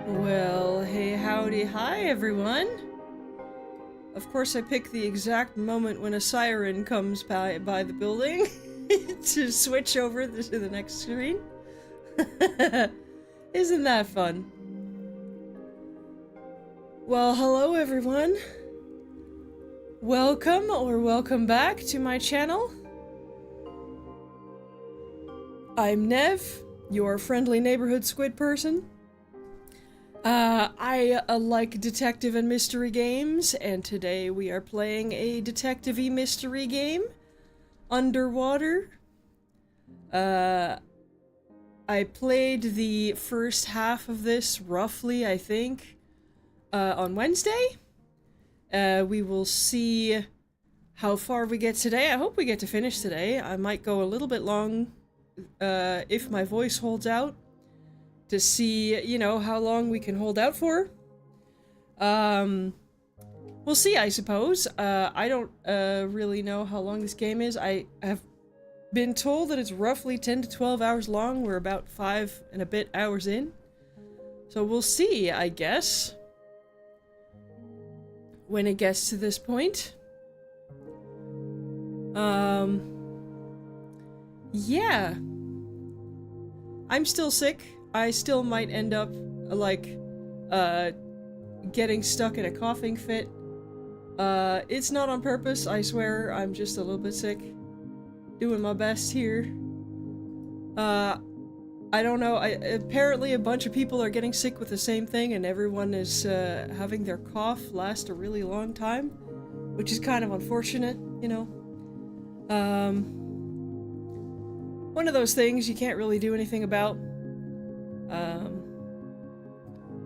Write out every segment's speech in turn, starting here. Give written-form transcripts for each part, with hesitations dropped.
Well, hey howdy hi everyone! Of course I pick the exact moment when a siren comes by the building to switch over to the next screen. Isn't that fun? Well, hello everyone! Welcome or welcome back to my channel. I'm Nev, your friendly neighborhood squid person. I like detective and mystery games, and today we are playing a detective-y mystery game, Underwater. I played the first half of this, roughly, I think, on Wednesday. We will see how far we get today. I hope we get to finish today. I might go a little bit long, if my voice holds out, to see, you know, how long we can hold out for. We'll see, I suppose. I don't, really know how long this game is. I have been told that it's roughly 10 to 12 hours long. We're about 5 and a bit hours in. So we'll see, I guess, when it gets to this point. Yeah. I'm still sick. I still might end up, like, getting stuck in a coughing fit. It's not on purpose, I swear. I'm just a little bit sick. Doing my best here. I don't know. Apparently a bunch of people are getting sick with the same thing, and everyone is, having their cough last a really long time, which is kind of unfortunate, you know. One of those things you can't really do anything about.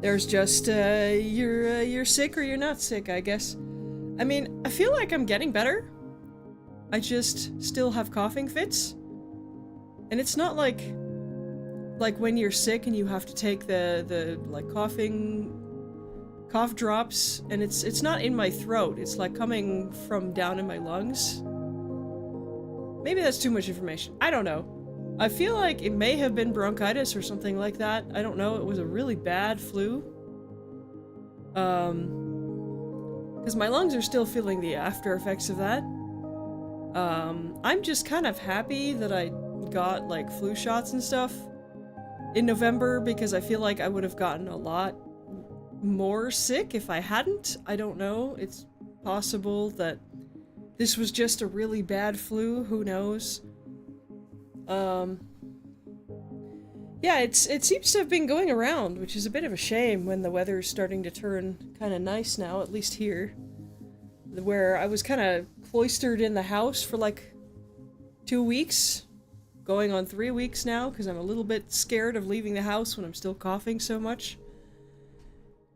There's just, you're sick or you're not sick, I guess. I mean, I feel like I'm getting better. I just still have coughing fits. And it's not like when you're sick and you have to take the like, cough drops, and it's not in my throat. It's, like, coming from down in my lungs. Maybe that's too much information. I don't know. I feel like it may have been bronchitis or something like that. I don't know. It was a really bad flu. Because my lungs are still feeling the after effects of that. I'm just kind of happy that I got, like, flu shots and stuff in November, because I feel like I would have gotten a lot more sick if I hadn't. I don't know. It's possible that this was just a really bad flu. Who knows? Yeah, it seems to have been going around, which is a bit of a shame when the weather's starting to turn kind of nice now, at least here. Where I was kind of cloistered in the house for like 2 weeks, going on 3 weeks now, because I'm a little bit scared of leaving the house when I'm still coughing so much.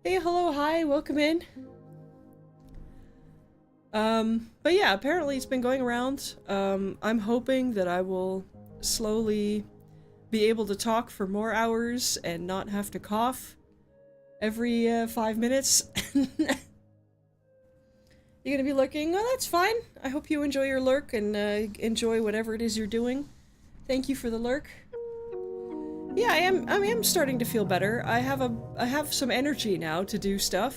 Hey, hello, hi, welcome in. But yeah, apparently it's been going around. I'm hoping that I will slowly be able to talk for more hours and not have to cough every 5 minutes. You're gonna be lurking? Oh, that's fine. I hope you enjoy your lurk and enjoy whatever it is you're doing. Thank you for the lurk. Yeah, I am starting to feel better. I have some energy now to do stuff.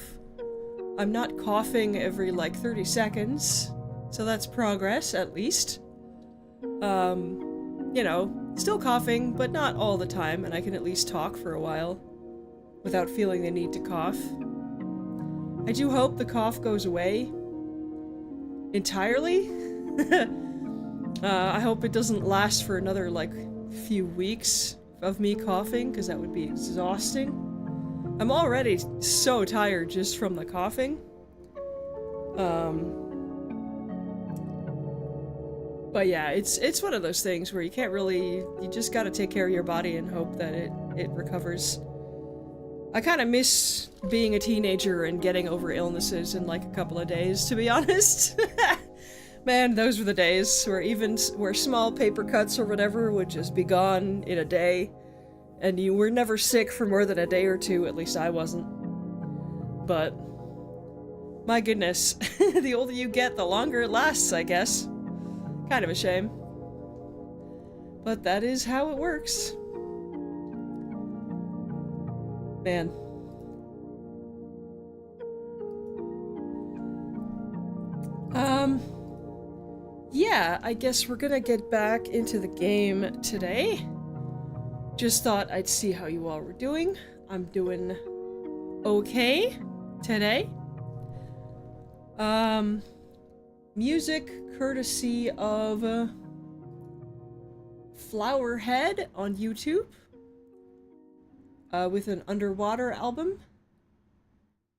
I'm not coughing every like 30 seconds, so that's progress at least. Yeah, you know, still coughing, but not all the time, and I can at least talk for a while without feeling the need to cough. I do hope the cough goes away entirely. I hope it doesn't last for another, like, few weeks of me coughing, because that would be exhausting. I'm already so tired just from the coughing. But yeah, it's one of those things where you can't really, you just gotta take care of your body and hope that it recovers. I kind of miss being a teenager and getting over illnesses in like a couple of days, to be honest. Man, those were the days where small paper cuts or whatever would just be gone in a day. And you were never sick for more than a day or two, at least I wasn't. But, my goodness, the older you get, the longer it lasts, I guess. Kind of a shame. But that is how it works. Man. Yeah, I guess we're gonna get back into the game today. Just thought I'd see how you all were doing. I'm doing okay today. Music courtesy of Flowerhead on YouTube, with an underwater album,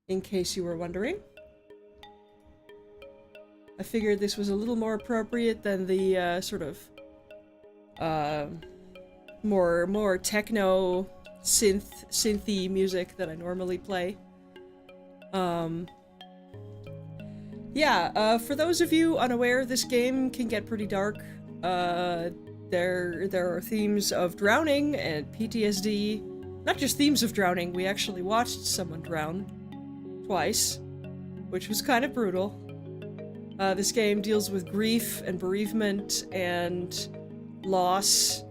in case you were wondering. I figured this was a little more appropriate than the sort of more techno synthy music that I normally play. Yeah, for those of you unaware, this game can get pretty dark. There are themes of drowning and PTSD. Not just themes of drowning, we actually watched someone drown twice, which was kind of brutal. This game deals with grief and bereavement and loss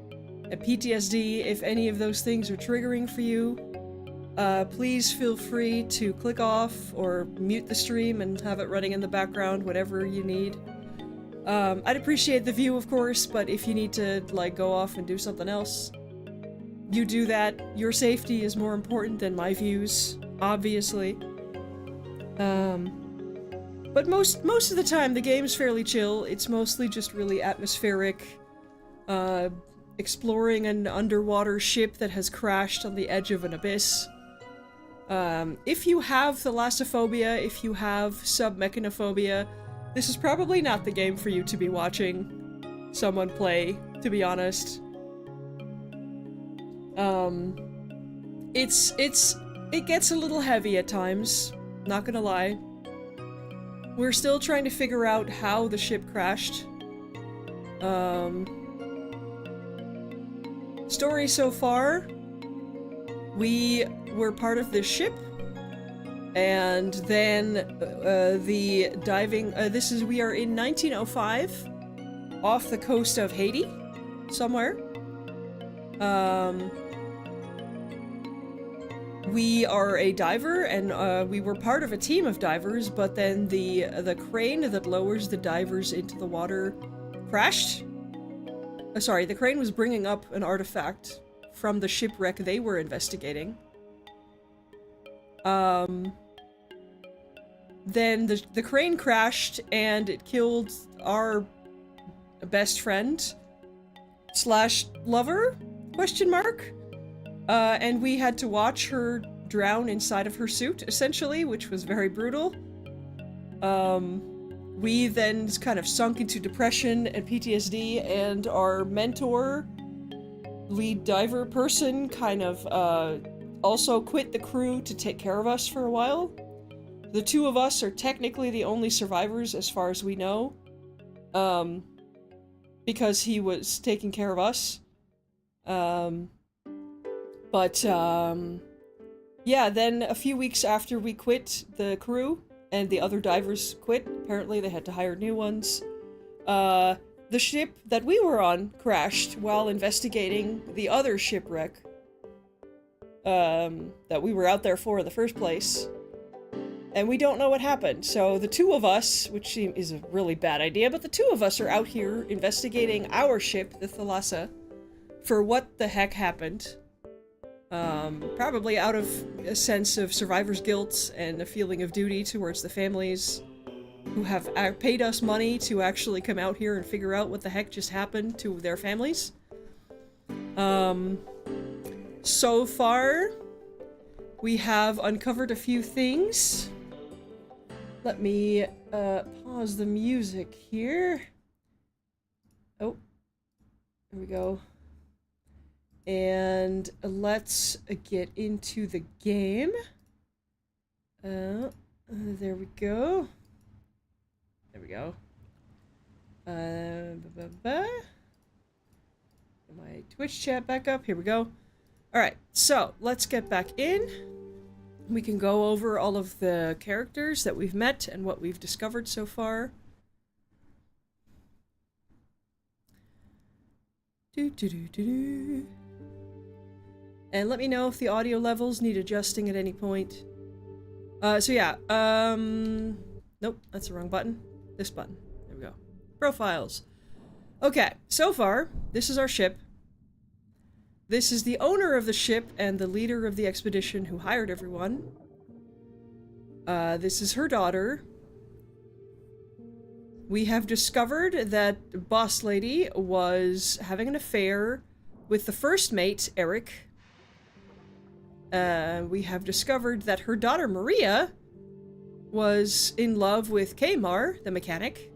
and PTSD. If any of those things are triggering for you, please feel free to click off or mute the stream and have it running in the background, whatever you need. I'd appreciate the view, of course, but if you need to, like, go off and do something else, you do that. Your safety is more important than my views, obviously. But most of the time, the game's fairly chill. It's mostly just really atmospheric, exploring an underwater ship that has crashed on the edge of an abyss. If you have thalassophobia, if you have submechanophobia, this is probably not the game for you to be watching someone play, to be honest. It gets a little heavy at times, not gonna lie. We're still trying to figure out how the ship crashed. Story so far, we were part of this ship, and then the diving, we are in 1905, off the coast of Haiti, somewhere. We are a diver, and we were part of a team of divers, but then the crane that lowers the divers into the water crashed. Sorry, the crane was bringing up an artifact from the shipwreck they were investigating. Then the crane crashed, and it killed our best friend / lover? Question mark? And we had to watch her drown inside of her suit, essentially, which was very brutal. We then kind of sunk into depression and PTSD, and our mentor, lead diver person, kind of, also quit the crew to take care of us for a while. The two of us are technically the only survivors, as far as we know, because he was taking care of us. Yeah, then a few weeks after we quit the crew, and the other divers quit, apparently they had to hire new ones, the ship that we were on crashed while investigating the other shipwreck, that we were out there for in the first place. And we don't know what happened. So the two of us, which is a really bad idea, but the two of us are out here investigating our ship, the Thalassa, for what the heck happened. Probably out of a sense of survivor's guilt and a feeling of duty towards the families who have paid us money to actually come out here and figure out what the heck just happened to their families. So far, we have uncovered a few things. Let me pause the music here. Oh, there we go. And let's get into the game. There we go. There we go. My Twitch chat back up. Here we go. Alright, so let's get back in. We can go over all of the characters that we've met and what we've discovered so far. And let me know if the audio levels need adjusting at any point. So yeah, nope, that's the wrong button. This button. There we go. Profiles. Okay, so far, this is our ship. This is the owner of the ship and the leader of the expedition who hired everyone. This is her daughter. We have discovered that Boss Lady was having an affair with the first mate, Eric. We have discovered that her daughter, Maria, was in love with Kamar, the mechanic.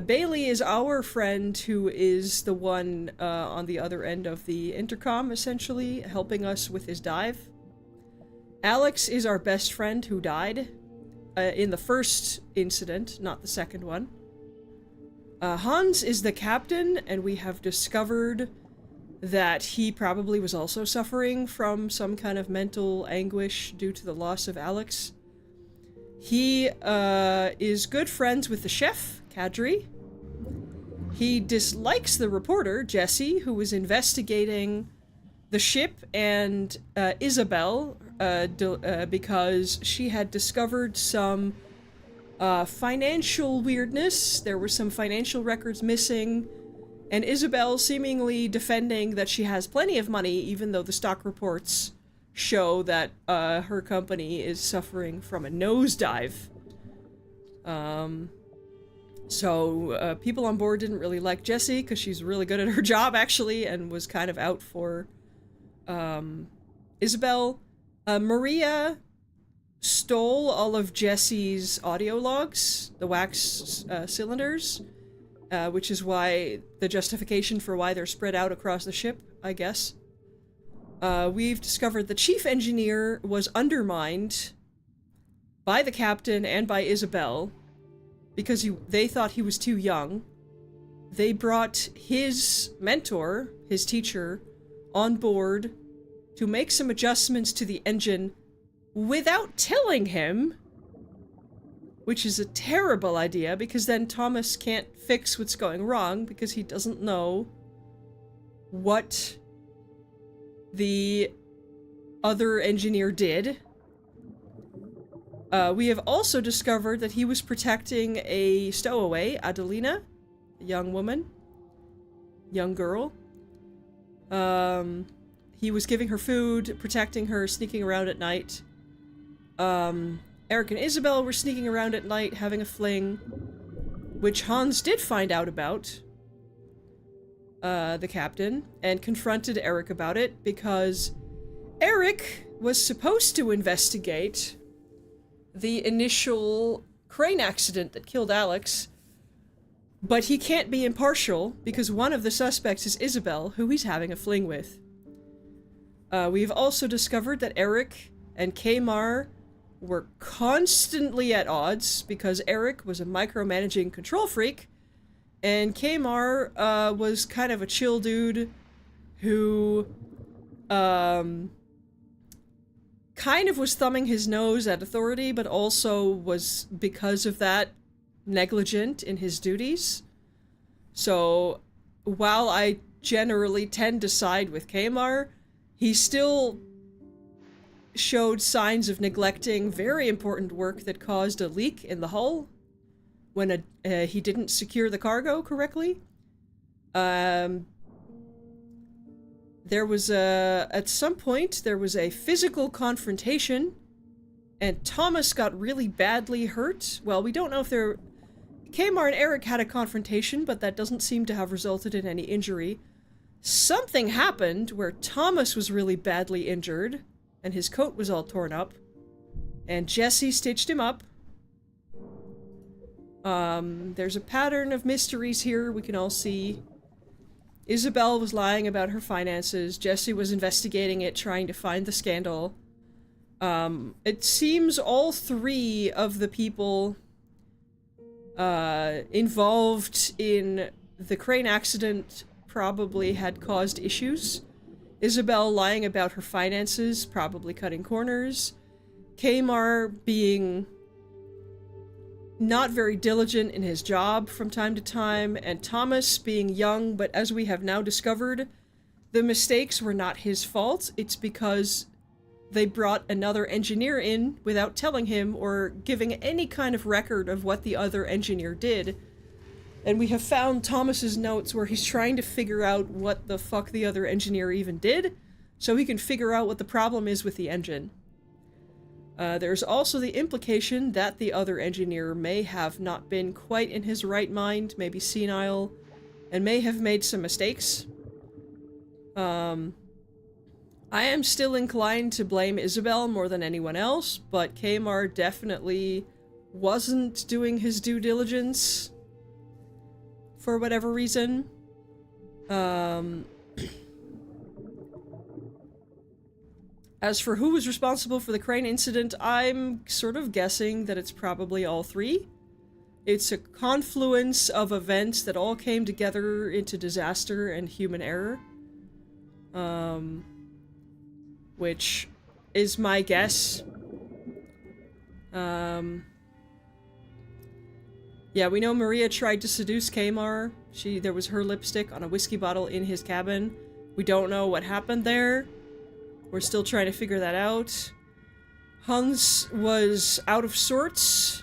Bailey is our friend who is the one on the other end of the intercom, essentially, helping us with his dive. Alex is our best friend who died in the first incident, not the second one. Hans is the captain, and we have discovered that he probably was also suffering from some kind of mental anguish due to the loss of Alex. He is good friends with the chef, Kadri. He dislikes the reporter, Jesse, who was investigating the ship, and Isabel, because she had discovered some financial weirdness. There were some financial records missing, and Isabel seemingly defending that she has plenty of money, even though the stock reports show that her company is suffering from a nosedive. So people on board didn't really like Jessie because she's really good at her job, actually, and was kind of out for Isabel. Maria stole all of Jessie's audio logs, the wax cylinders, which is why the justification for why they're spread out across the ship, I guess. We've discovered the chief engineer was undermined by the captain and by Isabel because they thought he was too young. They brought his mentor, his teacher, on board to make some adjustments to the engine without telling him, which is a terrible idea because then Thomas can't fix what's going wrong because he doesn't know what the other engineer did. We have also discovered that he was protecting a stowaway, Adelina, a young woman, young girl. He was giving her food, protecting her, sneaking around at night. Eric and Isabel were sneaking around at night, having a fling, which Hans did find out about, the captain, and confronted Eric about it, because Eric was supposed to investigate the initial crane accident that killed Alex, but he can't be impartial because one of the suspects is Isabel, who he's having a fling with. We've also discovered that Eric and Kamar were constantly at odds because Eric was a micromanaging control freak, and Kamar was kind of a chill dude who kind of was thumbing his nose at authority, but also was, because of that, negligent in his duties. So, while I generally tend to side with Kamar, he still showed signs of neglecting very important work that caused a leak in the hull when he didn't secure the cargo correctly. There was at some point, there was a physical confrontation, and Thomas got really badly hurt. Well, we don't know if Kmar and Eric had a confrontation, but that doesn't seem to have resulted in any injury. Something happened where Thomas was really badly injured, and his coat was all torn up, and Jesse stitched him up. There's a pattern of mysteries here we can all see. Isabel was lying about her finances. Jesse was investigating it, trying to find the scandal. It seems all three of the people involved in the crane accident probably had caused issues. Isabel lying about her finances, probably cutting corners. Kmar being not very diligent in his job from time to time, and Thomas being young, but as we have now discovered, the mistakes were not his fault. It's because they brought another engineer in without telling him or giving any kind of record of what the other engineer did. And we have found Thomas's notes where he's trying to figure out what the fuck the other engineer even did, so he can figure out what the problem is with the engine. There's also the implication that the other engineer may have not been quite in his right mind, maybe senile, and may have made some mistakes. I am still inclined to blame Isabel more than anyone else, but Kmar definitely wasn't doing his due diligence for whatever reason. As for who was responsible for the crane incident, I'm sort of guessing that it's probably all three. It's a confluence of events that all came together into disaster and human error. Which is my guess. Yeah, we know Maria tried to seduce Kmar. There was her lipstick on a whiskey bottle in his cabin. We don't know what happened there. We're still trying to figure that out. Hans was out of sorts.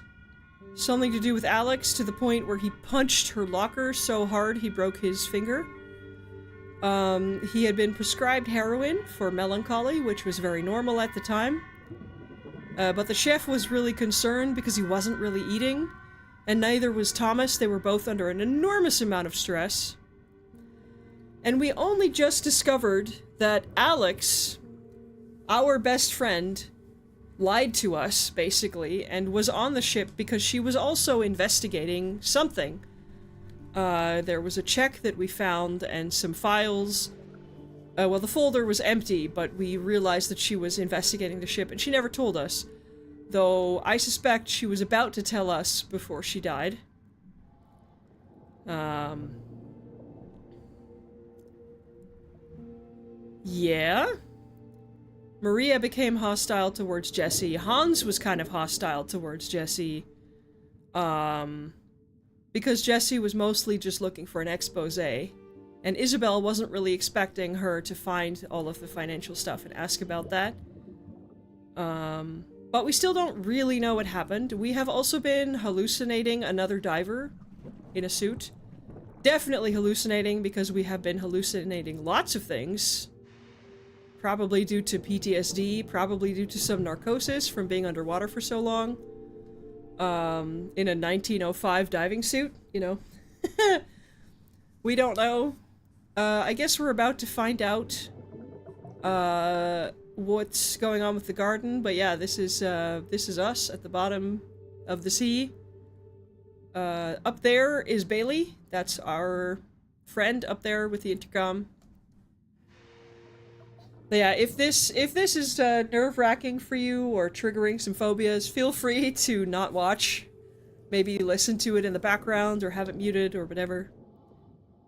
Something to do with Alex, to the point where he punched her locker so hard he broke his finger. He had been prescribed heroin for melancholy, which was very normal at the time. But the chef was really concerned because he wasn't really eating, and neither was Thomas. They were both under an enormous amount of stress. And we only just discovered that Alex, our best friend, lied to us, basically, and was on the ship because she was also investigating something. There was a check that we found and some files. Well, the folder was empty, but we realized that she was investigating the ship, and she never told us. Though I suspect she was about to tell us before she died. Yeah? Maria became hostile towards Jesse. Hans was kind of hostile towards Jesse. Because Jesse was mostly just looking for an expose. And Isabel wasn't really expecting her to find all of the financial stuff and ask about that. But we still don't really know what happened. We have also been hallucinating another diver in a suit. Definitely hallucinating because we have been hallucinating lots of things. Probably due to PTSD, probably due to some narcosis from being underwater for so long. In a 1905 diving suit, you know. We don't know. I guess we're about to find out what's going on with the garden, but yeah, this is us at the bottom of the sea. Up there is Bailey. That's our friend up there with the intercom. But yeah, if this is nerve-wracking for you or triggering some phobias, feel free to not watch. Maybe listen to it in the background or have it muted or whatever.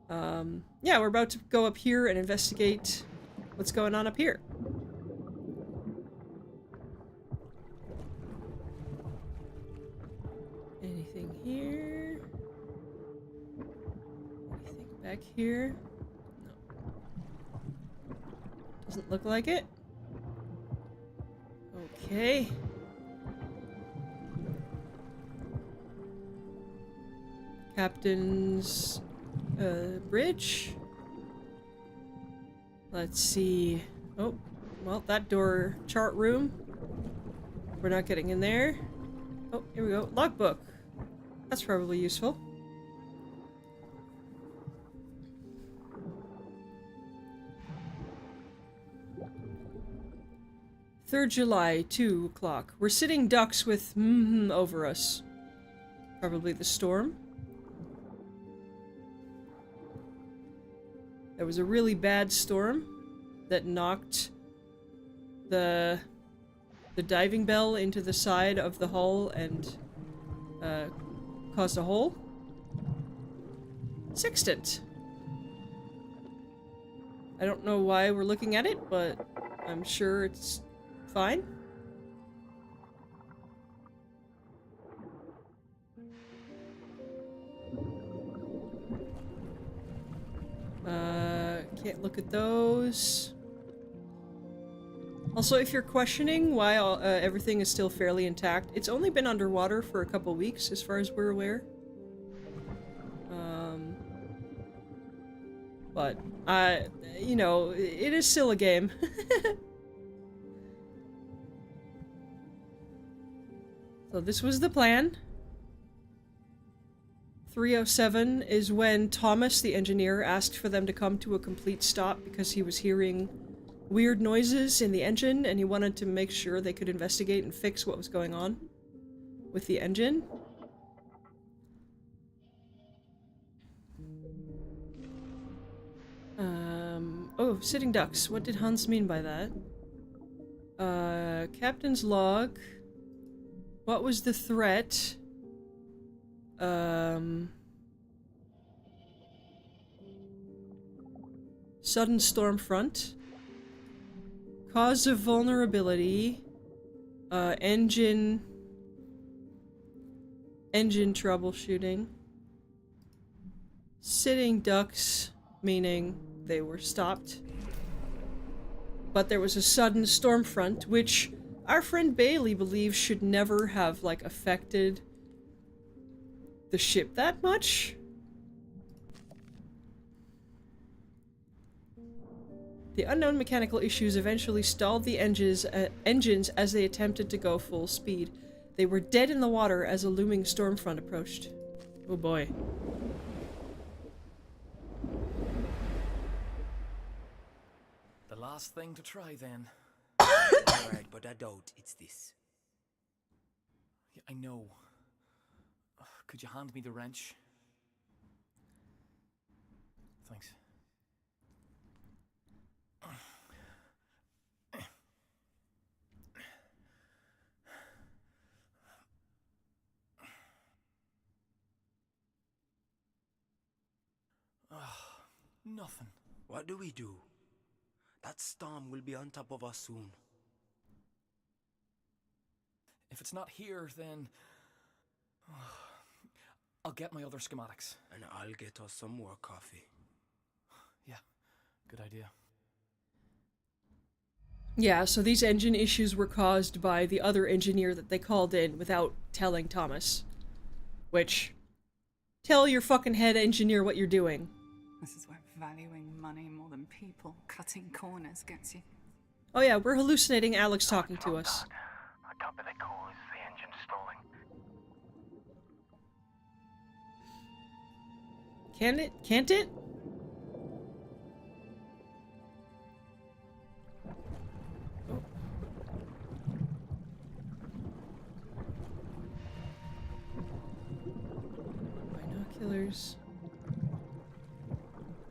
Yeah, we're about to go up here and investigate what's going on up here. Anything here? Anything back here? No. Doesn't look like it. Okay. Captain's bridge. Let's see. Oh, well, that door, chart room. We're not getting in there. Oh, here we go. Logbook. That's probably useful. July, 2 o'clock. We're sitting ducks with over us. Probably the storm. There was a really bad storm that knocked the diving bell into the side of the hull and caused a hole. Sextant. I don't know why we're looking at it, but I'm sure it's fine. Can't look at those. Also, if you're questioning why everything is still fairly intact, it's only been underwater for a couple weeks, as far as we're aware. But, you know, it is still a game. So this was the plan. 3:07 is when Thomas, the engineer, asked for them to come to a complete stop because he was hearing weird noises in the engine and he wanted to make sure they could investigate and fix what was going on with the engine. Oh, sitting ducks. What did Hans mean by that? Captain's log. What was the threat? Sudden storm front. Cause of vulnerability. Engine troubleshooting. Sitting ducks, meaning they were stopped. But there was a sudden storm front, which our friend Bailey believes should never have, like, affected the ship that much. The unknown mechanical issues eventually stalled the engines as they attempted to go full speed. They were dead in the water as a looming storm front approached. Oh boy. The last thing to try, then. Alright, but I doubt it's this. Yeah, I know. Could you hand me the wrench? Thanks. Nothing. What do we do? That storm will be on top of us soon. If it's not here, then I'll get my other schematics. And I'll get us some more coffee. Yeah, good idea. Yeah, so these engine issues were caused by the other engineer that they called in without telling Thomas. Which, tell your fucking head engineer what you're doing. This is where valuing money more than people, cutting corners gets you. Oh yeah, we're hallucinating Alex talking to us. I can't be the cause the engine stalling. Can it? Can't it? Oh. Binoculars.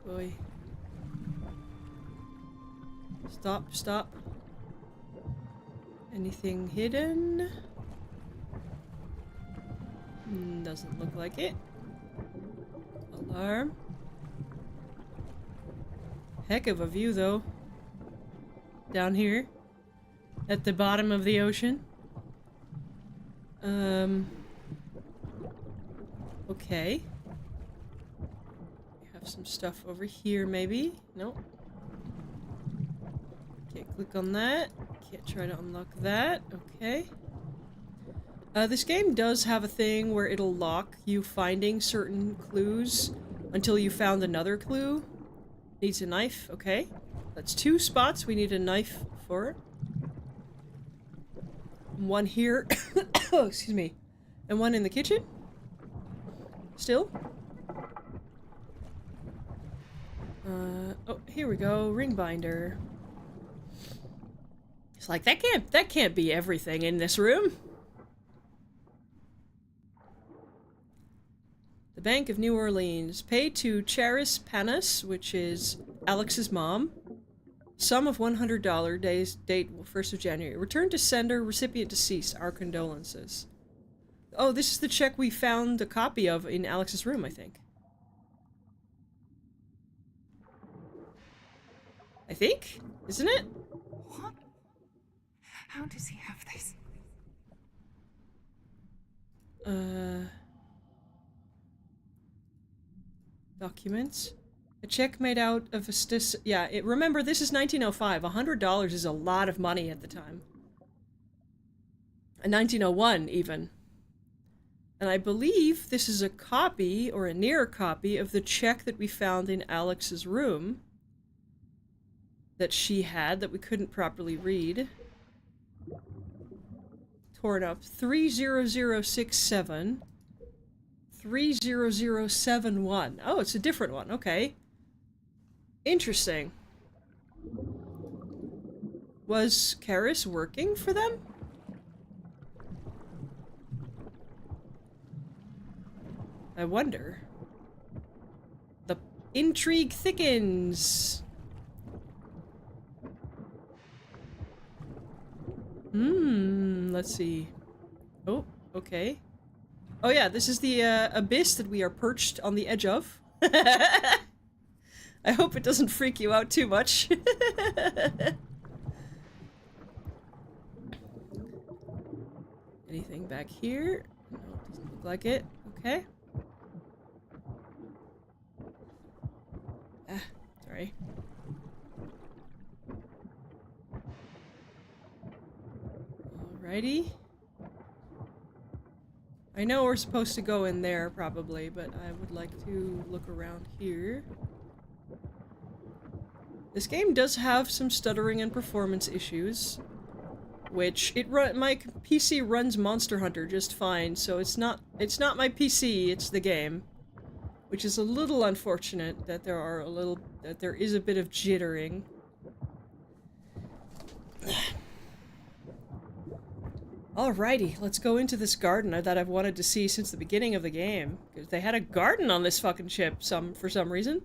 Boy. Stop, stop. Anything hidden? Doesn't look like it. Alarm. Heck of a view, though. Down here. At the bottom of the ocean. Okay. We have some stuff over here, maybe? Nope. Can't click on that. can't try to unlock that. Okay. This game does have a thing where it'll lock you finding certain clues until you found another clue. Needs a knife. Okay. That's 2 spots. We need a knife for it. One here. Oh, excuse me. And one in the kitchen. Still. Oh, here we go. Ring binder. It's like, that can't be everything in this room. The Bank of New Orleans. Pay to Charis Panas, which is Alex's mom. Sum of $100. Date 1st of January. Return to sender. Recipient deceased. Our condolences. Oh, this is the check we found a copy of in Alex's room, I think. I think? Isn't it? What? How does he have this? Documents. A check made out of a yeah, remember, this is 1905. $100 is a lot of money at the time. And 1901, even. And I believe this is a copy, or a near copy, of the check that we found in Alex's room. That she had, that we couldn't properly read. Torn up. 30067. 30071. Oh, it's a different one. Okay. Interesting. Was Karis working for them? I wonder. The intrigue thickens. Let's see. Oh, okay. Oh yeah, this is the abyss that we are perched on the edge of. I hope it doesn't freak you out too much. Anything back here? No, it doesn't look like it. Okay. Ah, sorry. Alrighty. I know we're supposed to go in there, probably, but I would like to look around here. This game does have some stuttering and performance issues, which my PC runs Monster Hunter just fine, so it's not my PC, it's the game, which is a little unfortunate that there is a bit of jittering. Alrighty, let's go into this garden that I've wanted to see since the beginning of the game. Because they had a garden on this fucking ship for some reason.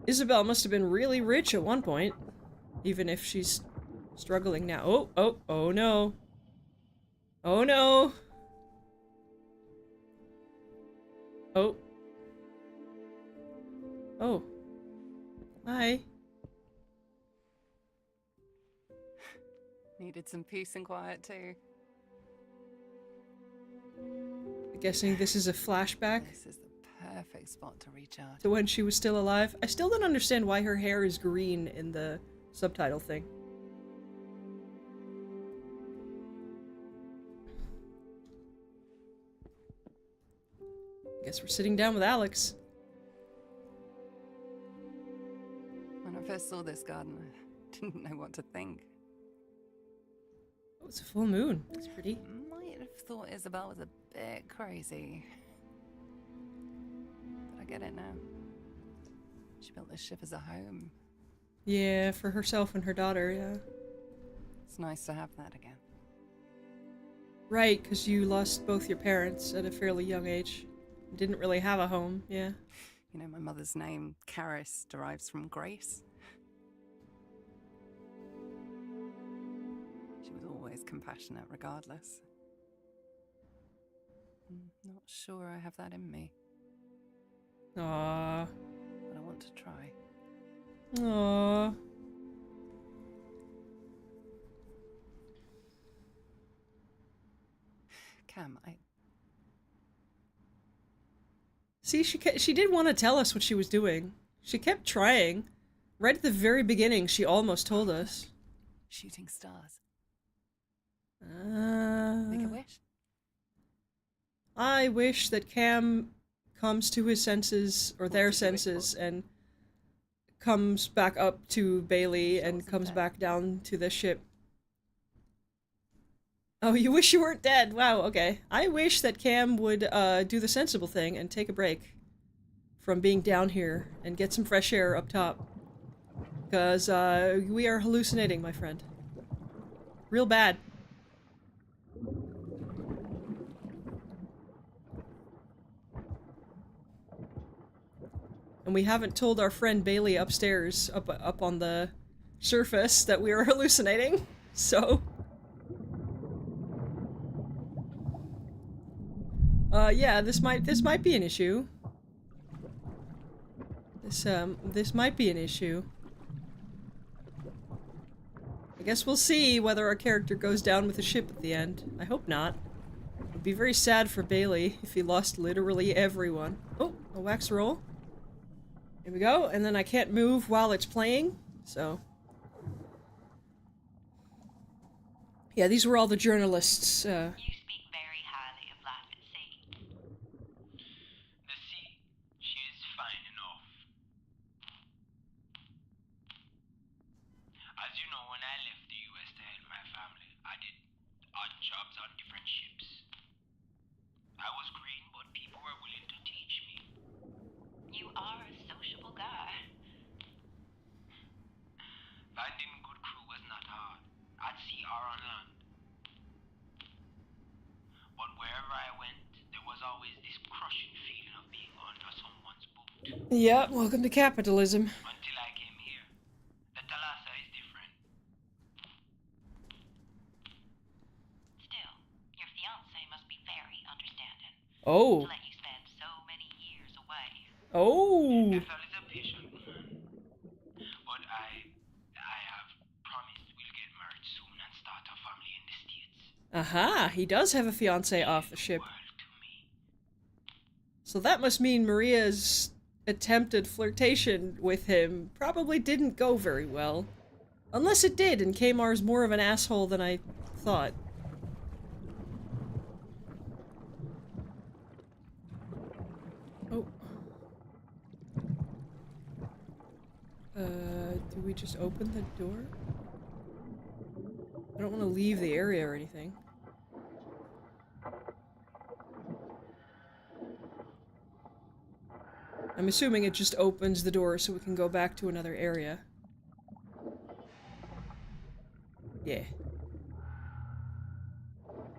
Isabel must have been really rich at one point. Even if she's struggling now. Oh no. Oh no. Oh. Oh. Hi. Needed some peace and quiet too. I'm guessing this is a flashback This is the perfect spot to recharge. to when she was still alive. I still don't understand why her hair is green in the subtitle thing. Guess we're sitting down with Alex. When I first saw this garden, I didn't know what to think. Oh, it's a full moon. That's pretty. Might have thought Isabel was a bit crazy. But I get it now. She built this ship as a home. Yeah, for herself and her daughter, yeah. It's nice to have that again. Right, because you lost both your parents at a fairly young age. Didn't really have a home, yeah. You know, my mother's name, Karis, derives from grace. She was always compassionate, regardless. I'm not sure I have that in me, Aww. but I want to try. Aww. Cam, See, she did want to tell us what she was doing. She kept trying. Right at the very beginning, she almost told us. Shooting stars. Make a wish. I wish that Cam comes to his senses, or their senses, and comes back up to Bailey and comes back down to the ship. Oh, you wish you weren't dead. Wow, okay. I wish that Cam would do the sensible thing and take a break from being down here and get some fresh air up top. Because we are hallucinating, my friend. Real bad. And we haven't told our friend Bailey upstairs, up on the surface, that we are hallucinating. So... yeah, this might be an issue. This might be an issue. I guess we'll see whether our character goes down with the ship at the end. I hope not. It would be very sad for Bailey if he lost literally everyone. Oh, a wax roll. Here we go, and then I can't move while it's playing, so... Yeah, these were all the journalists, You speak very highly of life at sea. The sea, she is fine enough. As you know, when I left the US to help my family, I did odd jobs on different ships. I was green, but people were willing to teach me. You are a sociable guy. Finding good crew was not hard, at sea or on land. But wherever I went, there was always this crushing feeling of being under someone's boot. Yeah, welcome to capitalism. Until I came here. The Thalassa is different. Still, your fiancé must be very understanding. Oh. To let you spend so many years away. Oh. Ethel is a patient woman. But I have promised we'll get married soon and start a family in the States. Aha, he does have a fiance off the ship. World to me. So that must mean Maria's attempted flirtation with him probably didn't go very well. Unless it did, and Kamar's more of an asshole than I thought. Oh. Do we just open the door? I don't want to leave the area or anything. I'm assuming it just opens the door so we can go back to another area. Yeah.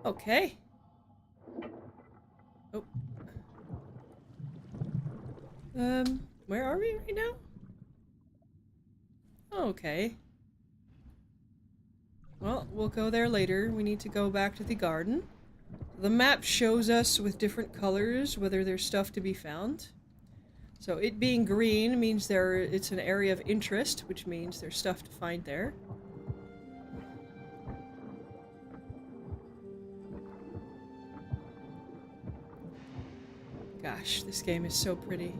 Okay. Oh. Where are we right now? Okay. Well, we'll go there later. We need to go back to the garden. The map shows us with different colors whether there's stuff to be found. So it being green means it's an area of interest, which means there's stuff to find there. Gosh, this game is so pretty.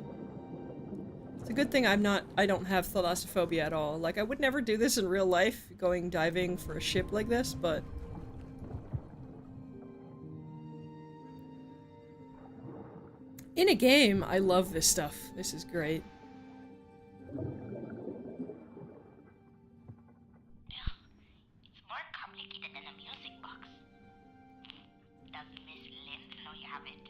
It's a good thing I don't have thalassophobia at all. Like, I would never do this in real life, going diving for a ship like this, but... in a game, I love this stuff. This is great. It's more complicated than a music box. Does Miss Lind know you have it?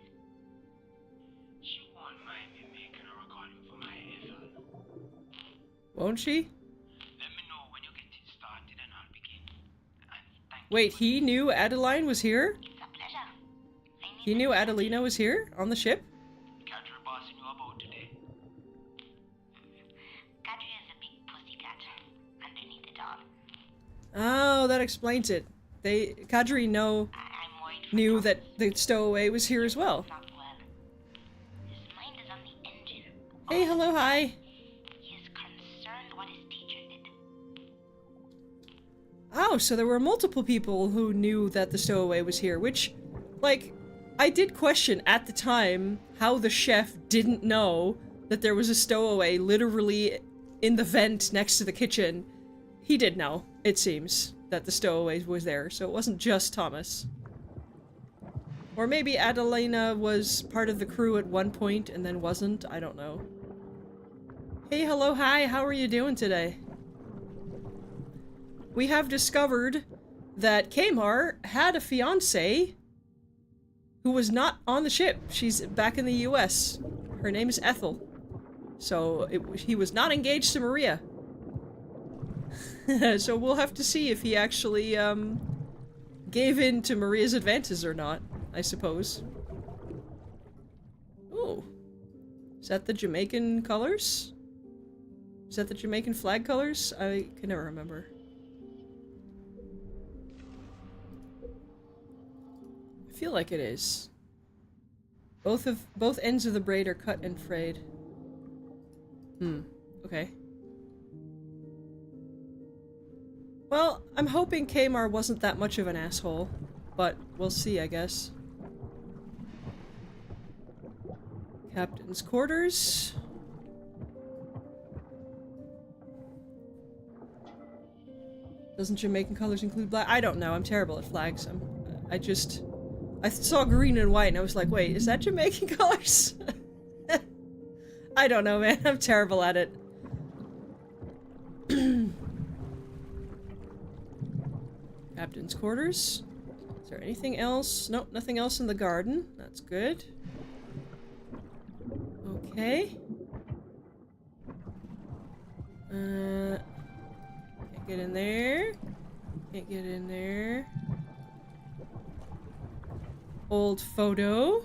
She won't mind me making a recording for my Ethel. Won't she? Let me know when you get it started and I'll begin. And thank Wait, he knew Adeline was here? It's a pleasure. I need He knew Adelina was here? On the ship? Catch her bossing you about today. Kadri is a big pussycat underneath it all. Oh, that explains it. Kadri I'm worried for knew Thomas. that the stowaway was here as well. Not well. His mind is on the engine. Hey, hello, hi. He is concerned what his teacher did. Oh, so there were multiple people who knew that the stowaway was here, which, like, I did question at the time how the chef didn't know that there was a stowaway literally in the vent next to the kitchen. he did know, it seems, that the stowaway was there, so it wasn't just Thomas. Or maybe Adelina was part of the crew at one point and then wasn't, I don't know. Hey, hello, hi, how are you doing today? We have discovered that Kamar had a fiancée who was not on the ship. She's back in the US. Her name is Ethel. So he was not engaged to Maria. So we'll have to see if he actually gave in to Maria's advances or not, I suppose. Ooh. Is that the Jamaican colors? Is that the Jamaican flag colors? I can never remember. I feel like it is. Both ends of the braid are cut and frayed. Okay. Well, I'm hoping Kamar wasn't that much of an asshole, but we'll see, I guess. Captain's quarters. Doesn't Jamaican colors include black? I don't know, I'm terrible at flags. I saw green and white and I was like, wait, is that Jamaican colors? I don't know, man. I'm terrible at it. Captain's quarters. Is there anything else? Nope, nothing else in the garden. That's good. Okay. Can't get in there. Can't get in there. Old photo.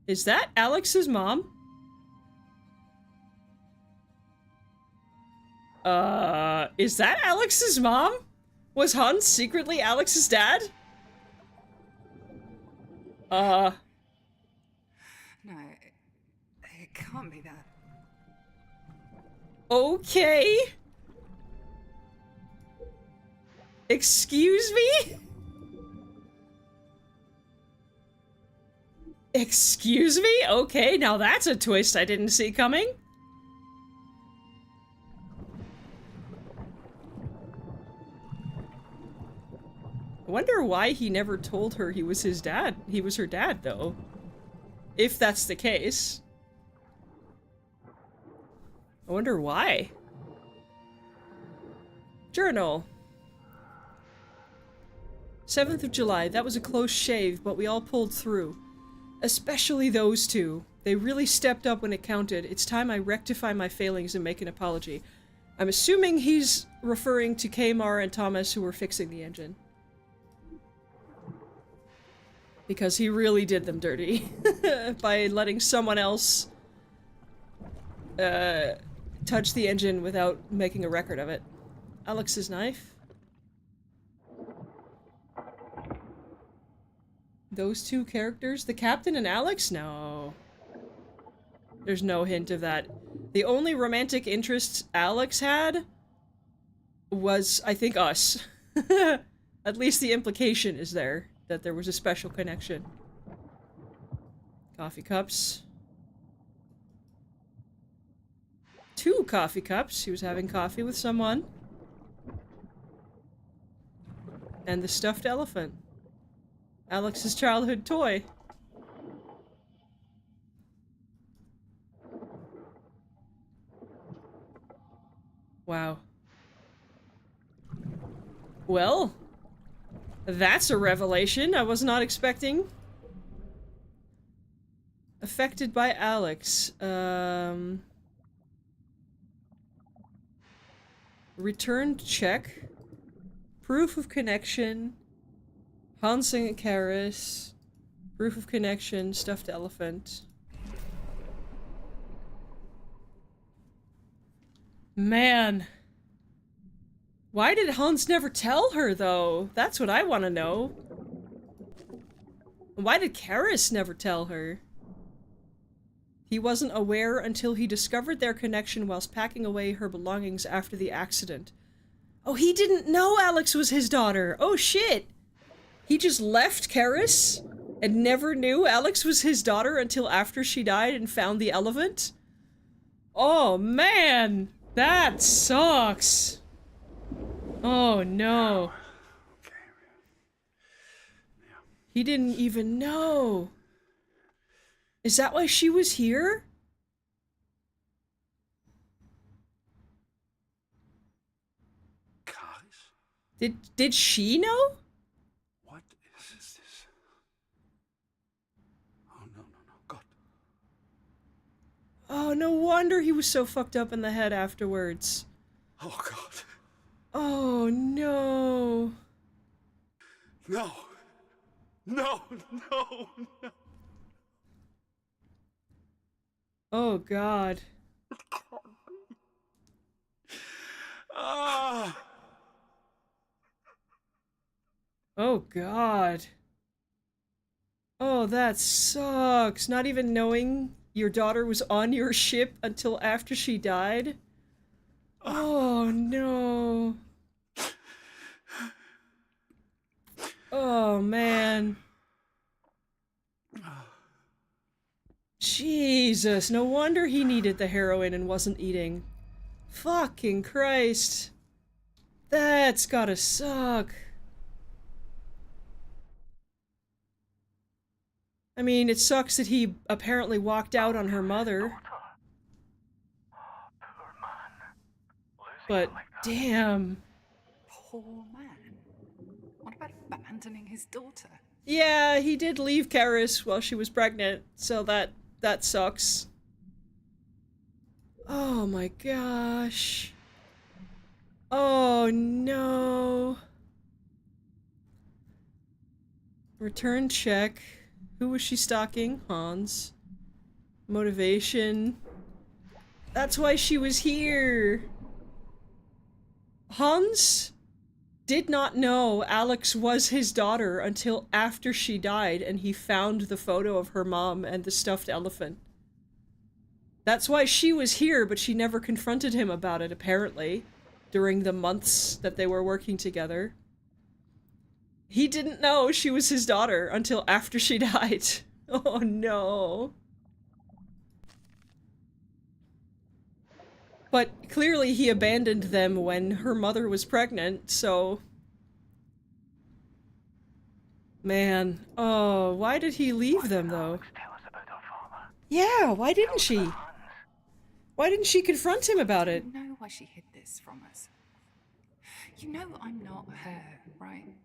Is that Alex's mom? Is that Alex's mom? Was Hans secretly Alex's dad? No, it can't be that. Okay. Excuse me? Excuse me? Okay, now that's a twist I didn't see coming. I wonder why he never told her he was his dad. He was her dad, though. If that's the case. I wonder why. Journal. 7th of July. That was a close shave, but we all pulled through. Especially those two. They really stepped up when it counted. It's time I rectify my failings and make an apology. I'm assuming he's referring to Kamar and Thomas who were fixing the engine. Because he really did them dirty. By letting someone else touch the engine without making a record of it. Alex's knife. Those two characters? The captain and Alex? No. There's no hint of that. The only romantic interest Alex had was, I think, us. At least the implication is there, that there was a special connection. Coffee cups. 2 coffee cups. He was having coffee with someone. And the stuffed elephant. Alex's childhood toy. Wow. Well, that's a revelation I was not expecting. Affected by Alex. Returned check. Proof of connection. Hans and Karis. Proof of connection. Stuffed elephant. Man. Why did Hans never tell her, though? That's what I want to know. Why did Karis never tell her? He wasn't aware until he discovered their connection whilst packing away her belongings after the accident. Oh, he didn't know Alex was his daughter! Oh, shit! He just left Karis and never knew Alex was his daughter until after she died and found the elephant? Oh man! That sucks! Oh no. Okay. He didn't even know. Is that why she was here? Karis? Did she know? What is this? Oh, no. God. Oh, no wonder he was so fucked up in the head afterwards. Oh, God. Oh no. No. Oh god. Ah. Oh god. Oh, that sucks. Not even knowing your daughter was on your ship until after she died. Oh no. Oh man. Jesus, no wonder he needed the heroin and wasn't eating. Fucking Christ. That's gotta suck. I mean, it sucks that he apparently walked out on her mother. But damn. Poor man. What about abandoning his daughter? Yeah, he did leave Karis while she was pregnant, so that sucks. Oh my gosh. Oh no. Return check. Who was she stalking? Hans. Motivation. That's why she was here. Hans did not know Alex was his daughter until after she died and he found the photo of her mom and the stuffed elephant. That's why she was here, but she never confronted him about it, apparently, during the months that they were working together. He didn't know she was his daughter until after she died. Oh no. But clearly he abandoned them when her mother was pregnant, so... Man. Oh, why did he leave them, though? Yeah, why didn't she? Why didn't she confront him about it? You know why she hid this from us. You know I'm not her, right?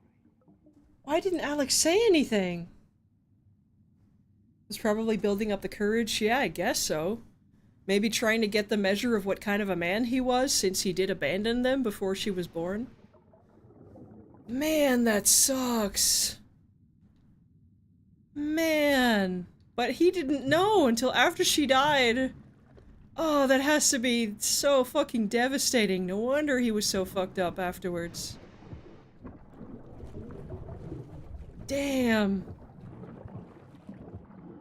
Why didn't Alex say anything? Was probably building up the courage. Yeah, I guess so. Maybe trying to get the measure of what kind of a man he was, since he did abandon them before she was born. Man, that sucks. Man. But he didn't know until after she died. Oh, that has to be so fucking devastating. No wonder he was so fucked up afterwards. Damn.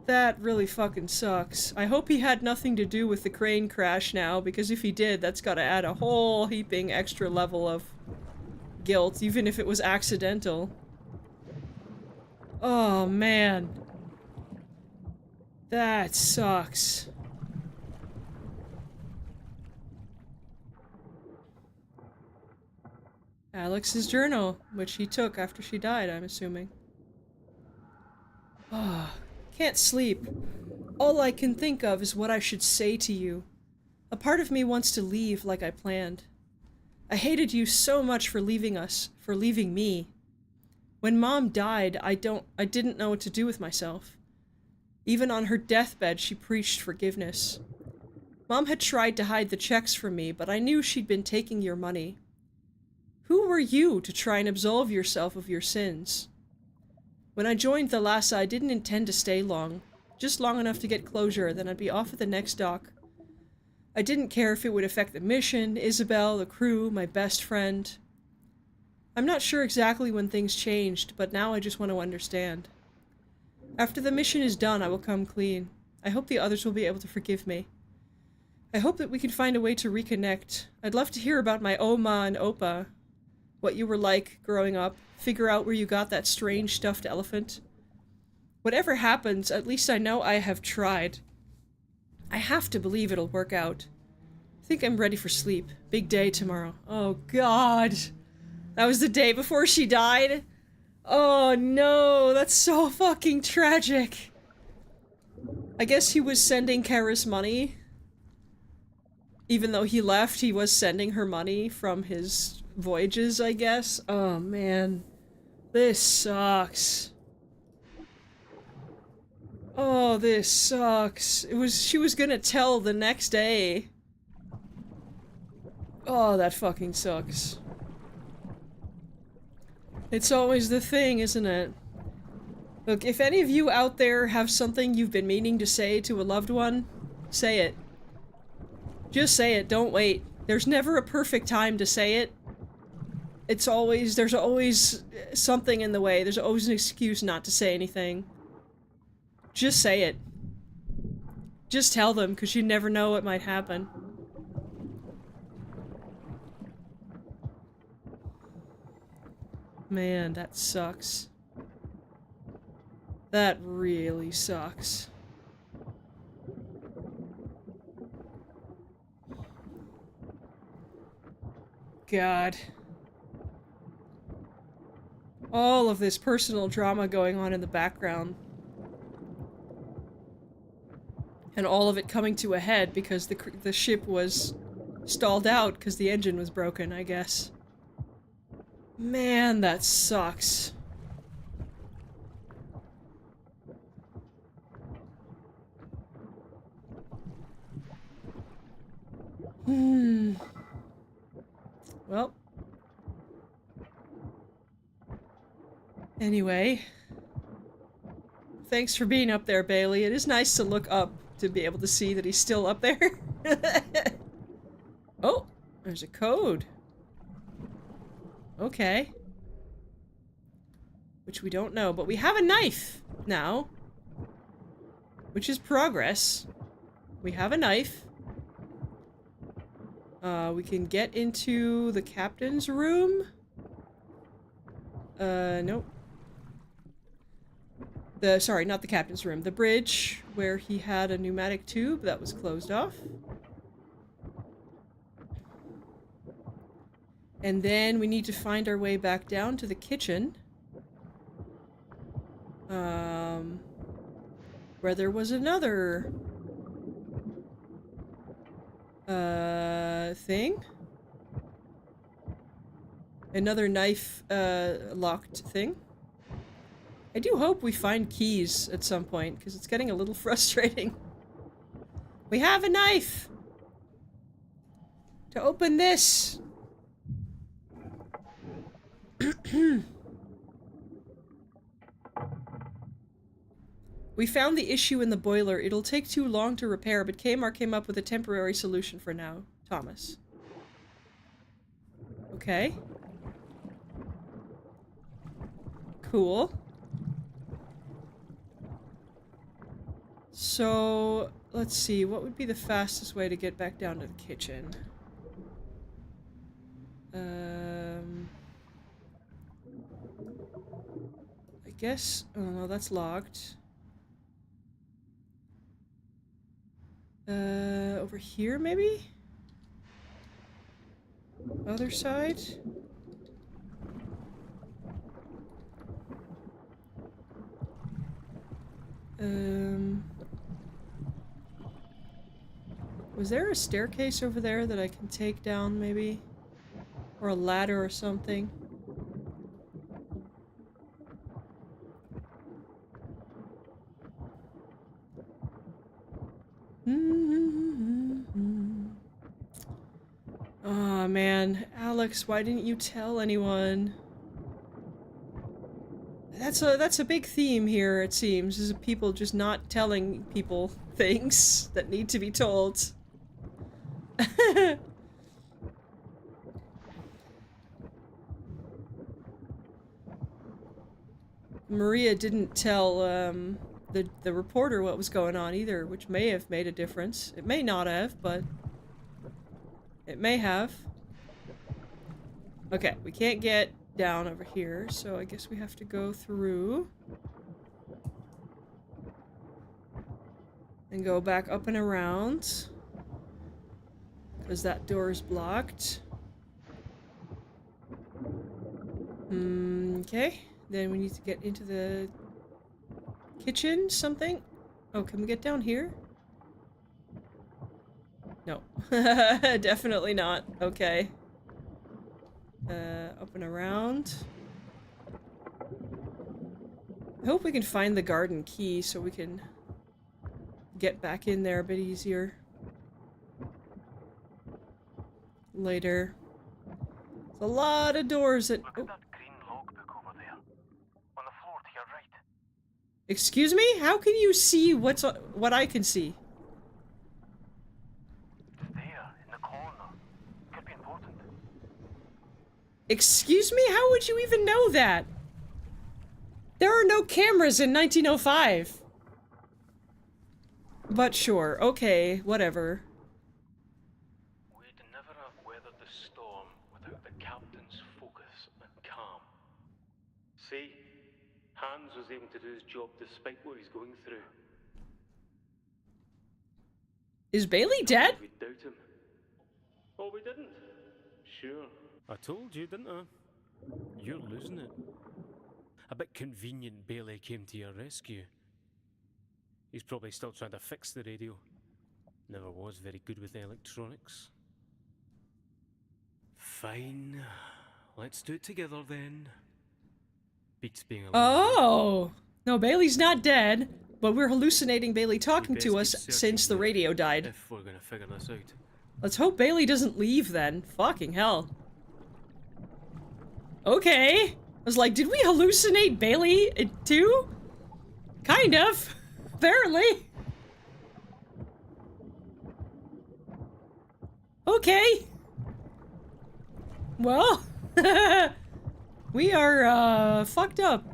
That really fucking sucks. I hope he had nothing to do with the crane crash now, because if he did, that's gotta add a whole heaping extra level of guilt, even if it was accidental. Oh, man. That sucks. Alex's journal, which he took after she died, I'm assuming. Ah. Can't sleep. All I can think of is what I should say to you. A part of me wants to leave like I planned. I hated you so much for leaving us, for leaving me. When Mom died, I didn't know what to do with myself. Even on her deathbed, she preached forgiveness. Mom had tried to hide the checks from me, but I knew she'd been taking your money. Who were you to try and absolve yourself of your sins? When I joined Thalassa, I didn't intend to stay long. Just long enough to get closure, then I'd be off at the next dock. I didn't care if it would affect the mission, Isabel, the crew, my best friend. I'm not sure exactly when things changed, but now I just want to understand. After the mission is done, I will come clean. I hope the others will be able to forgive me. I hope that we can find a way to reconnect. I'd love to hear about my Oma and Opa. What you were like growing up. Figure out where you got that strange stuffed elephant. Whatever happens, at least I know I have tried. I have to believe it'll work out. think I'm ready for sleep. Big day tomorrow. Oh god. That was the day before she died? Oh no, that's so fucking tragic. I guess he was sending Kara's money. Even though he left, he was sending her money from his voyages, I guess. Oh man. This sucks. Oh, this sucks. She was gonna tell the next day. Oh, that fucking sucks. It's always the thing, isn't it? Look, if any of you out there have something you've been meaning to say to a loved one, say it. Just say it, don't wait. There's never a perfect time to say it. There's always something in the way. There's always an excuse not to say anything. Just say it. Just tell them, because you never know what might happen. Man, that sucks. That really sucks. God. All of this personal drama going on in the background. And all of it coming to a head because the ship was stalled out because the engine was broken, I guess. Man, that sucks. Well. Anyway. Thanks for being up there, Bailey. It is nice to look up to be able to see that he's still up there. Oh, there's a code. Okay. Which we don't know, but we have a knife now. Which is progress. We have a knife. We can get into the captain's room. Nope. Sorry, not the captain's room. The bridge where he had a pneumatic tube that was closed off. And then we need to find our way back down to the kitchen. Where there was another thing. Another knife locked thing. I do hope we find keys at some point, because it's getting a little frustrating. We have a knife! To open this! We found the issue in the boiler. It'll take too long to repair, but Kmart came up with a temporary solution for now. Thomas. Okay. Cool. So, let's see. What would be the fastest way to get back down to the kitchen? I guess... Oh, no, that's locked. Over here, maybe? Other side? Was there a staircase over there that I can take down, maybe? Or a ladder or something? Oh man, Alex, why didn't you tell anyone? That's a big theme here, it seems, is people just not telling people things that need to be told. Maria didn't tell the reporter what was going on either, which may have made a difference. It may not have, but it may have. Okay, we can't get down over here, so I guess we have to go through and go back up and around. Because that door is blocked. Okay. Then we need to get into the kitchen, something. Oh, can we get down here? No. Definitely not. Okay. Up and around. I hope we can find the garden key so we can get back in there a bit easier. Later. There's a lot of doors that... Look at that green logbook over there. On the floor to your right. Excuse me? How can you see what I can see? It's there, in the corner. Could be important. Excuse me? How would you even know that? There are no cameras in 1905. But sure, okay, whatever. We'd never have weathered the storm without the captain's focus and calm. See? Hans was able to do his job despite what he's going through. Is Bailey dead? We doubt him. Oh, we didn't? Sure. I told you, didn't I? You're losing it. A bit convenient Bailey came to your rescue. He's probably still trying to fix the radio. Never was very good with electronics. Fine. Let's do it together then. Beats being alone. Oh! No, Bailey's not dead, but we're hallucinating Bailey talking We'd to best us keep since the searching radio died. if we're gonna figure this out. Let's hope Bailey doesn't leave then. Fucking hell. Okay. I was like, did we hallucinate Bailey too? Kind of. Apparently. Okay. Well, we are, fucked up.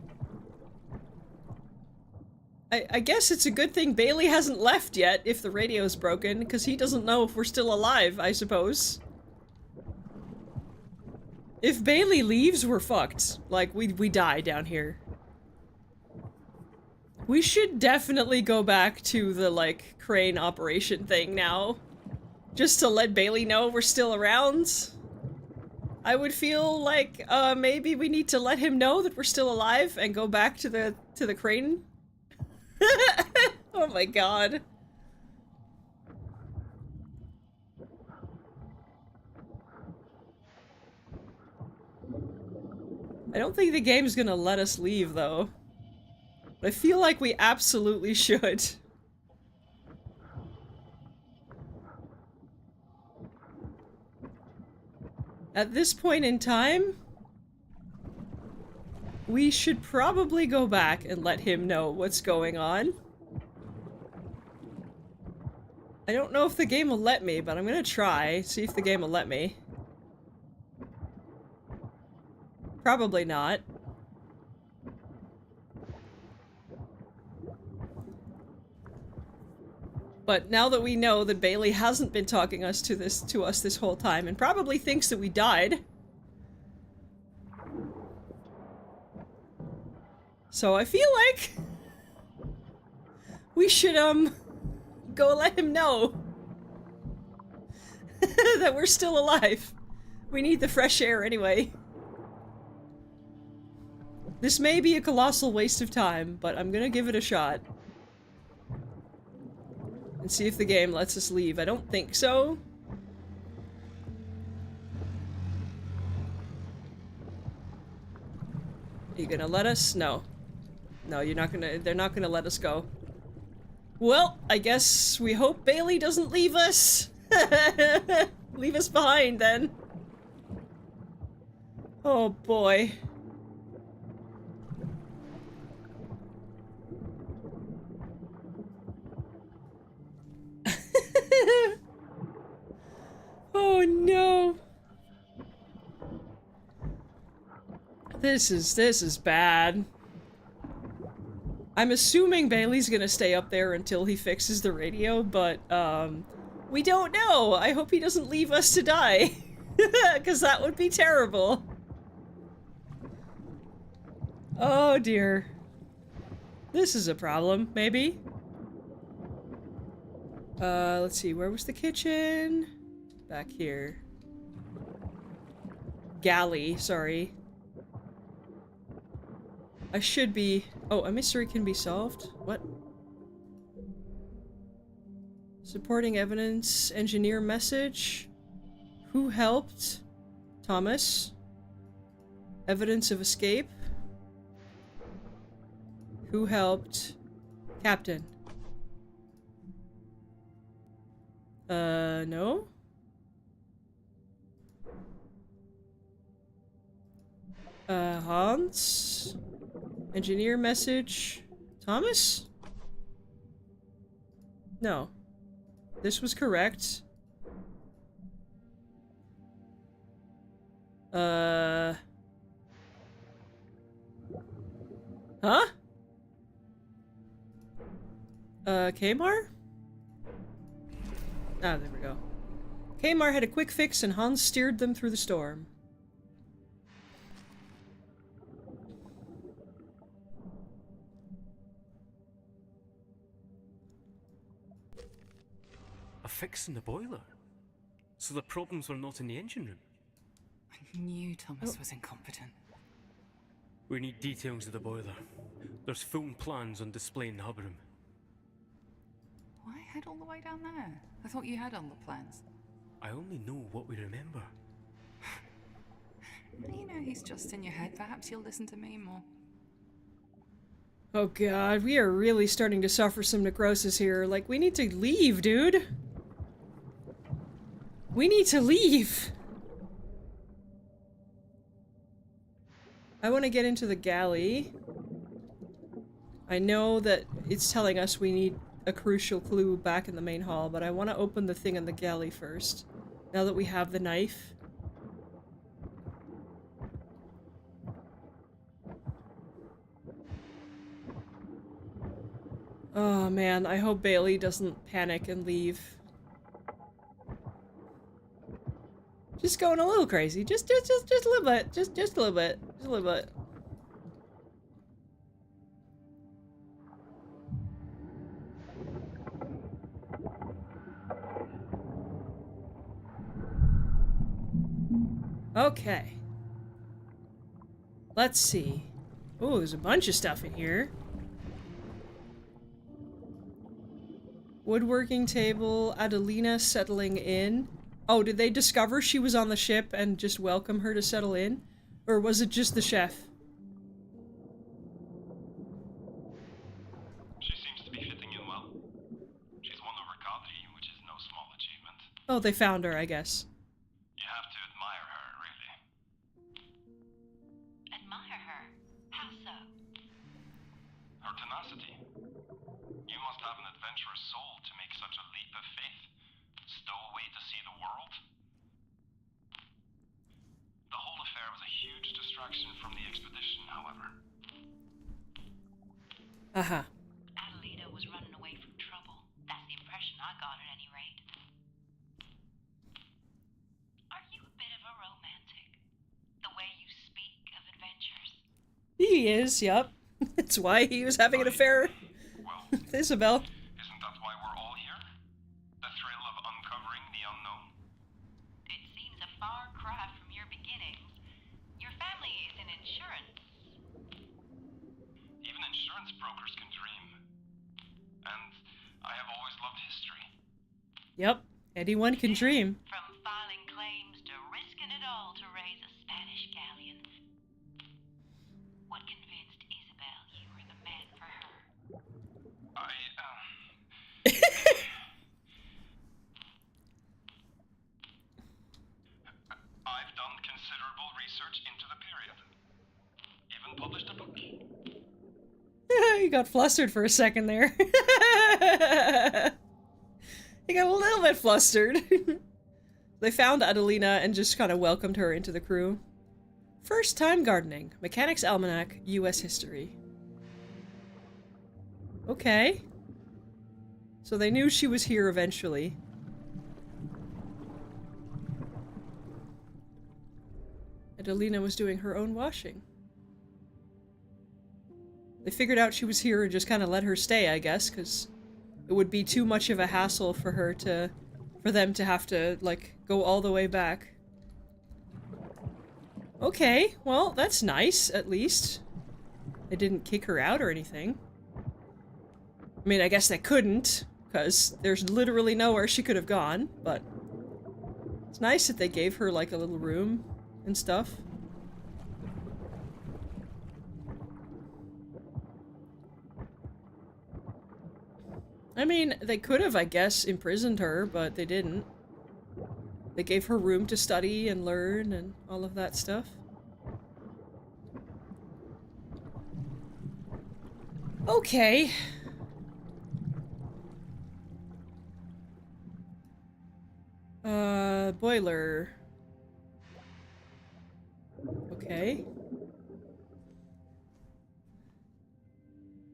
I guess it's a good thing Bailey hasn't left yet if the radio's broken, because he doesn't know if we're still alive, I suppose. If Bailey leaves, we're fucked. Like, we die down here. We should definitely go back to the, like, crane operation thing now. Just to let Bailey know we're still around. I would feel like, maybe we need to let him know that we're still alive and go back to the crane. Oh my god. I don't think the game's gonna let us leave, though. But I feel like we absolutely should. At this point in time, we should probably go back and let him know what's going on. I don't know if the game will let me, but I'm gonna try, see if the game will let me. Probably not. But now that we know that Bailey hasn't been talking to us this whole time and probably thinks that we died. So I feel like we should go let him know that we're still alive. We need the fresh air anyway. This may be a colossal waste of time, but I'm gonna give it a shot. And see if the game lets us leave. I don't think so. Are you gonna let us? No. No, you're not gonna- they're not gonna let us go. Well, I guess we hope Bailey doesn't leave us. Leave us behind, then. Oh, boy. Oh no. This is bad. I'm assuming Bailey's gonna stay up there until he fixes the radio, but we don't know. I hope he doesn't leave us to die. Cause that would be terrible. Oh dear. This is a problem, maybe. Let's see, where was the kitchen? back here? Galley, sorry. I should be... Oh, a mystery can be solved? What? Supporting evidence, engineer message. Who helped? Thomas. Evidence of escape. Who helped? Captain. No? Hans? Engineer message? Thomas? No. This was correct. Huh? Kmar? Ah, there we go. Kmar had a quick fix and Hans steered them through the storm. A fix in the boiler? So the problems were not in the engine room? I knew Thomas was incompetent. We need details of the boiler. There's full plans on display in the hub room. Why head all the way down there? I thought you had all the plans. I only know what we remember. You know, he's just in your head. Perhaps you'll listen to me more. Oh god, we are really starting to suffer some necrosis here. Like, we need to leave, dude. We need to leave. I want to get into the galley. I know that it's telling us we need a crucial clue back in the main hall, but I want to open the thing in the galley first. Now that we have the knife. Oh man, I hope Bailey doesn't panic and leave. Just going a little crazy. Just a little bit. Just a little bit. Just a little bit. Okay. Let's see. Oh, there's a bunch of stuff in here. Woodworking table, Adelina settling in. Oh, did they discover she was on the ship and just welcome her to settle in? Or was it just the chef? She seems to be fitting in well. She's one of her cadre, which is no small achievement. Oh, they found her, I guess. You have to admire her, really. Admire her? How so? Her tenacity. You must have an adventurous soul to make such a leap of faith. Stow away to see the world. The whole affair was a huge distraction from the expedition, however. Uh-huh. Adelita was running away from trouble. That's the impression I got at any rate. Are you a bit of a romantic? The way you speak of adventures? He is, yep. That's why he was having an affair Well, with Isabel. isn't that why we're all here? The thrill of uncovering the unknown? It seems a far cry from your beginnings. Your family is in insurance. Even insurance brokers can dream. And I have always loved history. Yep. Anyone can dream. From filing claims to risking it all to raise a Spanish galleon. What convinced Isabel you were the man for her? I've done considerable research into the period. Even published a book. He got flustered for a second there. He got a little bit flustered. They found Adelina and just kind of welcomed her into the crew. First time gardening. Mechanics Almanac, U.S. History. Okay. So they knew she was here eventually. Adelina was doing her own washing. They figured out she was here and just kind of let her stay, I guess, because it would be too much of a hassle for her to for them to have to, like, go all the way back. Okay, well, that's nice, at least. They didn't kick her out or anything. I mean, I guess they couldn't, because there's literally nowhere she could have gone, but it's nice that they gave her, like, a little room and stuff. I mean, they could have, I guess, imprisoned her, but they didn't. They gave her room to study and learn and all of that stuff. Okay. Boiler. Okay.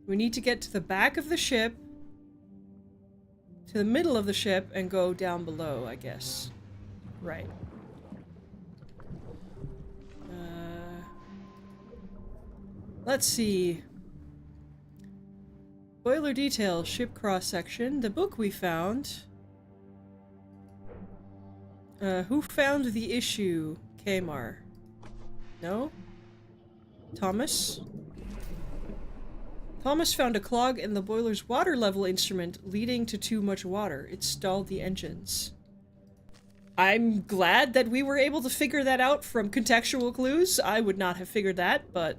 We need to get to the back of the ship, to the middle of the ship, and go down below, I guess. Right. Let's see. Boiler details, ship cross-section. The book we found. Who found the issue? Kmar. No? Thomas? Thomas found a clog in the boiler's water level instrument leading to too much water. It stalled the engines. I'm glad that we were able to figure that out from contextual clues. I would not have figured that, but...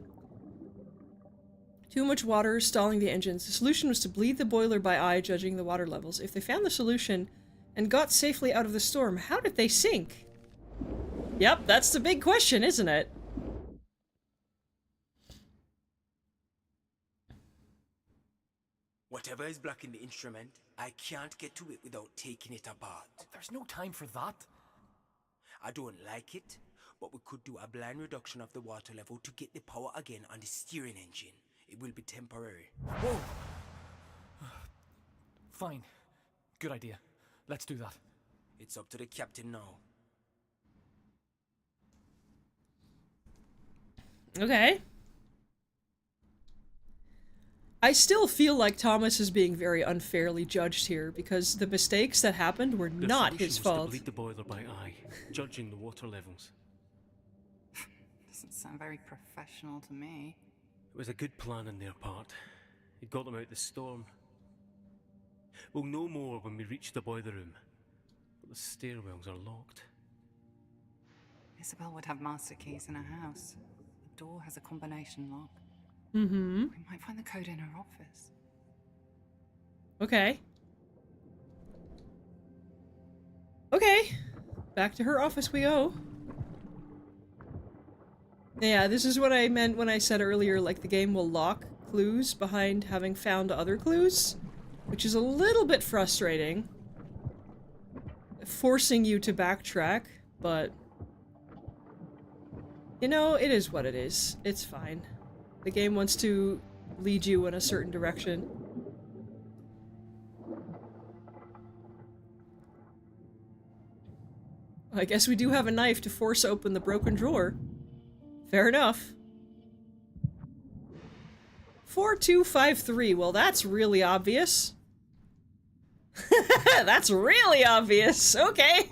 Too much water, stalling the engines. The solution was to bleed the boiler by eye, judging the water levels. If they found the solution and got safely out of the storm, how did they sink? Yep, that's the big question, isn't it? Whatever is blocking the instrument, I can't get to it without taking it apart. There's no time for that. I don't like it, but we could do a blind reduction of the water level to get the power again on the steering engine. It will be temporary. Whoa! Fine. Good idea. Let's do that. It's up to the captain now. Okay. I still feel like Thomas is being very unfairly judged here, because the mistakes that happened were not his fault. To bleed the boiler by eye, judging the water levels. Doesn't sound very professional to me. It was a good plan on their part. It got them out the storm. We'll know more when we reach the boiler room, but the stairwells are locked. Isabel would have master keys in her house. The door has a combination lock. Mm-hmm. We might find the code in her office. Okay. Okay. Back to her office we go. Yeah, this is what I meant when I said earlier, like, the game will lock clues behind having found other clues, which is a little bit frustrating. Forcing you to backtrack, but... You know, it is what it is. It's fine. The game wants to lead you in a certain direction. I guess we do have a knife to force open the broken drawer. Fair enough. 4253. Well, that's really obvious. That's really obvious. Okay.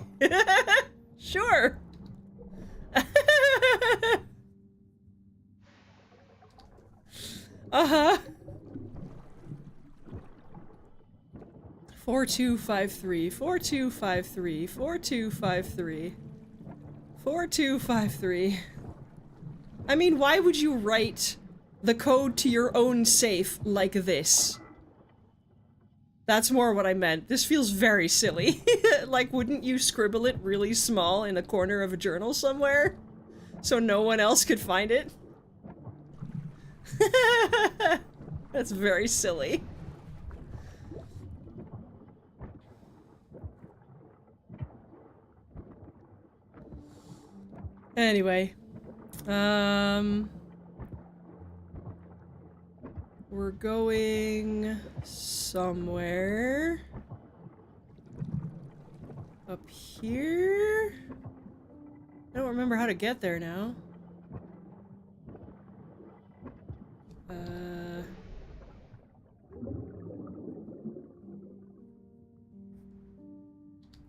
Sure. Uh-huh. 4253. 4253. 4253. 4253. I mean, why would you write the code to your own safe like this? That's more what I meant. This feels very silly. Like, wouldn't you scribble it really small in a corner of a journal somewhere? So no one else could find it? That's very silly. Anyway. We're going somewhere up here. I don't remember how to get there now.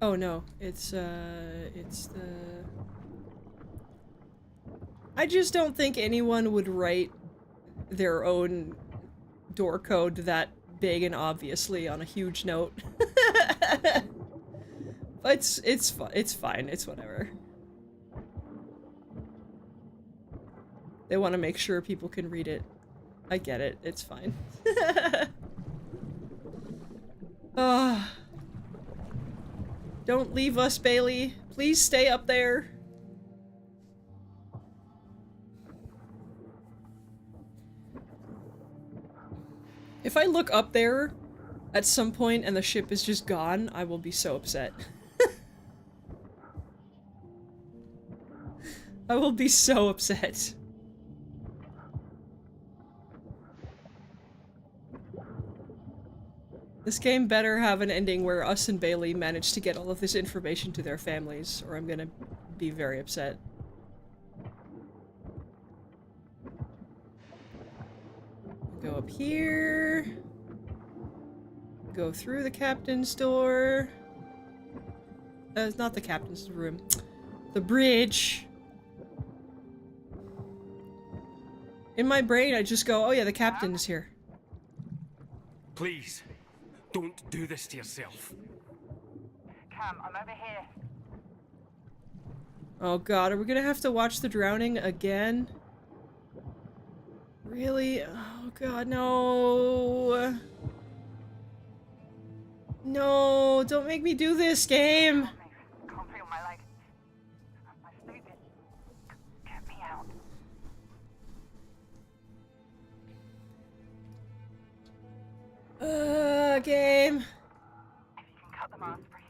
Oh no, it's the... I just don't think anyone would write their own door code that big and obviously on a huge note. It's fine, it's whatever. They want to make sure people can read it. I get it, it's fine. Don't leave us, Bailey. Please stay up there. If I look up there at some point and the ship is just gone, I will be so upset. I will be so upset. This game better have an ending where us and Bailey manage to get all of this information to their families, or I'm gonna be very upset. Go up here. Go through the captain's door. It's not the captain's room. The bridge. In my brain, I just go, oh yeah, the captain is here. Please, don't do this to yourself. Cam, I'm over here. Oh god, are we gonna have to watch the drowning again? Really? Oh god, no. No, don't make me do this, game. Can't feel my leg. My stupid. Get me out. Game. If you can cut the mask free.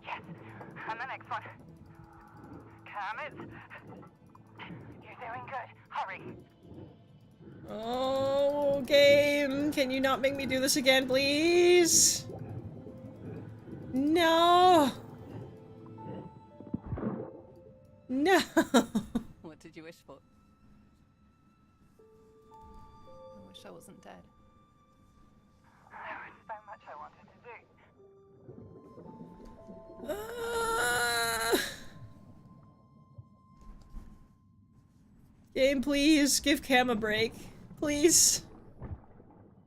Yes, and the next one. Cam, you're doing good. Hurry. Oh, game. Can you not make me do this again, please? No. No. What did you wish for? I wish I wasn't dead. There was so much I wanted to do. Game, please. Give Cam a break. Please.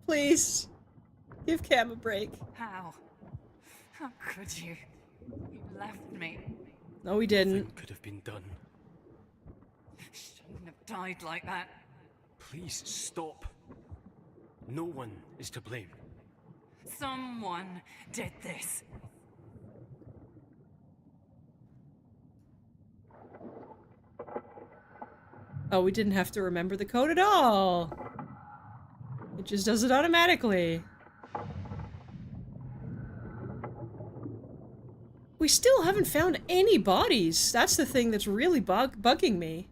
Please. Give Cam a break. How? How could you? You left me. No, we didn't. Nothing could have been done. Shouldn't have died like that. Please stop. No one is to blame. Someone did this. Oh, we didn't have to remember the code at all. It just does it automatically. We still haven't found any bodies. That's the thing that's really bugging me.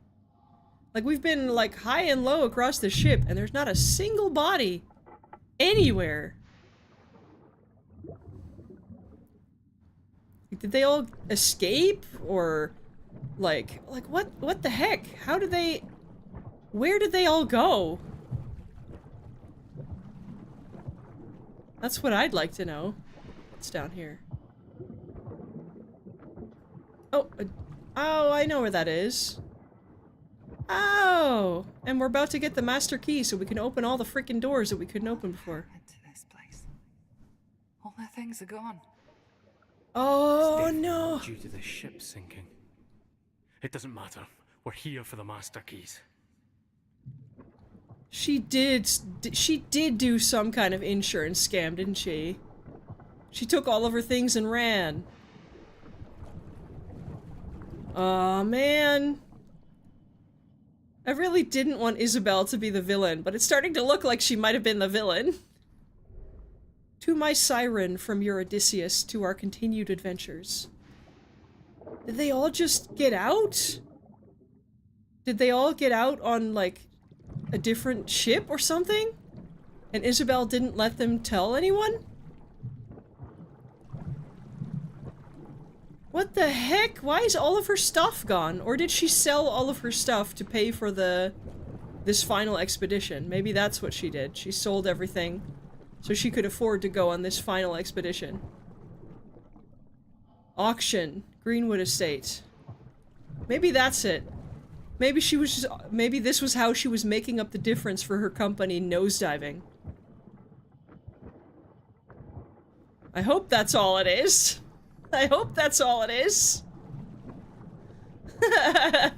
Like, we've been, like, high and low across the ship, and there's not a single body anywhere. Did they all escape? Or, like what the heck? How did they... Where did they all go? That's what I'd like to know. What's down here? Oh, oh, I know where that is. Oh! And we're about to get the master key so we can open all the freaking doors that we couldn't open before. Into this place. All their things are gone. Oh, no! Due to the ship sinking. It doesn't matter. We're here for the master keys. She did do some kind of insurance scam, didn't she? She took all of her things and ran. Aw, man. I really didn't want Isabel to be the villain, but it's starting to look like she might have been the villain. To my siren from your Odysseus to our continued adventures. Did they all just get out? Did they all get out on, like, a different ship or something? And Isabel didn't let them tell anyone? What the heck? Why is all of her stuff gone? Or did she sell all of her stuff to pay for this final expedition? Maybe that's what she did. She sold everything so she could afford to go on this final expedition. Auction. Greenwood Estate. Maybe that's it. Maybe she was just- maybe this was how she was making up the difference for her company nosediving. I hope that's all it is. I hope that's all it is. I'm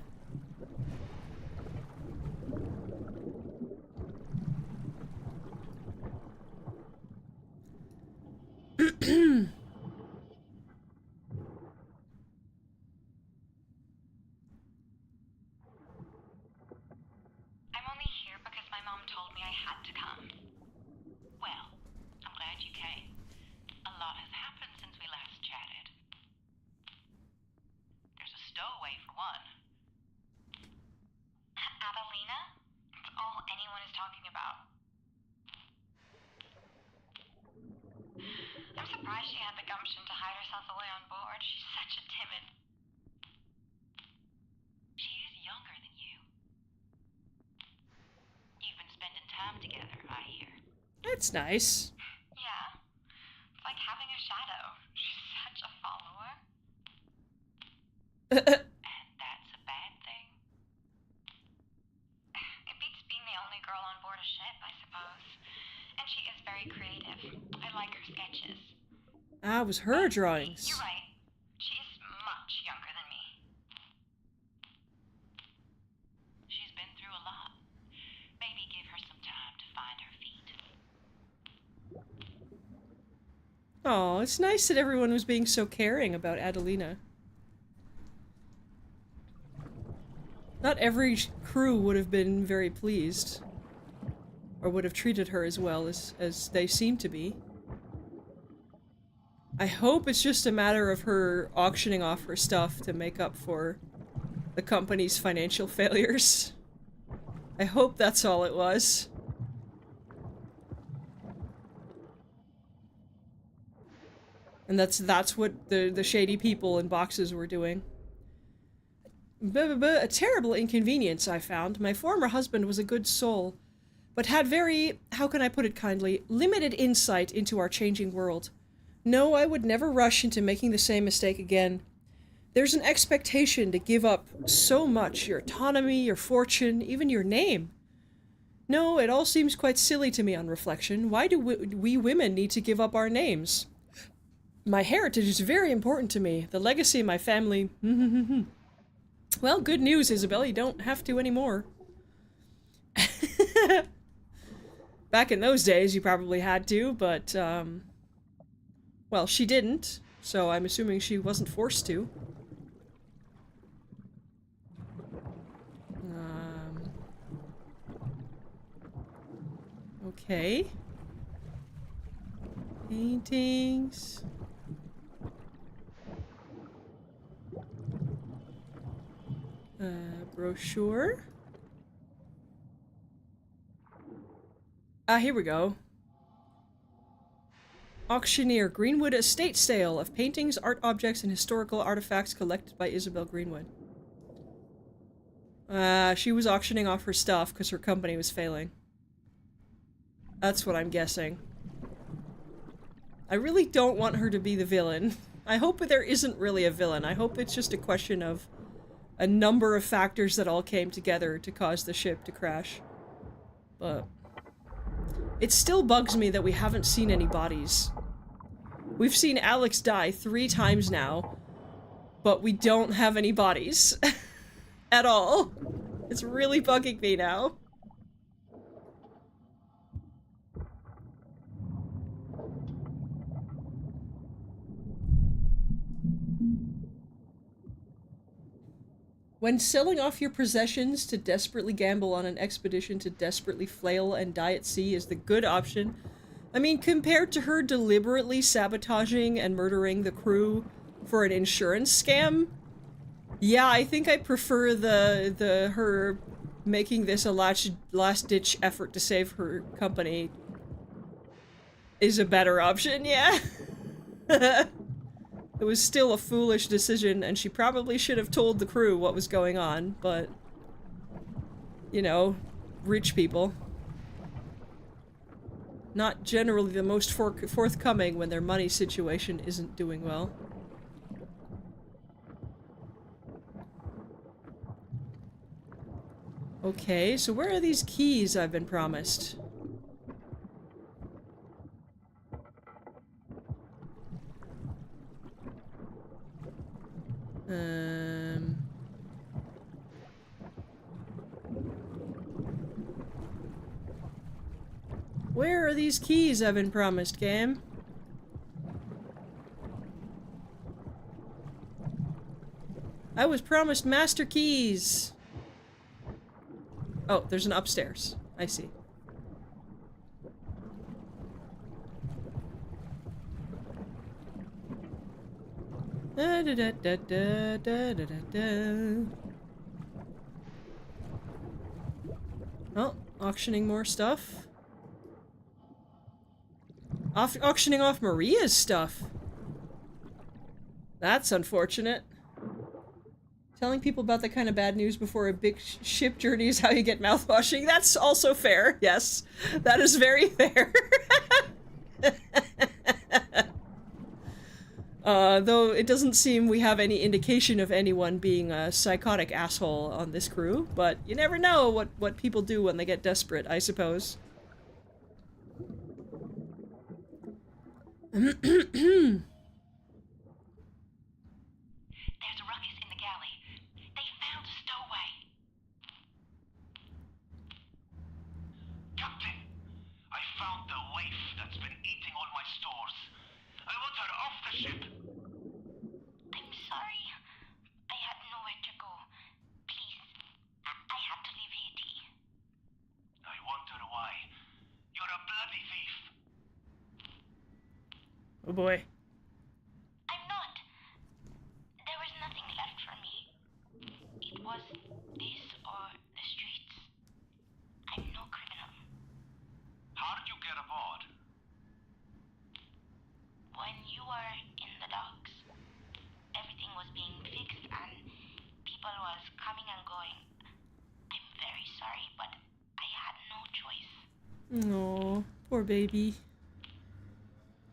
only here because my mom told me I had to come. Well, I'm glad you came. A lot has happened since we last chatted. There's a stowaway, for one. Adelina? It's all anyone is talking about. I'm surprised she had the gumption to hide herself away on board. She's such a timid... She is younger than you. You've been spending time together, I hear. That's nice. Yeah. It's like having a shadow. She's such a follower. And that's a bad thing. It beats being the only girl on board a ship, I suppose. And she is very creative. I like her sketches. Ah, it was her drawings. You're right. She is much younger than me. She's been through a lot. Maybe give her some time to find her feet. Oh, it's nice that everyone was being so caring about Adelina. Not every crew would have been very pleased. Or would have treated her as well as they seem to be. I hope it's just a matter of her auctioning off her stuff to make up for the company's financial failures. I hope that's all it was. And that's what the shady people in boxes were doing. A terrible inconvenience, I found. My former husband was a good soul, but had very, how can I put it kindly, limited insight into our changing world. No, I would never rush into making the same mistake again. There's an expectation to give up so much, your autonomy, your fortune, even your name. No, it all seems quite silly to me on reflection. Why do we women need to give up our names? My heritage is very important to me. The legacy of my family... Well, good news, Isabel, you don't have to anymore. Back in those days, you probably had to, but, well, she didn't, so I'm assuming she wasn't forced to. Okay. Paintings. Brochure. Ah, here we go. Auctioneer, Greenwood Estate Sale of paintings, art objects, and historical artifacts collected by Isabel Greenwood. She was auctioning off her stuff because her company was failing. That's what I'm guessing. I really don't want her to be the villain. I hope there isn't really a villain. I hope it's just a question of a number of factors that all came together to cause the ship to crash. But it still bugs me that we haven't seen any bodies. We've seen Alex die 3 times now, but we don't have any bodies. At all. It's really bugging me now. When selling off your possessions to desperately gamble on an expedition to desperately flail and die at sea is the good option. I mean, compared to her deliberately sabotaging and murdering the crew for an insurance scam, yeah, I think I prefer her making this a last-ditch effort to save her company is a better option, yeah. It was still a foolish decision, and she probably should have told the crew what was going on, but... You know, rich people. Not generally the most forthcoming when their money situation isn't doing well. Okay, so where are these keys I've been promised? Where are these keys I've been promised, game? I was promised master keys! Oh, there's an upstairs. I see. Da da da da da da da da. Oh, auctioning more stuff. Auctioning off Maria's stuff. That's unfortunate. Telling people about that kind of bad news before a big ship journey is how you get mouthwashing. That's also fair. Yes, that is very fair. Though it doesn't seem we have any indication of anyone being a psychotic asshole on this crew, but you never know what people do when they get desperate, I suppose. There's a ruckus in the galley. They found a stowaway. Captain, I found the waif that's been eating all my stores. I want her off the ship. I'm sorry. I had nowhere to go. Please, I had to leave Haiti. I wonder why. You're a bloody thief. Oh boy. I'm not. There was nothing left for me. It was this or the streets. I'm no criminal. How did you get aboard? When you were in the docks, everything was being fixed and people was coming and going. I'm very sorry, but I had no choice. Oh, poor baby.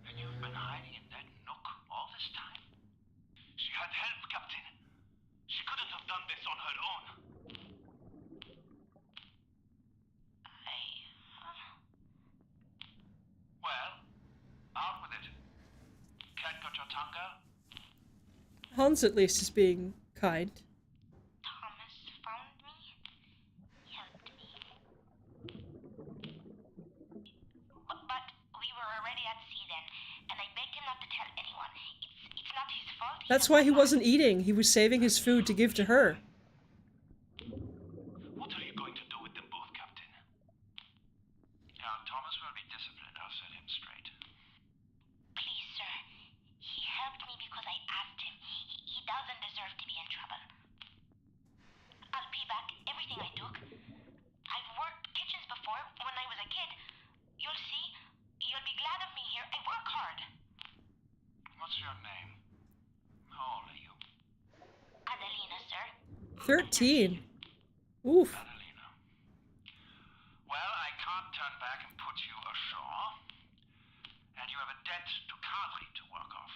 And you've been hiding in that nook all this time? She had help, Captain. She couldn't have done this on her own. Well, out with it. Cat got your tongue out? Hans at least is being kind. Thomas found me, helped me. But we were already at sea then, and I begged him not to tell anyone. It's not his fault. That's why he wasn't eating. He was saving his food to give to her. What are you going to do with them both, Captain? Now, Thomas will be disciplined. I'll set him straight. Please, sir. He helped me because I asked him. He doesn't deserve to be in trouble. I'll pay back everything I took. I've worked kitchens before when I was a kid. You'll see. You'll be glad of me here. I work hard. What's your name? How old are you? Adelina, sir. 13. Oof. Adelina. Well, I can't turn back and put you ashore. And you have a debt to Kadri to work off.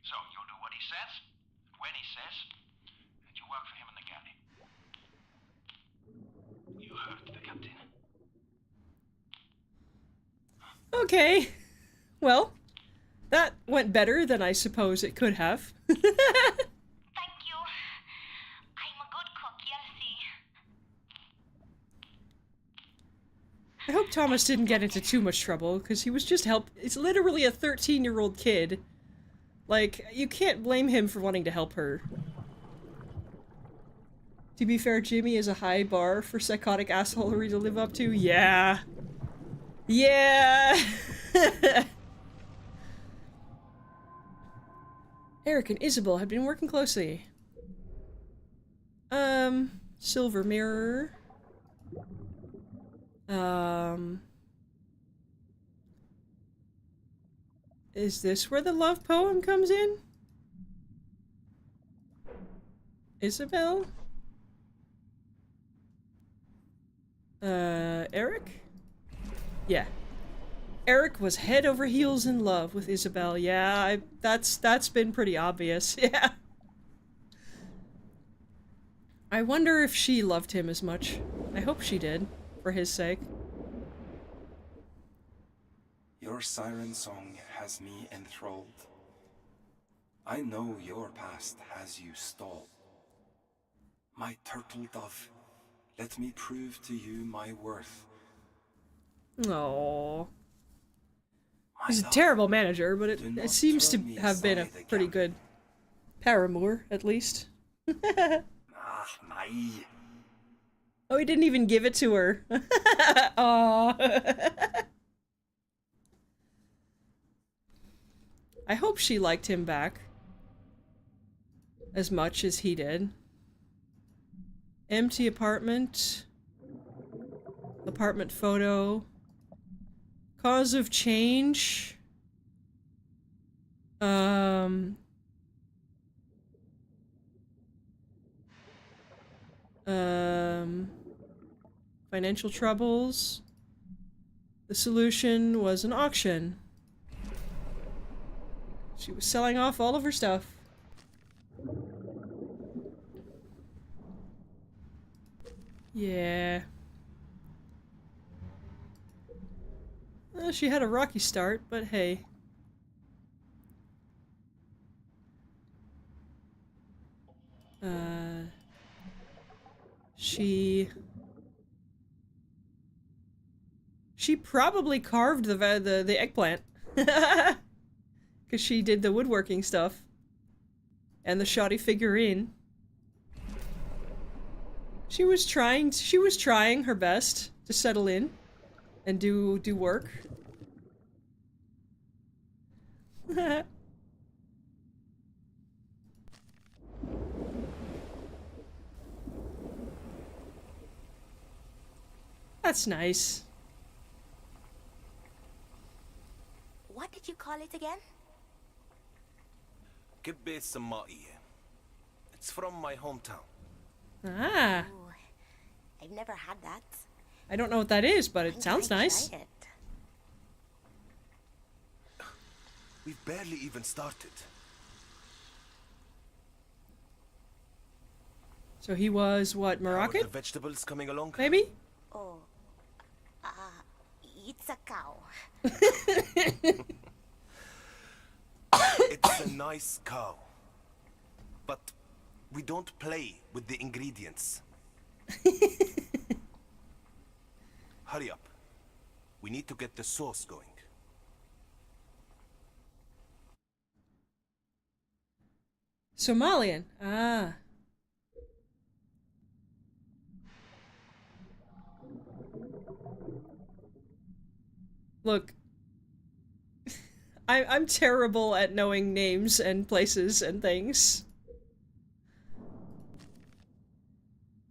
So you'll do what he says, when he says, and you work for him in the galley. You heard the captain. Okay. Well, that went better than I suppose it could have. Thank you. I'm a good cook, you'll see. I hope Thomas didn't get into too much trouble, because he was just it's literally a 13-year-old kid. Like, you can't blame him for wanting to help her. To be fair, Jimmy is a high bar for psychotic assholery to live up to. Yeah. Yeah! Eric and Isabel have been working closely. Silver mirror. Is this where the love poem comes in? Isabel? Eric? Yeah. Eric was head over heels in love with Isabel. Yeah, that's been pretty obvious. Yeah. I wonder if she loved him as much. I hope she did, for his sake. Your siren song has me enthralled. I know your past has you stalled. My turtle dove, let me prove to you my worth. Aww. My He's a love, terrible manager, but do it not seems to turn me have been a aside pretty again. good paramour, at least. Ah, my. Oh, he didn't even give it to her. Aww. I hope she liked him back. As much as he did. Empty apartment. Apartment photo. Cause of change. Financial troubles. The solution was an auction. She was selling off all of her stuff. Yeah. Well, she had a rocky start, but hey. She probably carved the eggplant. Because she did the woodworking stuff. And the shoddy figurine. She was trying her best to settle in and do work. That's nice. What did you call it again? Kibbe Samai. It's from my hometown. Ah. Ooh, I've never had that. I don't know what that is, but I it sounds might nice. try it. We've barely even started. So he was, what, How are Moroccan? the vegetables coming along? Maybe? Oh, it's a cow. It's a nice cow. But we don't play with the ingredients. Hurry up. We need to get the sauce going. Somalian. Ah. Look. I'm terrible at knowing names and places and things.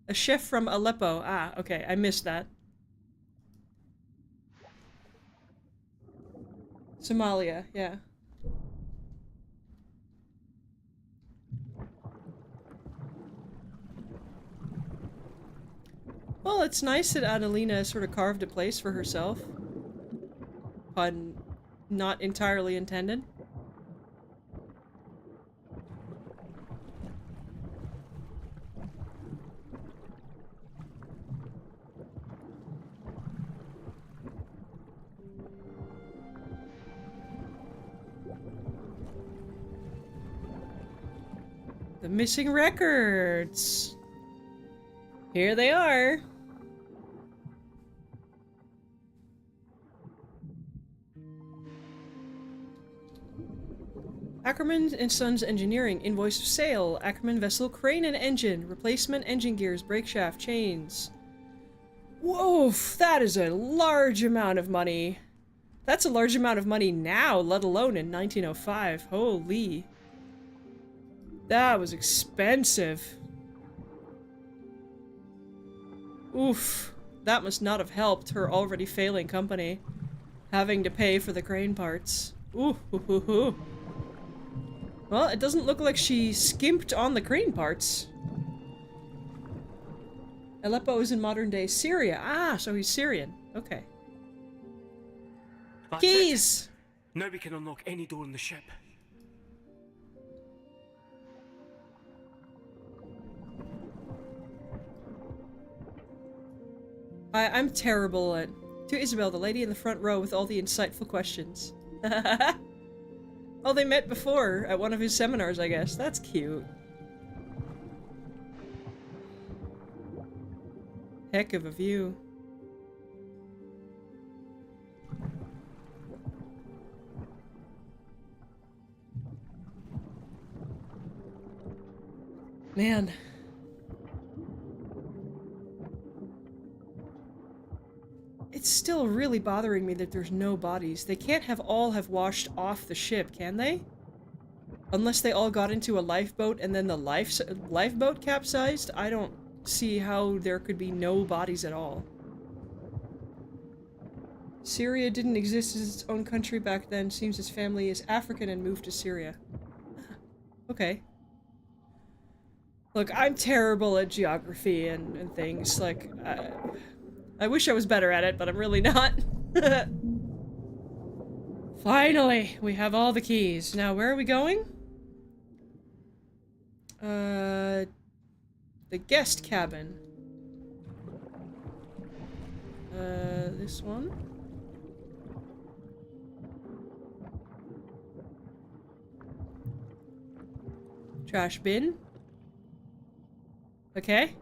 A chef from Aleppo. Ah, okay. I missed that. Somalia, yeah. Well, it's nice that Adelina sort of carved a place for herself. Pun not entirely intended. The missing records. Here they are. Ackerman and Sons Engineering, invoice of sale, Ackerman vessel crane and engine, replacement engine gears, brake shaft, chains. Whoa, that is a large amount of money. That's a large amount of money now, let alone in 1905. Holy. That was expensive. Oof. That must not have helped her already failing company, having to pay for the crane parts. Ooh, hoo, hoo, hoo. Well, it doesn't look like she skimped on the crane parts. Aleppo is in modern-day Syria. Ah, so he's Syrian. Okay. That's Keys! it. Now we can unlock any door in the ship. I'm terrible at... To Isabel, the lady in the front row with all the insightful questions. Oh, they met before at one of his seminars, I guess. That's cute. Heck of a view. Man. It's still really bothering me that there's no bodies. They can't all have washed off the ship, can they? Unless they all got into a lifeboat and then the lifeboat capsized? I don't see how there could be no bodies at all. Syria didn't exist as its own country back then. Seems his family is African and moved to Syria. Okay. Look, I'm terrible at geography and things. Like, I wish I was better at it, but I'm really not. Finally, we have all the keys. Now, where are we going? The guest cabin. This one? Trash bin. Okay.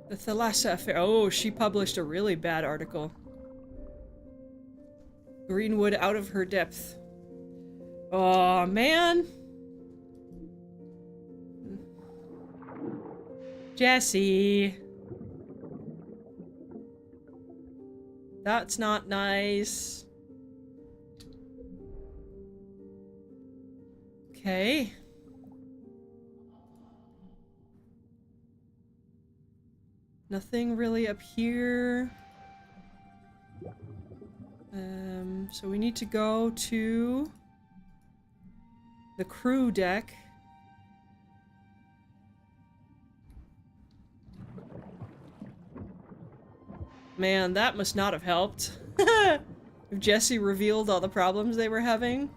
The Thalassa affair. Oh, she published a really bad article. Greenwood out of her depth. Oh, man. Jesse. That's not nice. Okay. Nothing really up here. So we need to go to the crew deck. Man, that must not have helped. If Jesse revealed all the problems they were having,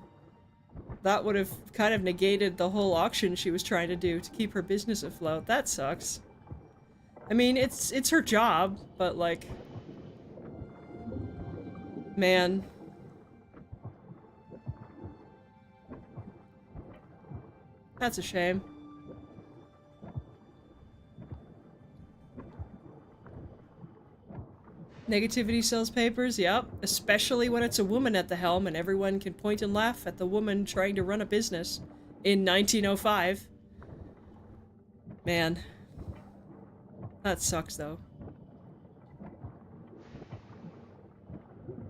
that would have kind of negated the whole auction she was trying to do to keep her business afloat. That sucks. I mean, it's her job, but like... Man. That's a shame. Negativity sells papers, yep. Especially when it's a woman at the helm and everyone can point and laugh at the woman trying to run a business in 1905. Man. That sucks, though.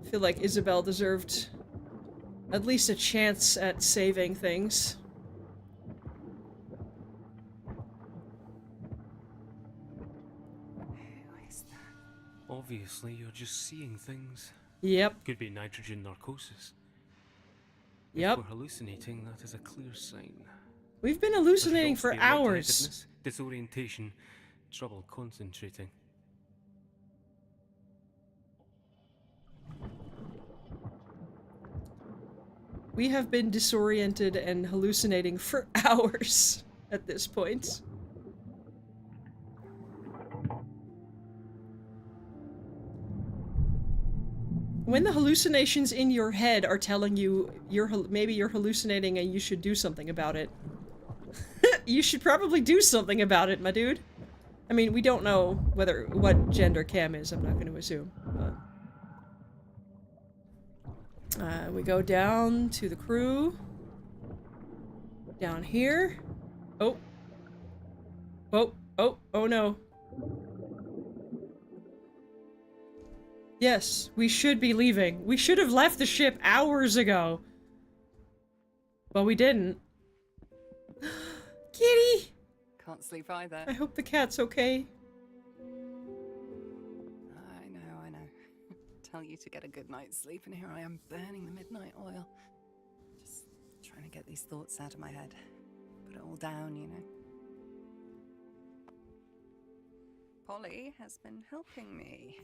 I feel like Isabel deserved at least a chance at saving things. Obviously, you're just seeing things. Yep. Could be nitrogen narcosis. Yep. If we're hallucinating, that is a clear sign. We've been hallucinating for There's hours. lightheadedness, disorientation, trouble concentrating. We have been disoriented and hallucinating for hours at this point. When the hallucinations in your head are telling you maybe you're hallucinating and you should do something about it, you should probably do something about it, my dude. I mean, we don't know what gender Cam is. I'm not going to assume. But we go down to the crew. Down here. Oh. Oh. Oh. Oh no. Yes, we should be leaving. We should have left the ship hours ago. But we didn't. Kitty! Can't sleep either. I hope the cat's okay. I know. tell you to get a good night's sleep, and here I am burning the midnight oil. Just trying to get these thoughts out of my head. Put it all down, you know. Polly has been helping me.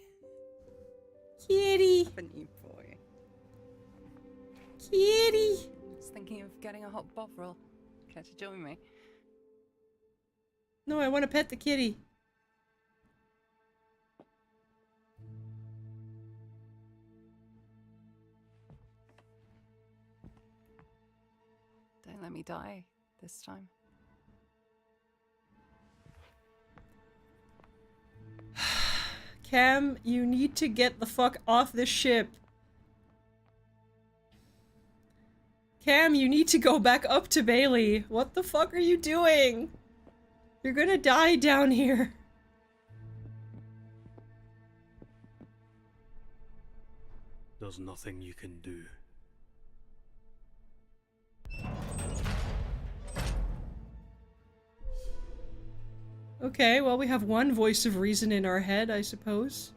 Kitty! Haven't you, boy? Kitty! Just thinking of getting a hot bovril. Care to join me? No, I want to pet the kitty. Don't let me die this time. Cam, you need to get the fuck off this ship. Cam, you need to go back up to Bailey. What the fuck are you doing? You're gonna die down here. There's nothing you can do. Okay, well, we have one voice of reason in our head, I suppose.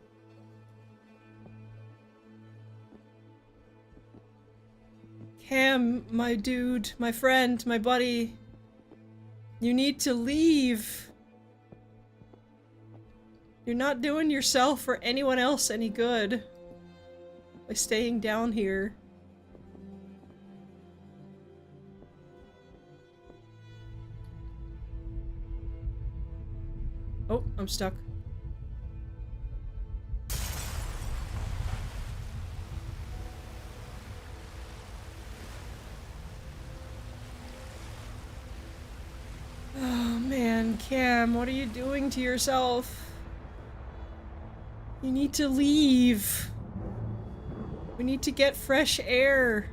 Cam, my dude, my friend, my buddy. You need to leave. You're not doing yourself or anyone else any good by staying down here. Oh, I'm stuck. Oh man, Cam, what are you doing to yourself? You need to leave. We need to get fresh air.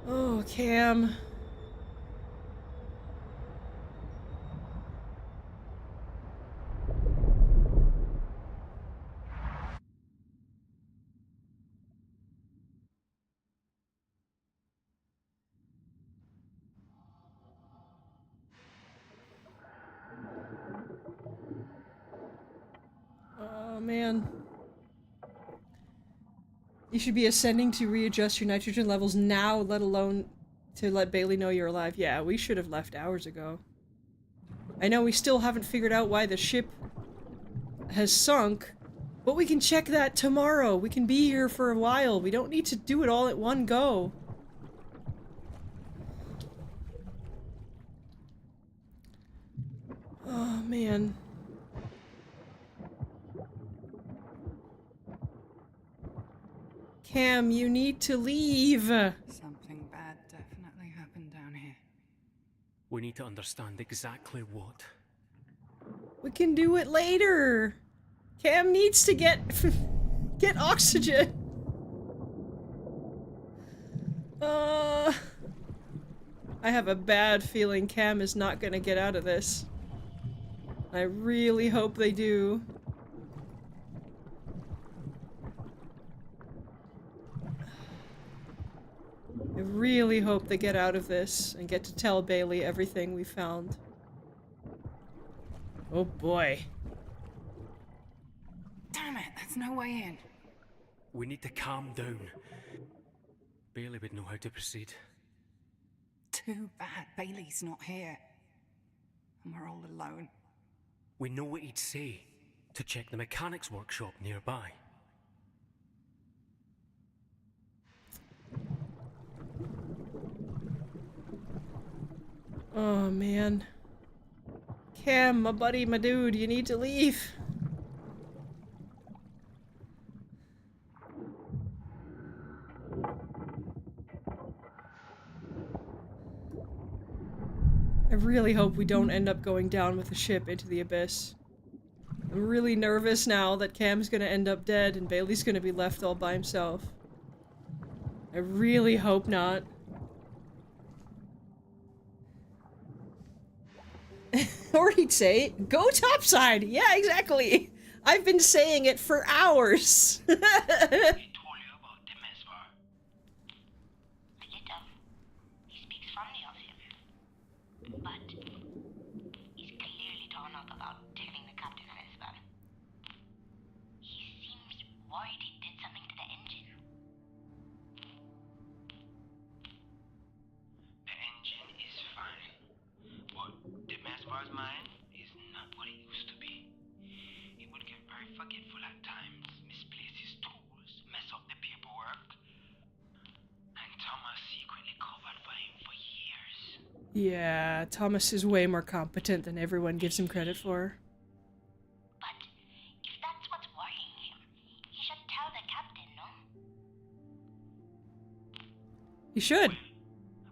Oh, Cam. Oh, man. You should be ascending to readjust your nitrogen levels now, let alone to let Bailey know you're alive. Yeah, we should have left hours ago. I know we still haven't figured out why the ship has sunk, but we can check that tomorrow. We can be here for a while. We don't need to do it all at one go. Oh, man. Cam, you need to leave. Something bad definitely happened down here. We need to understand exactly what. We can do it later. Cam needs to get get oxygen. I have a bad feeling Cam is not gonna get out of this. I really hope they do. I really hope they get out of this and get to tell Bailey everything we found. Oh boy. Damn it, there's no way in. We need to calm down. Bailey would know how to proceed. Too bad Bailey's not here. And we're all alone. We know what he'd say. To check the mechanics workshop nearby. Oh man. Cam, my buddy, my dude, you need to leave. I really hope we don't end up going down with the ship into the abyss. I'm really nervous now that Cam's gonna end up dead and Bailey's gonna be left all by himself. I really hope not. Or he'd say, go topside! Yeah, exactly! I've been saying it for hours! He told you about the Mesmer. A little. He speaks fondly of him. But he's Thomas secretly covered for him for years. Yeah, Thomas is way more competent than everyone gives him credit for. But if that's what's worrying him, he should tell the captain, no? He should.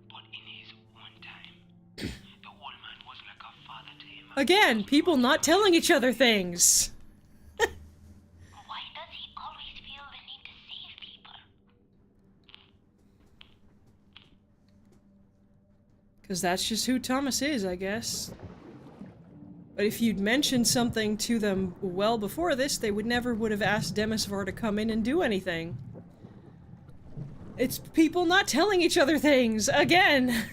But in his own time, the old man was like a father to him. Again, people not telling each other things. Why does he always feel the need to save people? Because that's just who Thomas is, I guess. But if you'd mentioned something to them well before this, they would have asked Demisvar to come in and do anything. It's people not telling each other things, again!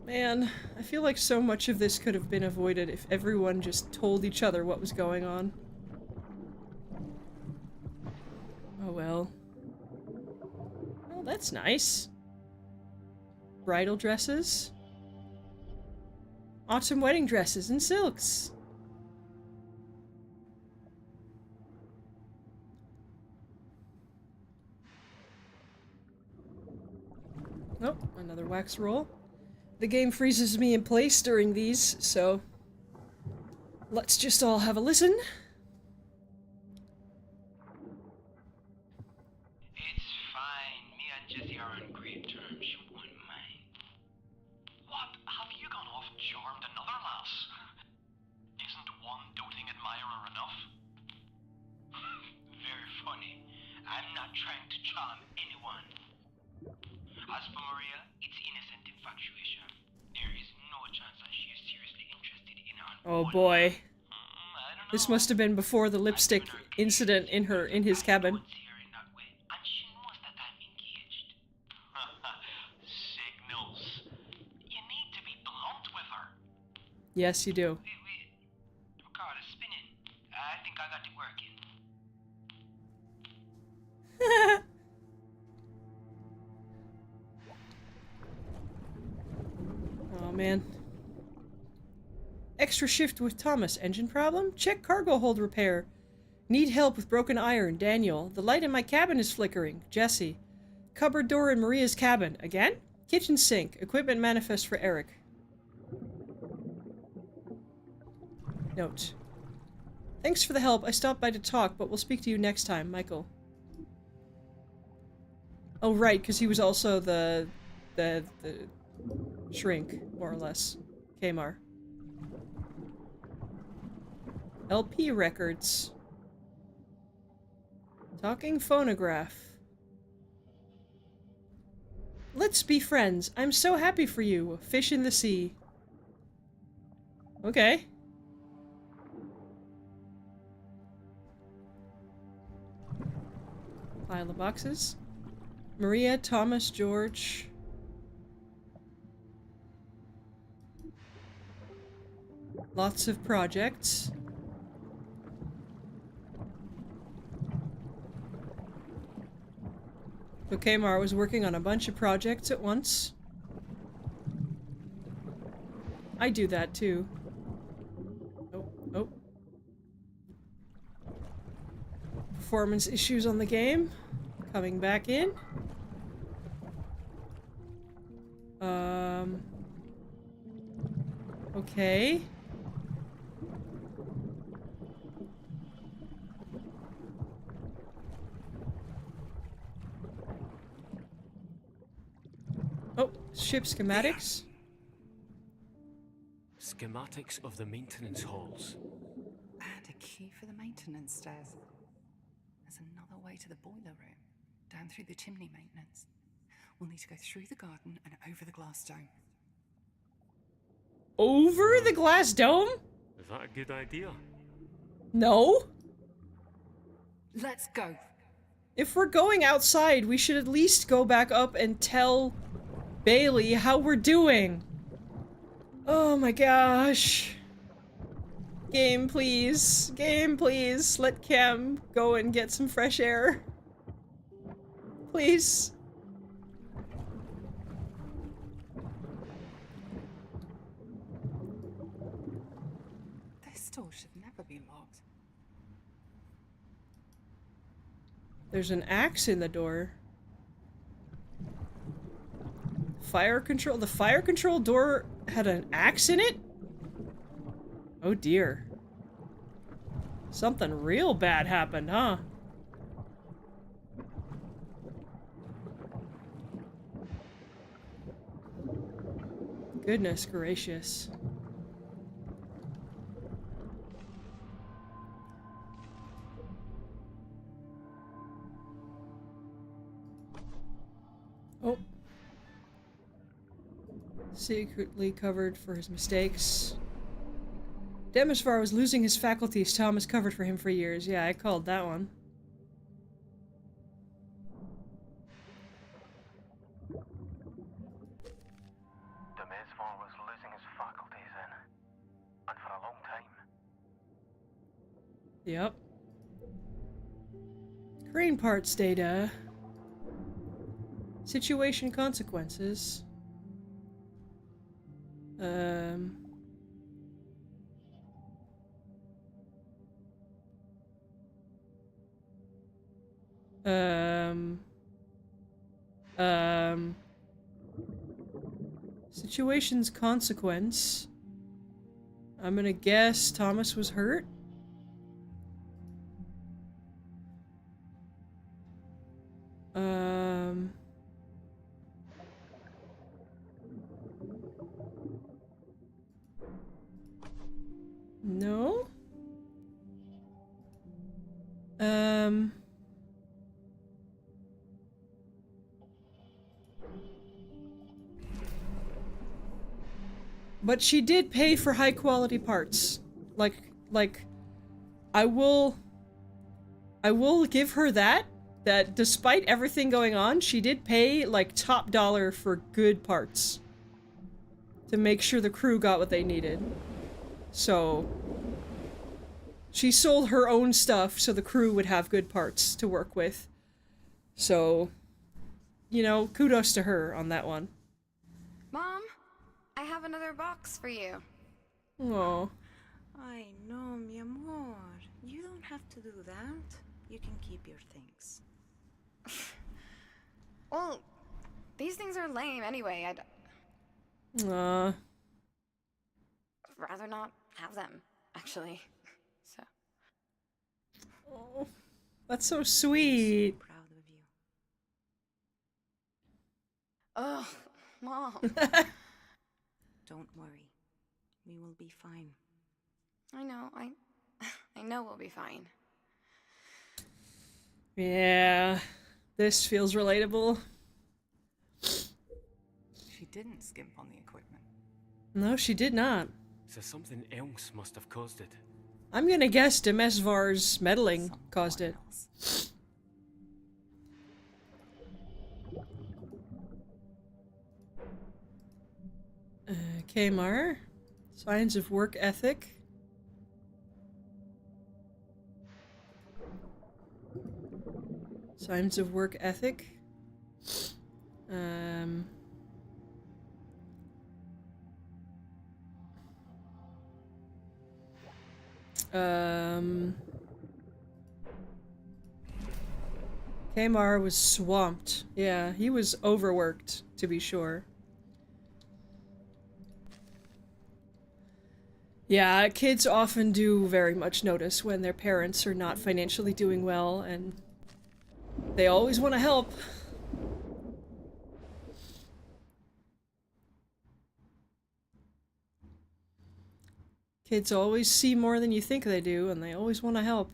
Man, I feel like so much of this could have been avoided if everyone just told each other what was going on. Oh well. Oh, that's nice. Bridal dresses. Autumn wedding dresses and silks. Nope, another wax roll. The game freezes me in place during these, so let's just all have a listen. It's fine. Me and Jessie are on great terms. You won't mind. What? Have you gone off and charmed another lass? Isn't one doting admirer enough? Very funny. I'm not trying to charm anyone. As for Maria, it's innocent infatuation. There is no chance that she is seriously interested in her. Oh boy. I don't This know. must have been before the lipstick incident in his cabin. I don't see her in that way, and she knows that I'm engaged. Signals. You need to be blunt with her. Yes, you do. Wait. Your card is spinning. I think I got it working. Oh man. Extra shift with Thomas. Engine problem? Check cargo hold repair. Need help with broken iron. Daniel. The light in my cabin is flickering. Jesse. Cupboard door in Maria's cabin. Again? Kitchen sink. Equipment manifest for Eric. Note. Thanks for the help. I stopped by to talk, but we'll speak to you next time. Michael. Oh, right, because he was also the shrink, more or less. Kmar. LP records. Talking phonograph. Let's be friends. I'm so happy for you. Fish in the sea. Okay. Pile of boxes. Maria, Thomas, George. Lots of projects. So Kmar was working on a bunch of projects at once. I do that too. Oh. Performance issues on the game. Coming back in. Okay. Oh, ship schematics. Schematics of the maintenance halls. And a key for the maintenance stairs. There's another way to the boiler room, down through the chimney maintenance. We'll need to go through the garden and over the glass dome. Over the glass dome? Is that a good idea? No. Let's go. If we're going outside, we should at least go back up and tell Bailey how we're doing. Oh my gosh. Game, please. Game, please. Let Cam go and get some fresh air. Please. door should never be locked. There's an axe in the door. Fire control. The fire control door had an axe in it? Oh dear. Something real bad happened, huh? Goodness gracious. Oh. Secretly covered for his mistakes. Demisvar was losing his faculties. Thomas covered for him for years. Yeah, I called that one. Demisvar was losing his faculties then. And for a long time. Yep. Crane parts data. Situation consequences. Um... Situation's consequence. I'm gonna guess Thomas was hurt? No? But she did pay for high quality parts. Like, I will give her that despite everything going on, she did pay, like, top dollar for good parts. To make sure the crew got what they needed. So, she sold her own stuff so the crew would have good parts to work with. So, you know, kudos to her on that one. Mom, I have another box for you. Oh. I know, mi amor. You don't have to do that. You can keep your things. Well, these things are lame anyway. I'd rather not have them, actually. So. Oh, that's so sweet. I'm so proud of you. Oh, Mom. Don't worry. We will be fine. I know. I know we'll be fine. Yeah, this feels relatable. She didn't skimp on the equipment. No, she did not. So something else must have caused it. I'm gonna guess Demesvar's meddling caused it. Kmar. Signs of work ethic. Signs of work ethic. Kmar was swamped. Yeah, he was overworked, to be sure. Yeah, kids often do very much notice when their parents are not financially doing well, and they always want to help. Kids always see more than you think they do, and they always want to help.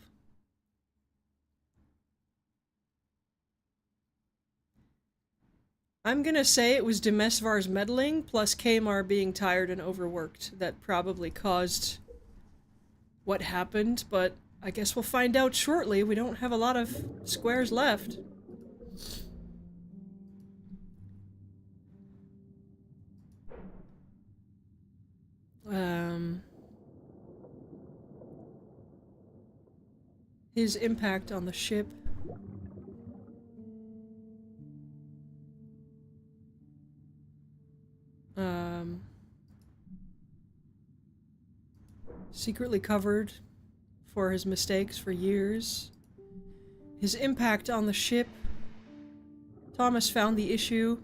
I'm gonna say it was Demesvar's meddling plus Kmar being tired and overworked that probably caused what happened, but I guess we'll find out shortly. We don't have a lot of squares left. His impact on the ship. Secretly covered for his mistakes for years. His impact on the ship. Thomas found the issue.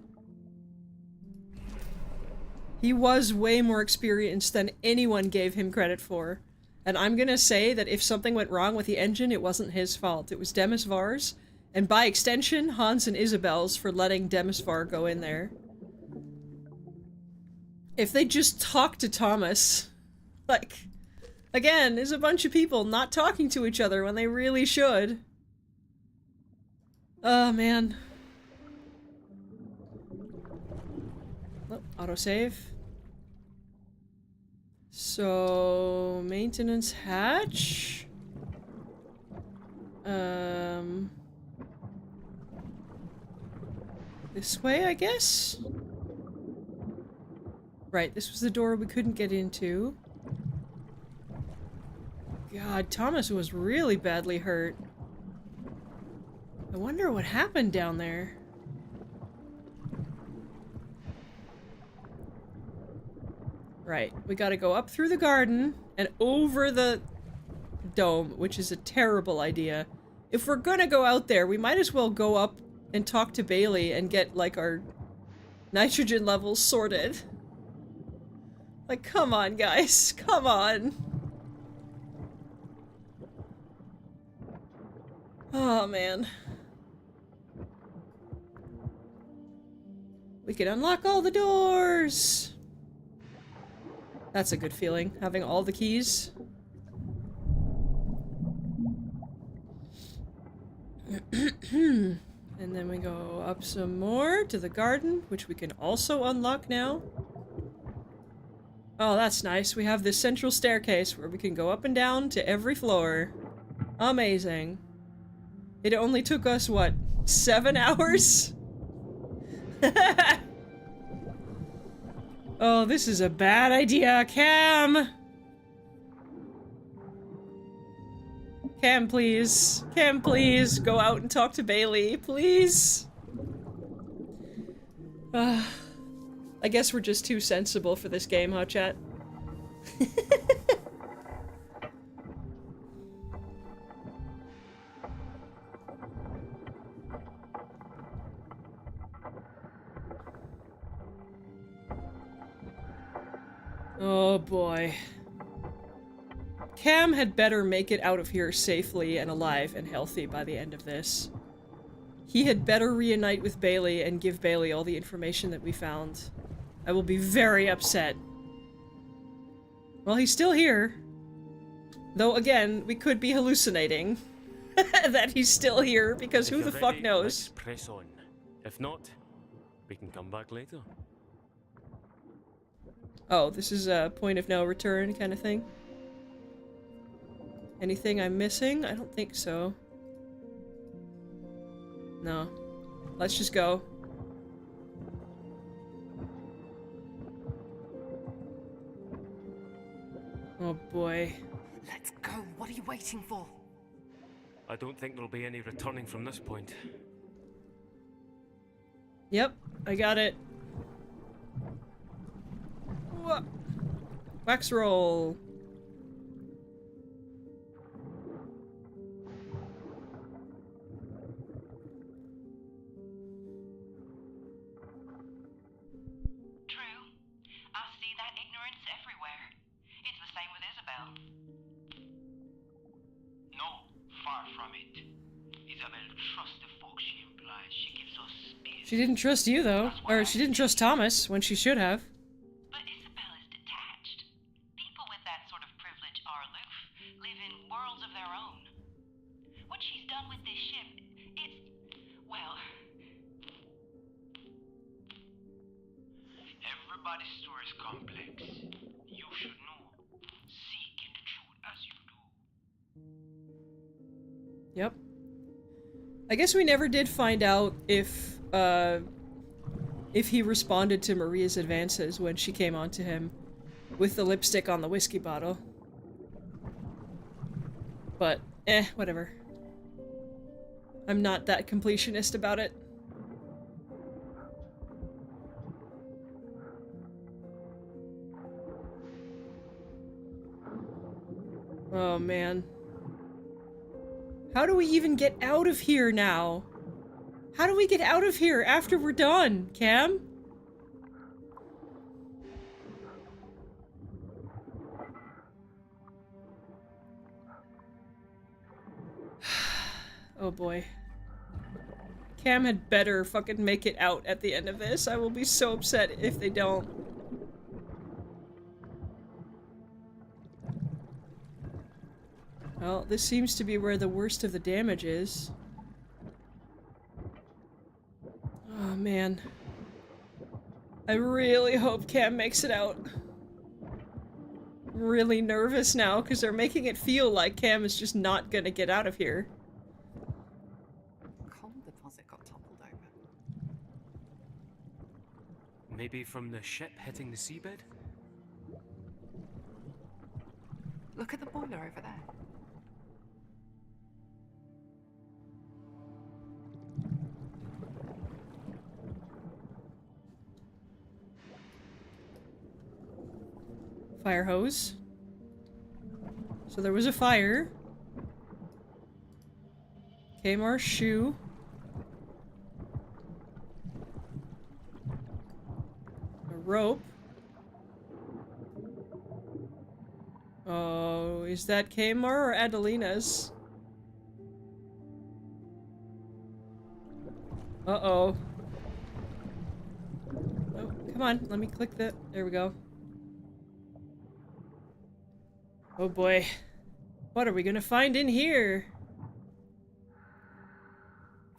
He was way more experienced than anyone gave him credit for. And I'm gonna say that if something went wrong with the engine, it wasn't his fault. It was Demisvar's, and by extension, Hans and Isabel's for letting Demisvar go in there. If they just talked to Thomas, like, again, there's a bunch of people not talking to each other when they really should. Oh, man. Oh, autosave. So, maintenance hatch. This way, I guess? Right, this was the door we couldn't get into. God, Thomas was really badly hurt. I wonder what happened down there. Right, we gotta go up through the garden and over the dome, which is a terrible idea. If we're gonna go out there, we might as well go up and talk to Bailey and get, like, our nitrogen levels sorted. Like, come on, guys. Come on. Oh, man. We can unlock all the doors! That's a good feeling, having all the keys. And then we go up some more to the garden, which we can also unlock now. Oh, that's nice. We have this central staircase where we can go up and down to every floor. Amazing. It only took us, what, 7 hours? Oh, this is a bad idea, Cam! Cam, please. Cam, please. Go out and talk to Bailey, please. I guess we're just too sensible for this game, huh, chat? Oh boy. Cam had better make it out of here safely and alive and healthy by the end of this. He had better reunite with Bailey and give Bailey all the information that we found. I will be very upset. Well, he's still here. Though, again, we could be hallucinating that he's still here, because who the fuck knows? Let's press on. If not, we can come back later. Oh, this is a point of no return kind of thing? Anything I'm missing? I don't think so. No. Let's just go. Oh boy. Let's go. What are you waiting for? I don't think there'll be any returning from this point. Yep, I got it. Wha- Wax roll. True. I see that ignorance everywhere. It's the same with Isabel. No, far from it. Isabel trusts the folk she implies. She gives us space. She didn't trust you, though. Or she didn't trust Thomas, when she should have. But Isabel is detached. People with that sort of privilege are aloof, live in worlds of their own. What she's done with this ship, it's... well... Everybody's story is complex. You should know. Seeking the truth as you do. Yep. I guess we never did find out if he responded to Maria's advances when she came onto him with the lipstick on the whiskey bottle. But, whatever. I'm not that completionist about it. Oh, man. How do we even get out of here now? How do we get out of here after we're done, Cam? Oh boy. Cam had better fucking make it out at the end of this. I will be so upset if they don't. Well, this seems to be where the worst of the damage is. Oh man. I really hope Cam makes it out. I'm really nervous now because they're making it feel like Cam is just not gonna get out of here. Coal deposit got toppled over. Maybe from the ship hitting the seabed? Look at the boiler over there. Fire hose. So there was a fire. Kamar's shoe. A rope. Oh, is that Kamar or Adelina's? Uh-oh. Oh, come on, let me click that. There we go. Oh boy. What are we gonna find in here?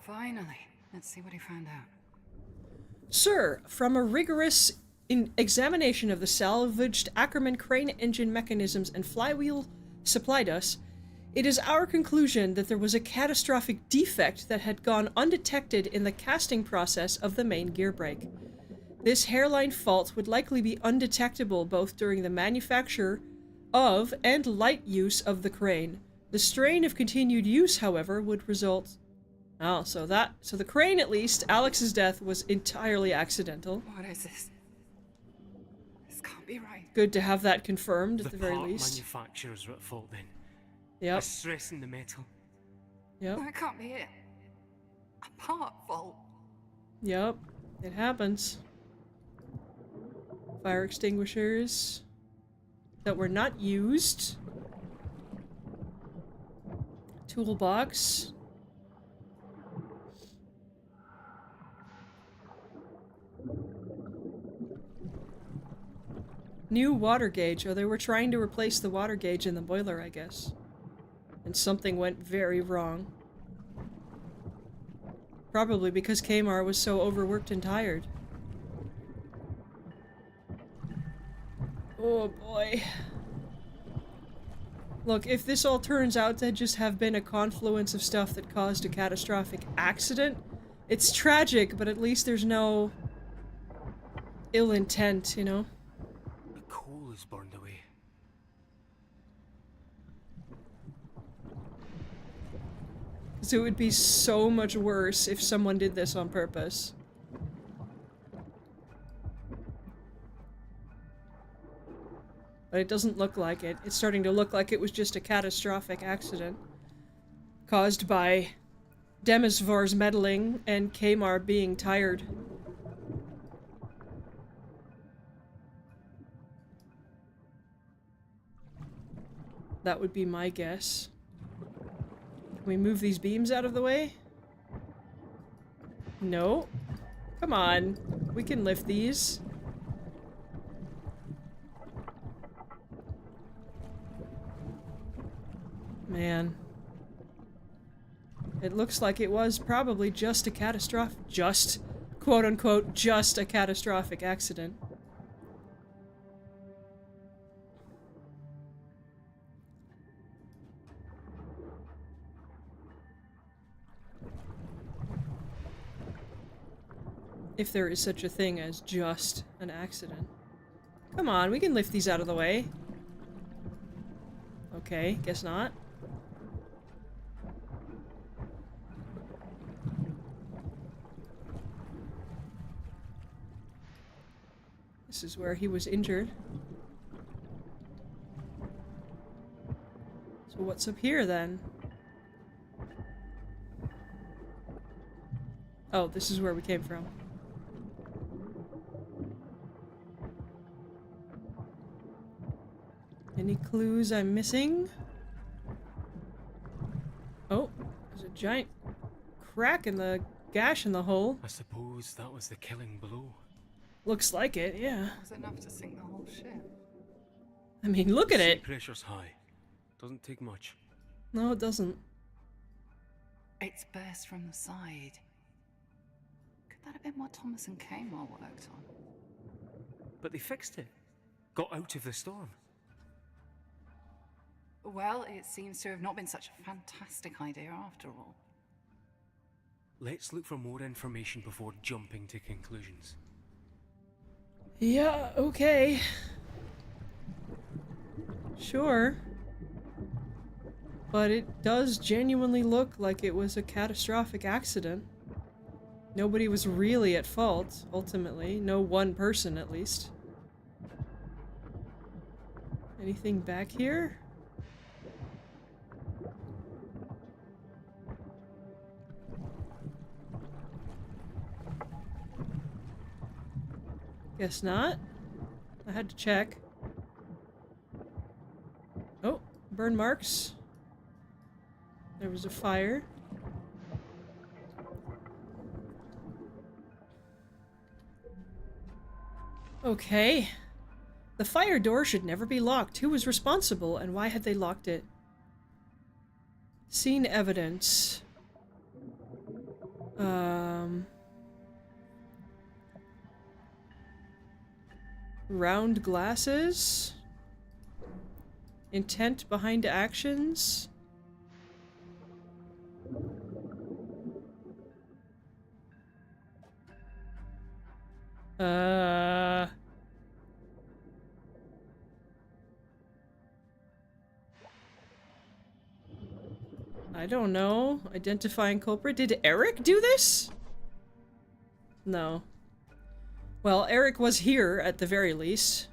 Finally. Let's see what he found out. Sir, from a rigorous examination of the salvaged Ackerman crane engine mechanisms and flywheel supplied us, it is our conclusion that there was a catastrophic defect that had gone undetected in the casting process of the main gear brake. This hairline fault would likely be undetectable both during the manufacture of and light use of the crane. The strain of continued use, however, would result... Oh, so the crane, at least, Alex's death was entirely accidental. What is this? This can't be right. Good to have that confirmed, at the very part least. Manufacturers were at fault then. Yep. A stress in the metal. Yep. That can't be it. A part fault. Yep. It happens. Fire extinguishers that were not used. Toolbox. New water gauge. Oh, they were trying to replace the water gauge in the boiler, I guess. And something went very wrong. Probably because Kamar was so overworked and tired. Oh boy. Look, if this all turns out to just have been a confluence of stuff that caused a catastrophic accident, it's tragic, but at least there's no ill intent, you know? The coal is burned away. So it would be so much worse if someone did this on purpose. But it doesn't look like it. It's starting to look like it was just a catastrophic accident caused by Demisvar's meddling and Kamar being tired. That would be my guess. Can we move these beams out of the way? No. Come on. We can lift these. Man. It looks like it was probably just a quote-unquote, just a catastrophic accident. If there is such a thing as just an accident. Come on, we can lift these out of the way. Okay, guess not. This is where he was injured. So what's up here then? Oh, this is where we came from. Any clues I'm missing? Oh, there's a giant crack in the gash in the hole. I suppose that was the killing blow. Looks like it, yeah. Was enough to sink the whole ship. I mean, look at Sea it. pressure's high. Doesn't take much. No, it doesn't. It's burst from the side. Could that have been what Thomas and Kamar worked on? But they fixed it. Got out of the storm. Well, it seems to have not been such a fantastic idea after all. Let's look for more information before jumping to conclusions. Yeah, okay. Sure. But it does genuinely look like it was a catastrophic accident. Nobody was really at fault, ultimately. No one person, at least. Anything back here? Guess not. I had to check. Oh, burn marks. There was a fire. Okay. The fire door should never be locked. Who was responsible and why had they locked it? Seen evidence. Round glasses. Intent behind actions. I don't know. Identifying culprit. Did Eric do this? No. Well, Eric was here at the very least.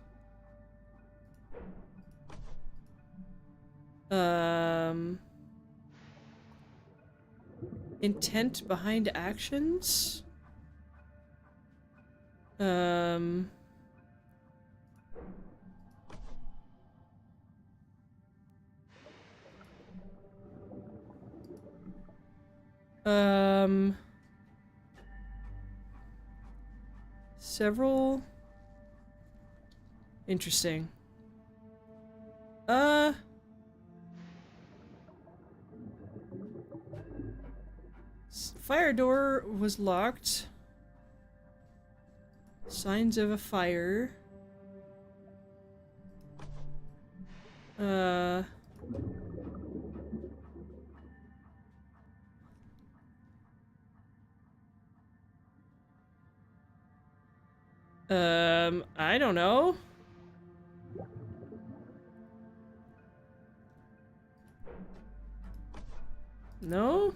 Intent behind actions? Several... Interesting. Fire door was locked. Signs of a fire. I don't know. No?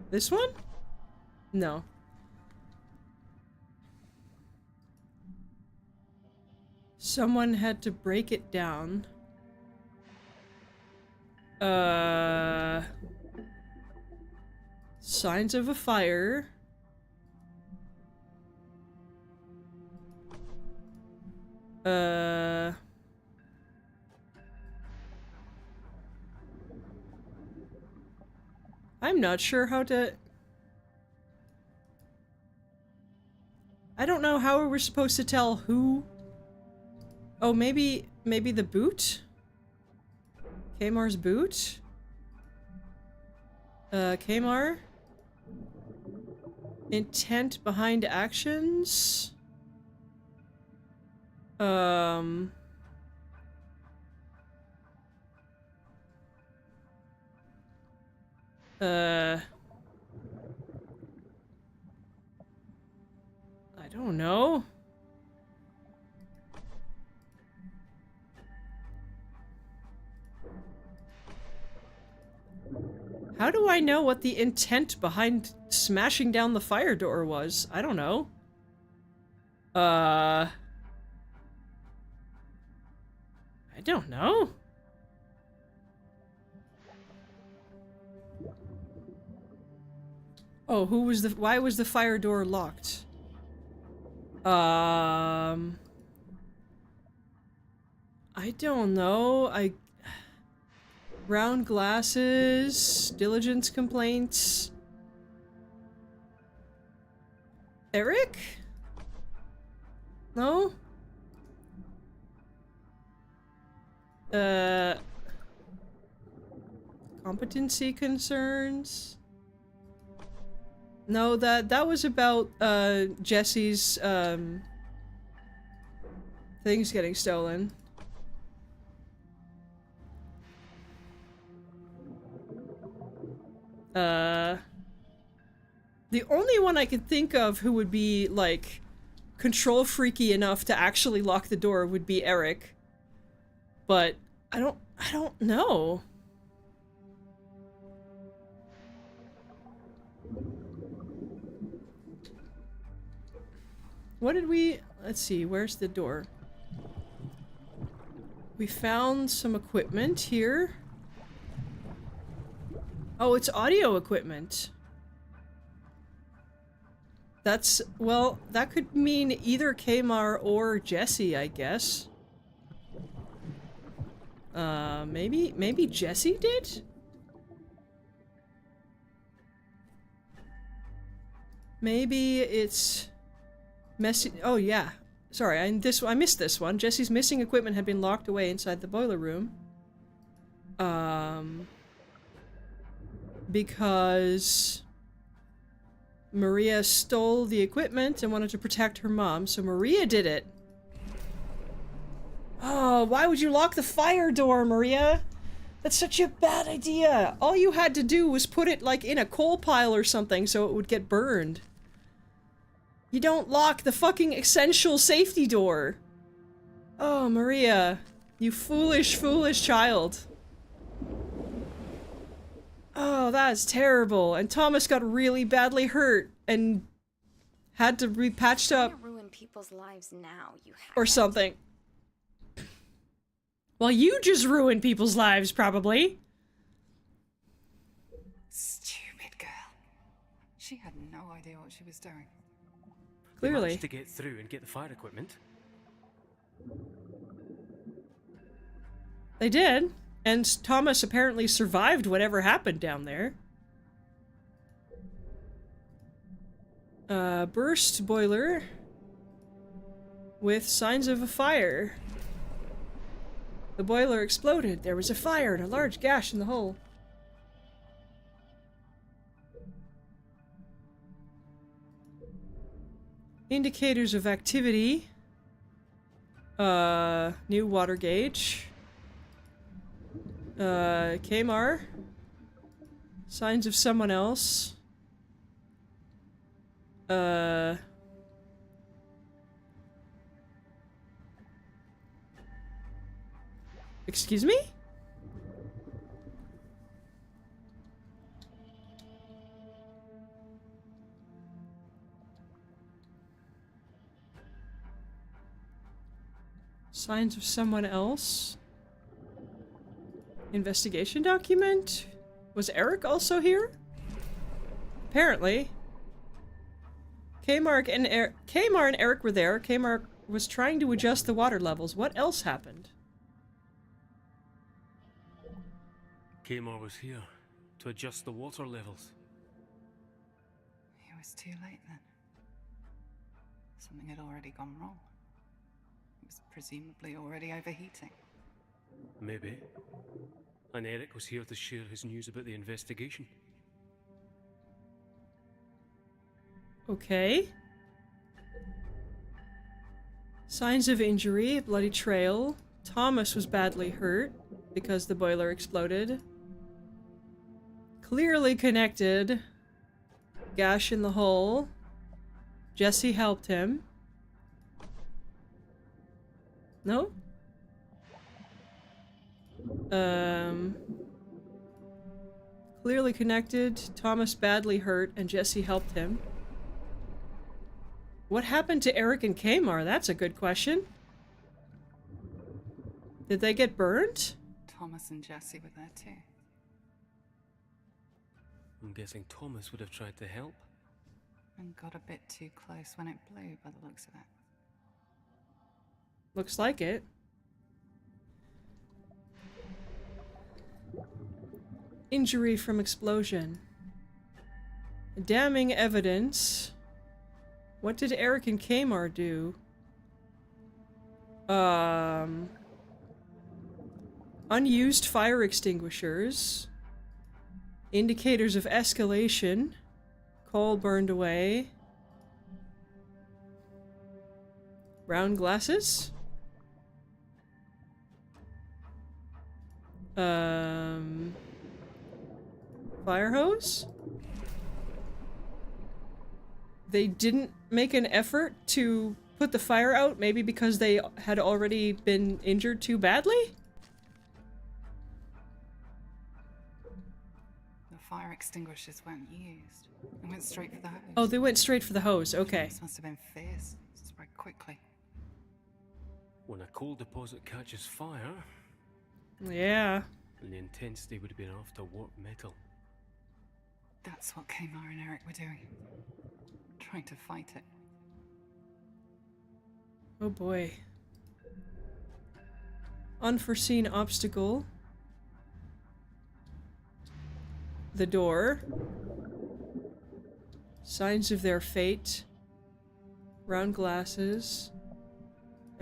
This one? No. Someone had to break it down. Signs of a fire. I'm not sure how to... I don't know how we're supposed to tell who... Oh, maybe the boot? Kamar's boot? Kamar? Intent behind actions? I don't know. How do I know what the intent behind smashing down the fire door was? I don't know. I don't know. Oh, why was the fire door locked? I don't know. Round glasses, diligence complaints. Eric? No? Competency concerns? No, that was about, Jesse's, things getting stolen. The only one I could think of who would be, like, control freaky enough to actually lock the door would be Eric. But I don't know. What did we... Let's see, where's the door? We found some equipment here. Oh, it's audio equipment. That's... well, that could mean either Kmar or Jesse, I guess. Maybe Jesse did? Maybe it's... messy... Oh, yeah. Sorry, I missed this one. Jesse's missing equipment had been locked away inside the boiler room. Because... Maria stole the equipment and wanted to protect her mom, so Maria did it. Oh, why would you lock the fire door, Maria? That's such a bad idea. All you had to do was put it, like, in a coal pile or something so it would get burned. You don't lock the fucking essential safety door. Oh, Maria. You foolish, foolish child. Oh, that is terrible. And Thomas got really badly hurt and had to be patched up. Ruin people's lives now, you or something. Well, you just ruined people's lives, probably. Stupid girl. She had no idea what she was doing. They Clearly. managed to get through and get the fire equipment. They did. And Thomas apparently survived whatever happened down there. Burst boiler. With signs of a fire. The boiler exploded. There was a fire and a large gash in the hull. Indicators of activity. New water gauge. Kmar. Signs of someone else. Excuse me? Signs of someone else? Investigation document? Was Eric also here? Apparently. Kmar and Eric were there. Kmar was trying to adjust the water levels. What else happened? Kmar was here to adjust the water levels. It was too late then. Something had already gone wrong. It was presumably already overheating. Maybe. And Eric was here to share his news about the investigation. Okay. Signs of injury, bloody trail. Thomas was badly hurt because the boiler exploded. Clearly connected. Gash in the hull. Jesse helped him. No? Clearly connected. Thomas badly hurt and Jesse helped him. What happened to Eric and Kmar? That's a good question. Did they get burned? Thomas and Jesse were there too. I'm guessing Thomas would have tried to help. And got a bit too close when it blew, by the looks of it. Looks like it. Injury from explosion. Damning evidence. What did Eric and Kamar do? Unused fire extinguishers. Indicators of escalation. Coal burned away. Brown glasses? Fire hose? They didn't make an effort to put the fire out, maybe because they had already been injured too badly? The fire extinguishers weren't used. They went straight for the hose. Oh, they went straight for the hose, okay. This must have been fierce. Spread quickly. When a coal deposit catches fire, Yeah. and the intensity would have been enough to warp metal. That's what Kamar and Eric were doing. Trying to fight it. Oh boy. Unforeseen obstacle. The door. Signs of their fate. Round glasses.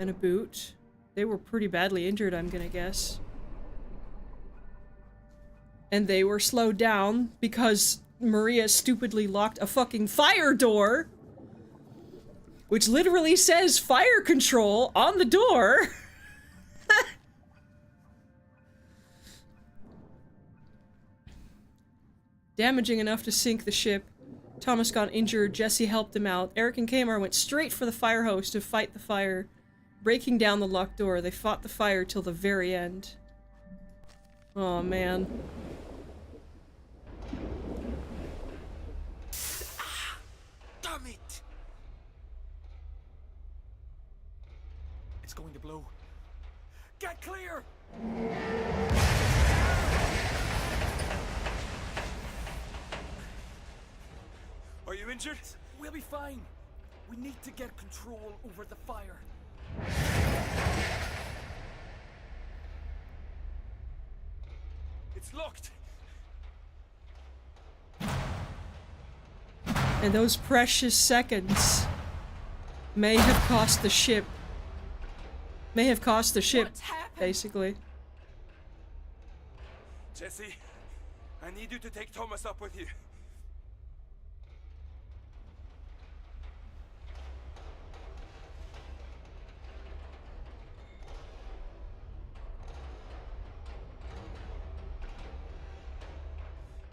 And a boot. They were pretty badly injured, I'm gonna guess. And they were slowed down because Maria stupidly locked a fucking fire door, which literally says fire control on the door. Damaging enough to sink the ship. Thomas got injured, Jesse helped him out. Eric and Kamar went straight for the fire hose to fight the fire. Breaking down the locked door, they fought the fire till the very end. Oh man. Damn it! It's going to blow. Get clear! Are you injured? We'll be fine. We need to get control over the fire. It's locked. And those precious seconds may have cost the ship. May have cost the ship, basically. Jesse, I need you to take Thomas up with you.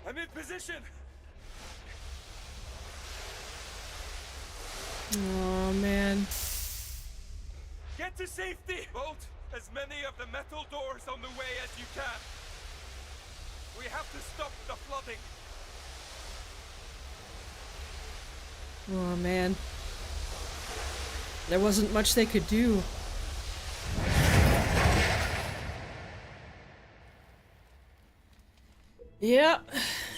I'm in position! Oh man. Get to safety! Bolt as many of the metal doors on the way as you can. We have to stop the flooding. Oh man. There wasn't much they could do. Yeah.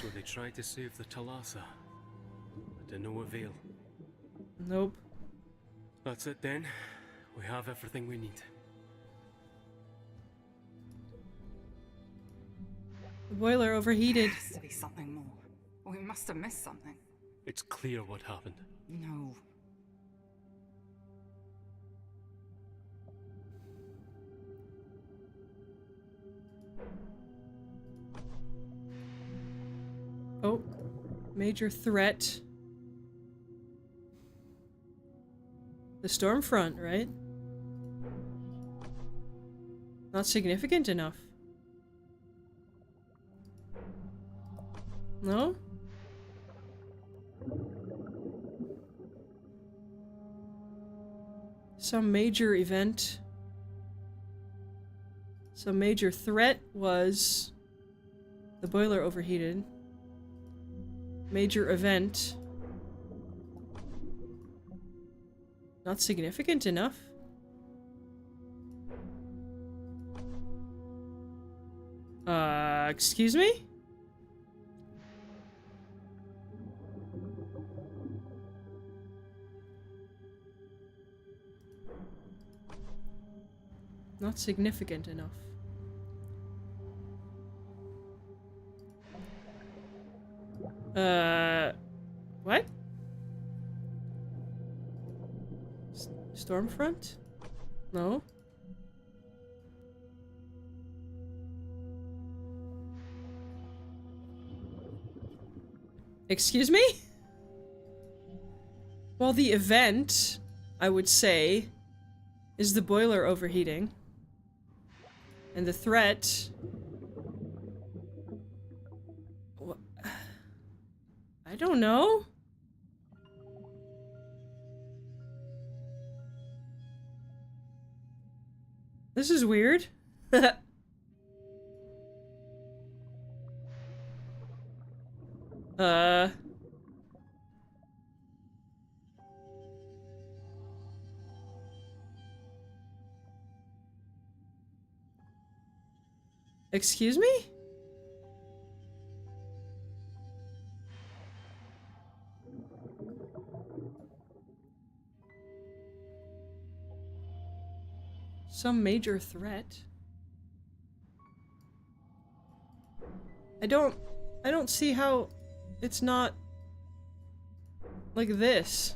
So they tried to save the Thalassa, but to no avail. Nope. That's it then. We have everything we need. The boiler overheated. There has to be something more. We must have missed something. It's clear what happened. No. Oh. Major threat. The storm front, right? Not significant enough. No? Some major event. Some major threat was the boiler overheated. Major event. Not significant enough. Excuse me? not significant enough. What? Stormfront? No? Excuse me? Well, the event, I would say, is the boiler overheating. And the threat... I don't know. This is weird. Excuse me? Some major threat? I don't see how it's not like this.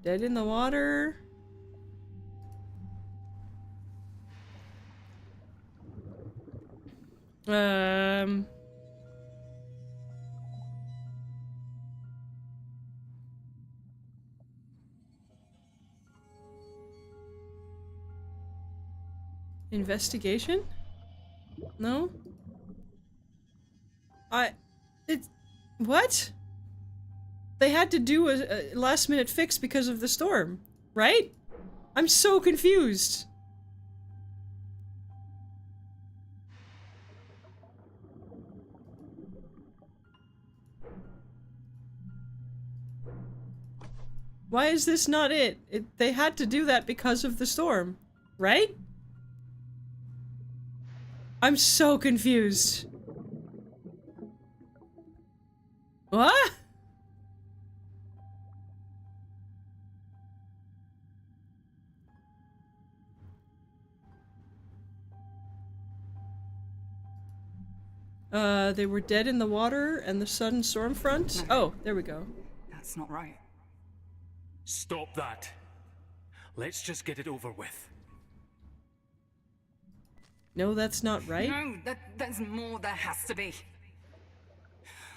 Dead in the water? Investigation? No? What? They had to do a last-minute fix because of the storm, right? I'm so confused. Why is this not it? They had to do that because of the storm, right? I'm so confused. What? They were dead in the water and the sudden storm front? No. Oh, there we go. That's not right. Stop that. Let's just get it over with. No, that's not right. No, there's more. There has to be.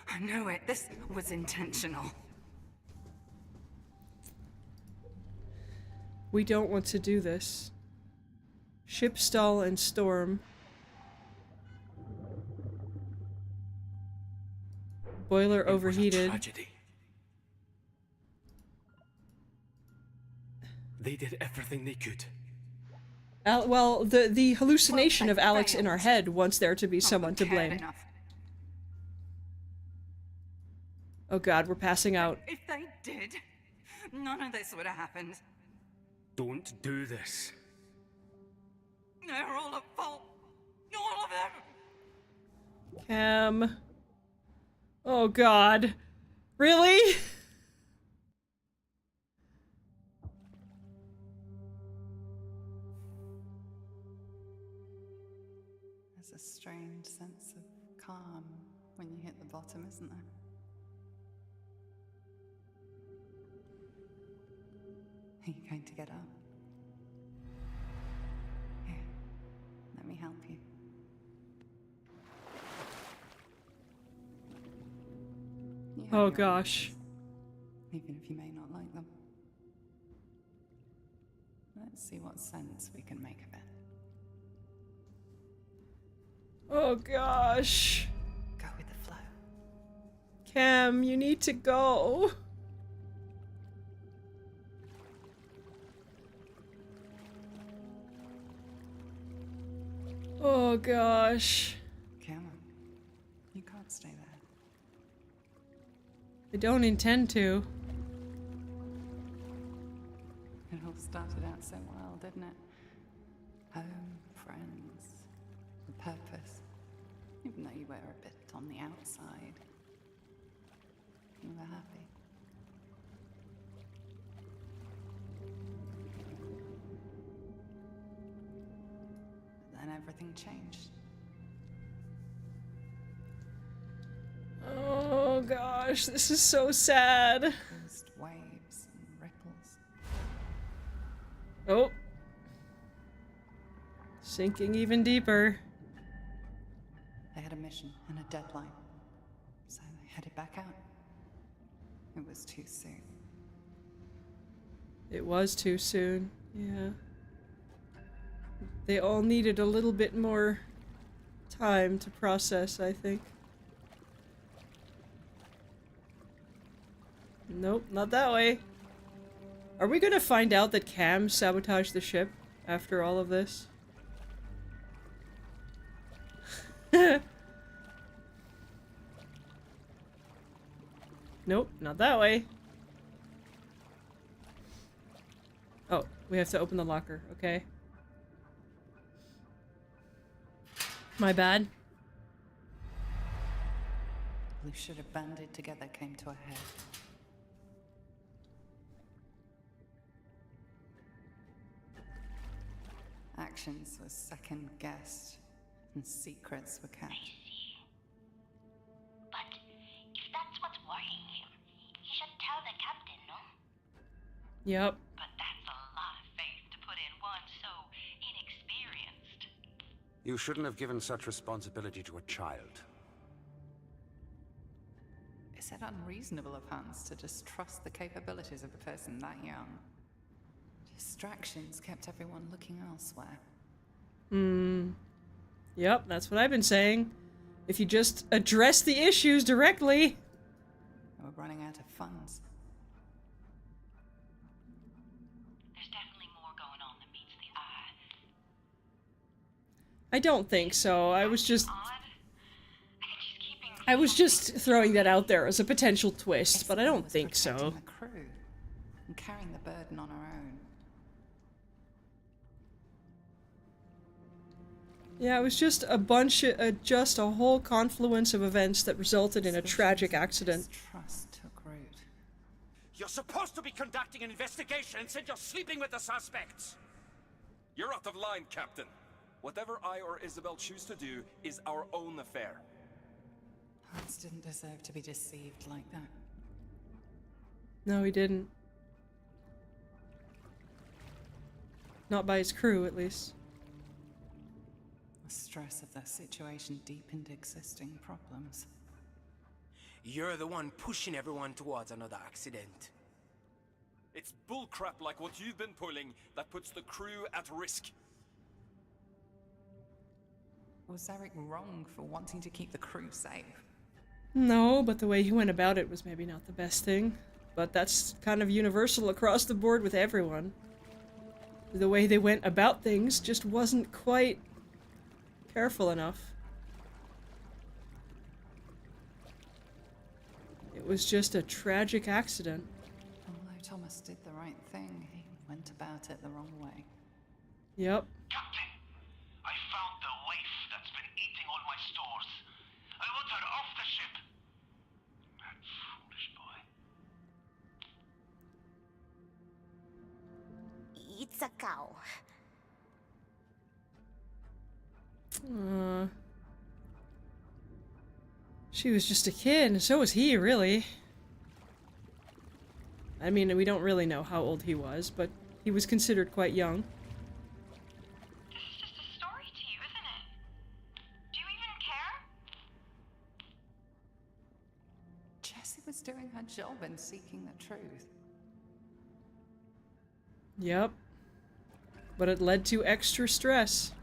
I know it. This was intentional. We don't want to do this. Ship stall and storm. Boiler overheated. Tragedy. They did everything they could. Well, the hallucination of Alex in our head wants there to be someone to blame. Enough. Oh god, we're passing out. If they did, none of this would have happened. Don't do this. They're all at fault. All of them. Cam. Oh god. Really? There's a strange sense of calm when you hit the bottom, isn't there? Are you going to get up? Here, let me help you. You have Oh your gosh. ideas, even if you may not like them. Let's see what sense we can make of it. Oh gosh. Go with the flow. Cam, you need to go. Oh gosh. Come on. You can't stay there. I don't intend to. It all started out so well, didn't it? Home, friends, a purpose. Even though you were a bit on the outside. everything changed. Oh gosh, this is so sad. Caused waves and ripples. Oh. Sinking even deeper. They had a mission and a deadline, so they headed back out. It was too soon. It was too soon, yeah. They all needed a little bit more time to process, I think. Nope, not that way. Are we gonna find out that Cam sabotaged the ship after all of this? Nope, not that way. Oh, we have to open the locker, okay. My bad. Who should have banded together came to a head. Actions were second-guessed, and secrets were kept. But if that's what's worrying him, he should tell the captain, no? Yep. But that's a lot of faith to put in one so inexperienced. You shouldn't have given such responsibility to a child. Is it unreasonable of Hans to just trust the capabilities of a person that young? Distractions kept everyone looking elsewhere. Yep, that's what I've been saying. If you just address the issues directly. We're running out of funds. There's definitely more going on than meets the eye. I don't think so. I was just throwing that out there as a potential twist, but I don't think so. The crew and carrying the burden on our own. Yeah, it was just a bunch of, just a whole confluence of events that resulted in a tragic accident. Trust took root. You're supposed to be conducting an investigation. Instead, you're sleeping with the suspects. You're out of line, Captain. Whatever I or Isabel choose to do is our own affair. Hans didn't deserve to be deceived like that. No, he didn't. Not by his crew, at least. The stress of the situation deepened existing problems. You're the one pushing everyone towards another accident. It's bullcrap like what you've been pulling that puts the crew at risk. Was Eric wrong for wanting to keep the crew safe? No, but the way he went about it was maybe not the best thing. But that's kind of universal across the board with everyone. The way they went about things just wasn't quite careful enough. It was just a tragic accident. Although Thomas did the right thing, he went about it the wrong way. Yep. Captain, I found the waif that's been eating all my stores. I want her off the ship. That foolish boy. It's a cow. She was just a kid, and so was he, really. I mean, we don't really know how old he was, but he was considered quite young. This is just a story to you, isn't it? Do you even care? Jessie was doing her job in seeking the truth. Yep. But it led to extra stress.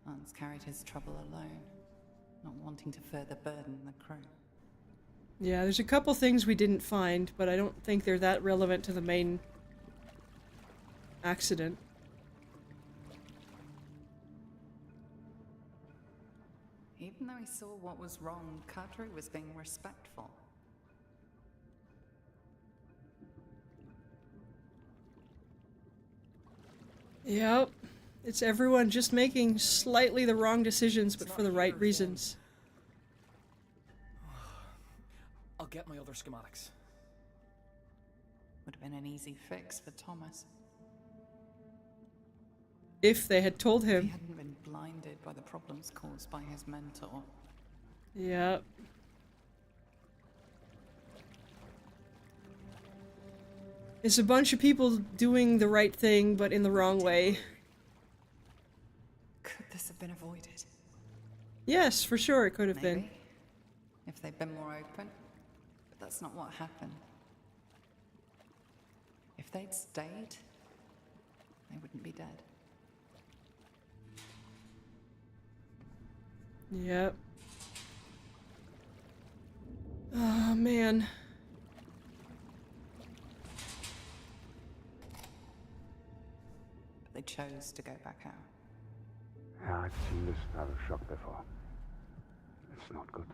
Hans carried his trouble alone, not wanting to further burden the crew. Yeah, there's a couple things we didn't find, but I don't think they're that relevant to the main accident. Even though he saw what was wrong, Kadri was being respectful. Yep. It's everyone just making slightly the wrong decisions, but for the right reasons. I'll get my other schematics. Would have been an easy fix for Thomas. If they had told If he him. hadn't been blinded by the problems caused by his mentor. Yep. It's a bunch of people doing the right thing, but in the wrong way. Could this have been avoided? Yes, for sure it could have been. Maybe. If they'd been more open. But that's not what happened. If they'd stayed, they wouldn't be dead. Yep. Oh, man. But they chose to go back out. Yeah, I've seen this style of shock before. It's not good.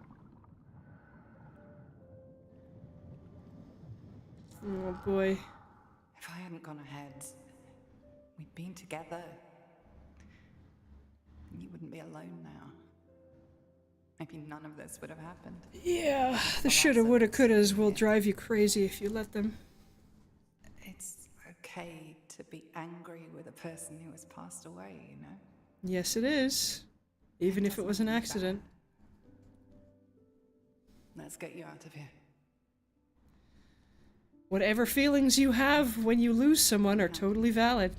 Oh, boy. If I hadn't gone ahead, we'd been together. And you wouldn't be alone now. Maybe none of this would have happened. Yeah, the shoulda, woulda, couldas will drive you crazy if you let them. It's okay to be angry with a person who has passed away, you know? Yes, it is. Even if it was an accident. Let's get you out of here. Whatever feelings you have when you lose someone are totally valid.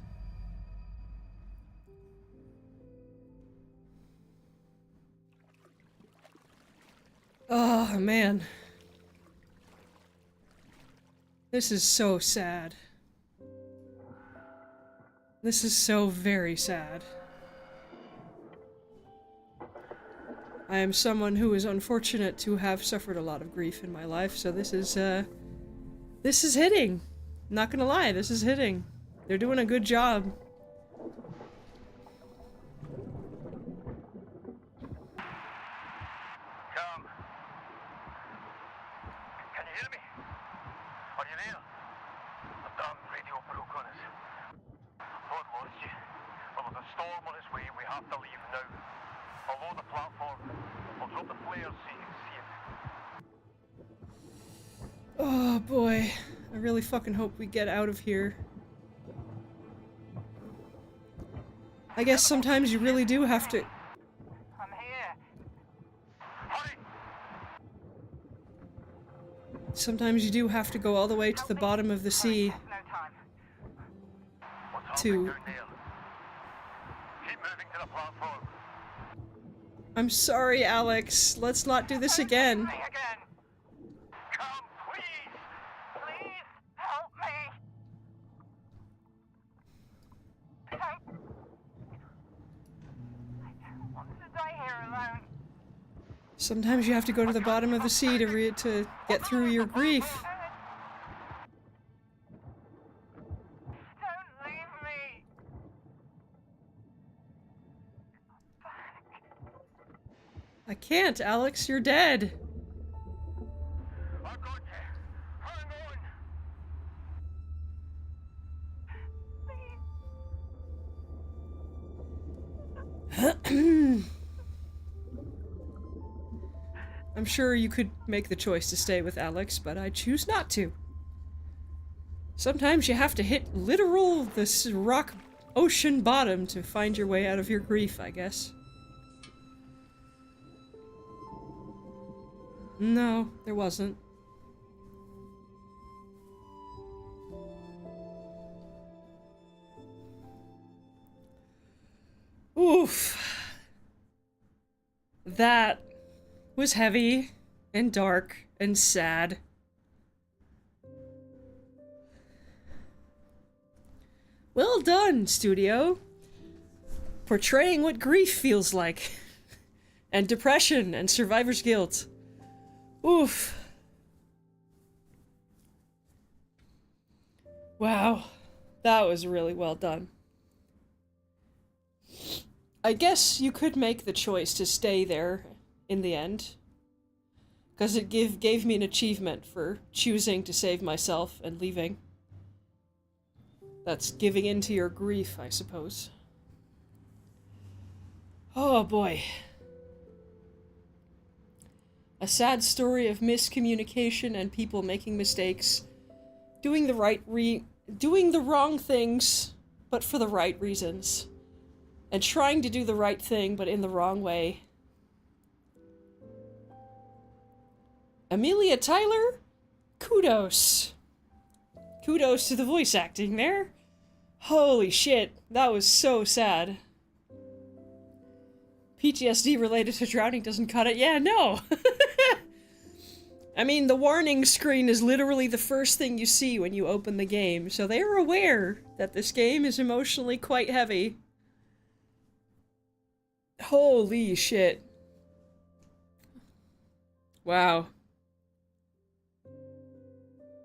Oh, man. This is so sad. This is so very sad. I am someone who is unfortunate to have suffered a lot of grief in my life, so this is hitting. Not gonna lie, this is hitting. They're doing a good job. Come. Can you hear me? Are you there? The damn radio broke on us. Thought lost you. Well, there's a storm on its way. We have to leave now. I'll load the platform. I'll drop the flares so you can see it. Oh boy. I really fucking hope we get out of here. I guess sometimes you really do have to... I'm here. Hurry! Sometimes you do have to go all the way to the bottom of the sea No time. to... Down there. Keep moving to the platform. I'm sorry, Alex. Let's not do this again. Me again. Come, please. Please help me. I don't want to die here alone. Sometimes you have to go to the bottom of the sea to get through your grief. Don't leave me. I can't, Alex. You're dead. I've got you. Hang on. I'm sure you could make the choice to stay with Alex, but I choose not to. Sometimes you have to hit this rock ocean bottom to find your way out of your grief, I guess. No, there wasn't. Oof. That was heavy and dark and sad. Well done, studio. Portraying what grief feels like. And depression and survivor's guilt. Oof. Wow. That was really well done. I guess you could make the choice to stay there in the end. Because it gave me an achievement for choosing to save myself and leaving. That's giving in to your grief, I suppose. Oh boy. A sad story of miscommunication and people making mistakes doing the wrong things, but for the right reasons. And trying to do the right thing, but in the wrong way. Amelia Tyler? Kudos. Kudos to the voice acting there. Holy shit, that was so sad. PTSD related to drowning doesn't cut it. Yeah, no! I mean, the warning screen is literally the first thing you see when you open the game, so they are aware that this game is emotionally quite heavy. Holy shit. Wow.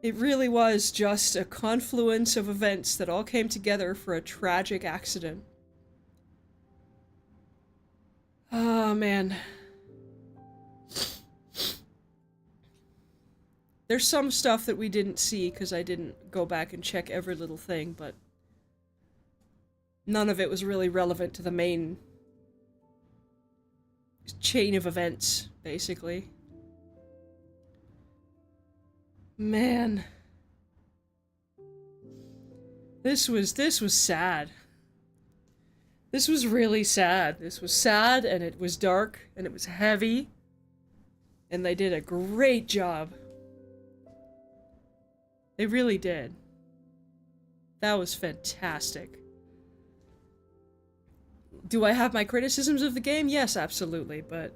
It really was just a confluence of events that all came together for a tragic accident. Oh, man. There's some stuff that we didn't see because I didn't go back and check every little thing, but none of it was really relevant to the main chain of events, basically. Man. This was sad. This was really sad. This was sad, and it was dark, and it was heavy. And they did a great job. They really did. That was fantastic. Do I have my criticisms of the game? Yes, absolutely, but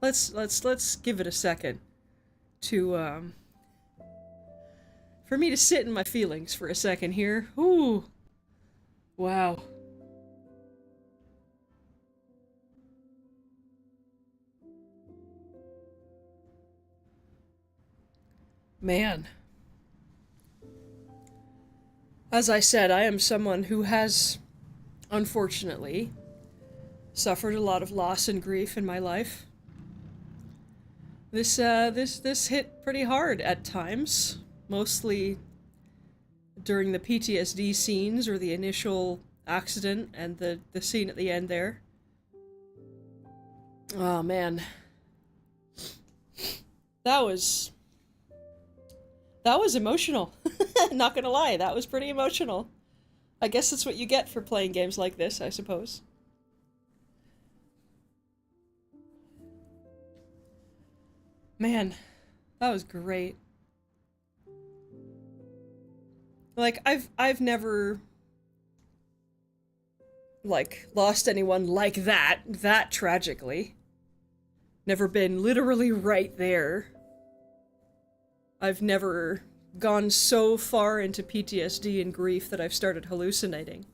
let's give it a second to for me to sit in my feelings for a second here. Ooh. Wow. Man. As I said, I am someone who has, unfortunately, suffered a lot of loss and grief in my life. This hit pretty hard at times, mostly during the PTSD scenes or the initial accident and the scene at the end there. Oh man. That was emotional. Not gonna lie, that was pretty emotional. I guess that's what you get for playing games like this, I suppose. Man, that was great. Like, I've never, like, lost anyone like that tragically. Never been literally right there. I've never gone so far into PTSD and grief that I've started hallucinating.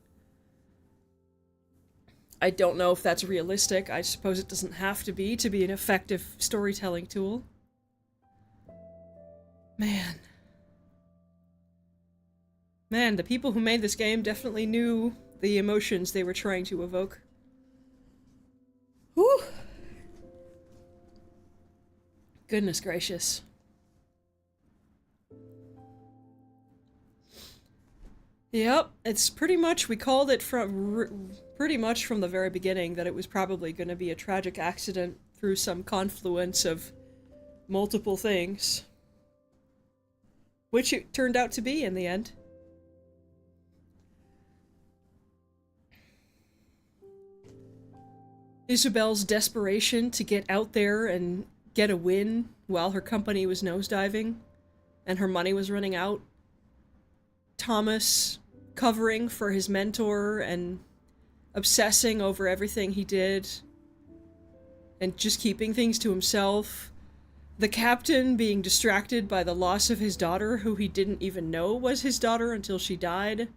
I don't know if that's realistic. I suppose it doesn't have to be an effective storytelling tool. Man. Man, the people who made this game definitely knew the emotions they were trying to evoke. Whew! Goodness gracious. Yep, it's pretty much, we called it pretty much from the very beginning that it was probably going to be a tragic accident through some confluence of multiple things. Which it turned out to be in the end. Isabel's desperation to get out there and get a win while her company was nosediving and her money was running out. Thomas covering for his mentor and obsessing over everything he did and just keeping things to himself. The captain being distracted by the loss of his daughter, who he didn't even know was his daughter until she died.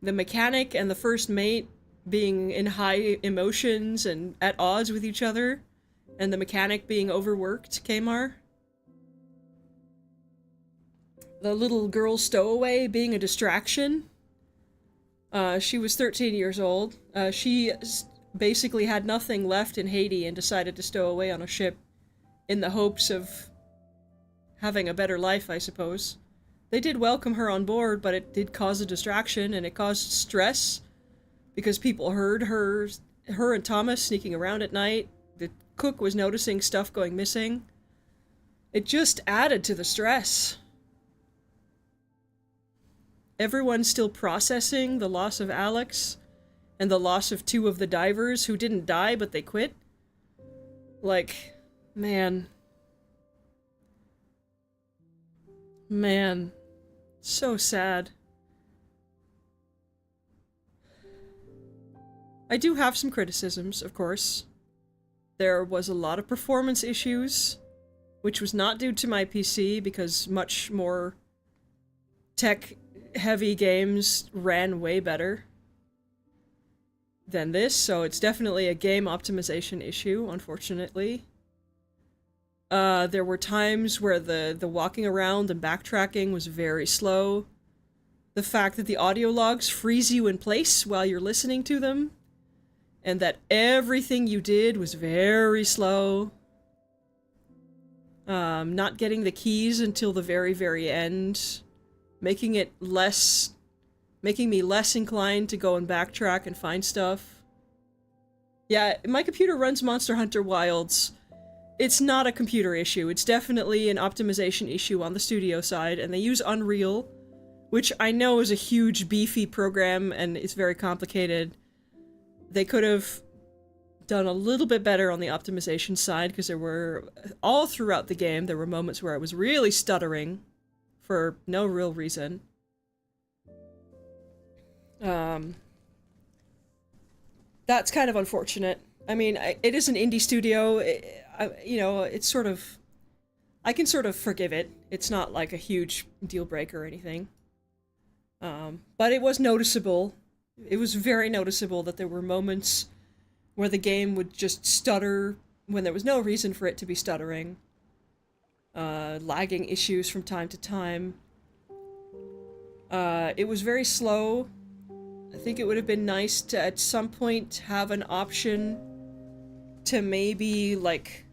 The mechanic and the first mate being in high emotions and at odds with each other, and the mechanic being overworked, Kamar. The little girl stowaway being a distraction. She was 13 years old. She basically had nothing left in Haiti and decided to stow away on a ship in the hopes of having a better life, I suppose. They did welcome her on board, but it did cause a distraction, and it caused stress because people heard her and Thomas sneaking around at night. The cook was noticing stuff going missing. It just added to the stress. everyone's still processing the loss of Alex and the loss of 2 of the divers who didn't die but they quit. Like, man. Man. So sad. I do have some criticisms, of course. There was a lot of performance issues, which was not due to my PC, because much more tech-heavy games ran way better than this, so it's definitely a game optimization issue, unfortunately. There were times where the walking around and backtracking was very slow. The fact that the audio logs freeze you in place while you're listening to them, and that everything you did was very slow. Not getting the keys until the very, very end, making me less inclined to go and backtrack and find stuff. Yeah, my computer runs Monster Hunter Wilds. It's not a computer issue. It's definitely an optimization issue on the studio side, and they use Unreal, which I know is a huge, beefy program, and it's very complicated. They could have done a little bit better on the optimization side, because there were, all throughout the game, there were moments where I was really stuttering for no real reason. That's kind of unfortunate. I mean, it is an indie studio, you know, it's sort of, I can sort of forgive it. It's not like a huge deal breaker or anything. But it was noticeable. It was very noticeable that there were moments where the game would just stutter when there was no reason for it to be stuttering. Lagging issues from time to time. It was very slow. I think it would have been nice to, at some point, have an option to maybe, like,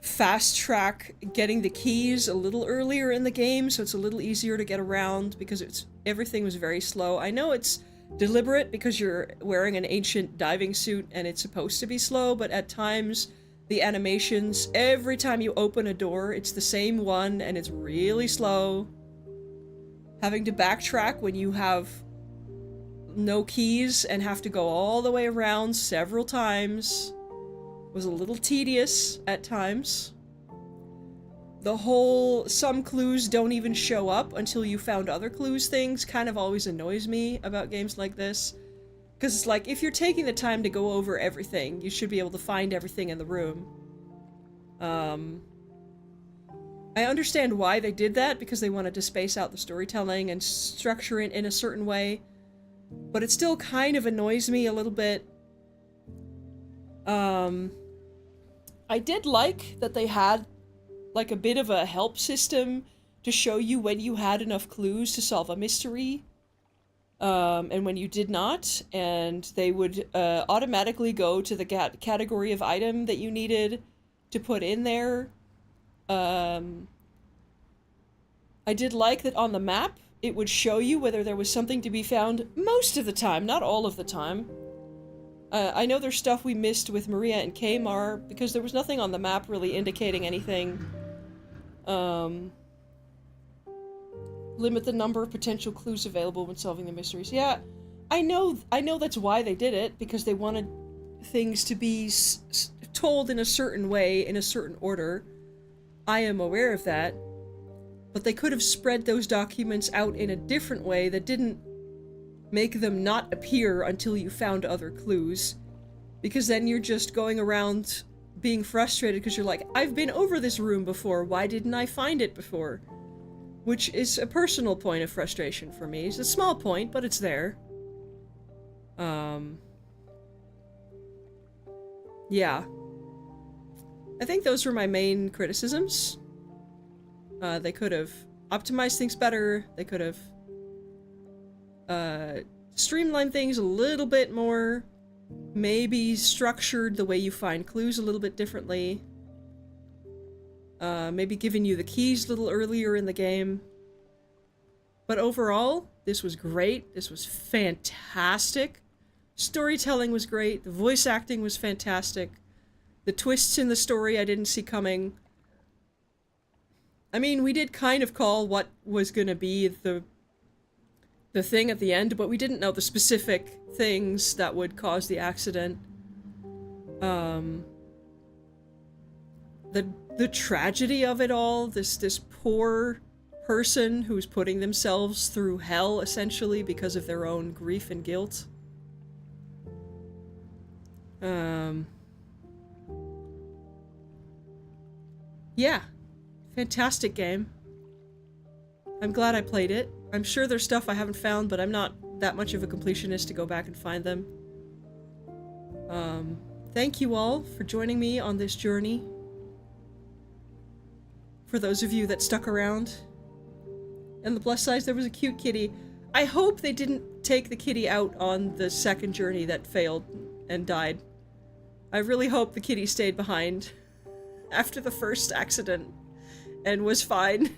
fast-track getting the keys a little earlier in the game, so it's a little easier to get around, because everything was very slow. I know it's deliberate because you're wearing an ancient diving suit and it's supposed to be slow, but at times the animations, every time you open a door, it's the same one and it's really slow. Having to backtrack when you have no keys and have to go all the way around several times was a little tedious at times. The whole some clues don't even show up until you found other clues things kind of always annoys me about games like this. Because it's like, if you're taking the time to go over everything, you should be able to find everything in the room. I understand why they did that, because they wanted to space out the storytelling and structure it in a certain way. But it still kind of annoys me a little bit. I did like that they had like a bit of a help system to show you when you had enough clues to solve a mystery. And when you did not, and they would automatically go to the category of item that you needed to put in there. I did like that on the map, it would show you whether there was something to be found most of the time, not all of the time. I know there's stuff we missed with Maria and Kmar, because there was nothing on the map really indicating anything. Limit the number of potential clues available when solving the mysteries. Yeah, I know that's why they did it, because they wanted things to be told in a certain way, in a certain order. I am aware of that. But they could have spread those documents out in a different way that didn't make them not appear until you found other clues. Because then you're just going around being frustrated because you're like, I've been over this room before, why didn't I find it before? Which is a personal point of frustration for me. It's a small point, but it's there. Yeah. I think those were my main criticisms. They could have optimized things better. They could have streamlined things a little bit more. Maybe structured the way you find clues a little bit differently. Maybe giving you the keys a little earlier in the game. But overall, this was great. This was fantastic. Storytelling was great. The voice acting was fantastic. The twists in the story I didn't see coming. I mean, we did kind of call what was gonna be the thing at the end, but we didn't know the specific things that would cause the accident. The tragedy of it all, this poor person who's putting themselves through hell, essentially, because of their own grief and guilt. Yeah. Fantastic game. I'm glad I played it. I'm sure there's stuff I haven't found, but I'm not that much of a completionist to go back and find them. Thank you all for joining me on this journey. For those of you that stuck around. And the plus size, there was a cute kitty. I hope they didn't take the kitty out on the second journey that failed and died. I really hope the kitty stayed behind after the first accident and was fine.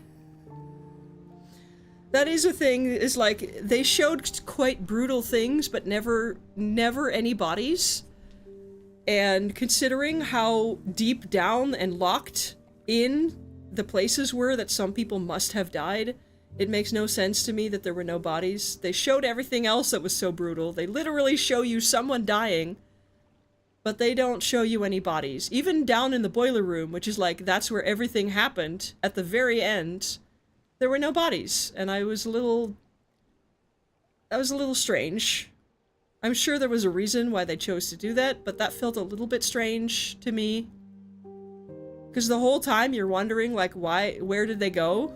That is a thing, is like, they showed quite brutal things, but never any bodies. And considering how deep down and locked in the places were that some people must have died, it makes no sense to me that there were no bodies. They showed everything else that was so brutal. They literally show you someone dying, but they don't show you any bodies. Even down in the boiler room, which is like, that's where everything happened, at the very end, there were no bodies. And that was a little strange. I'm sure there was a reason why they chose to do that, but that felt a little bit strange to me. Because the whole time you're wondering, like, where did they go?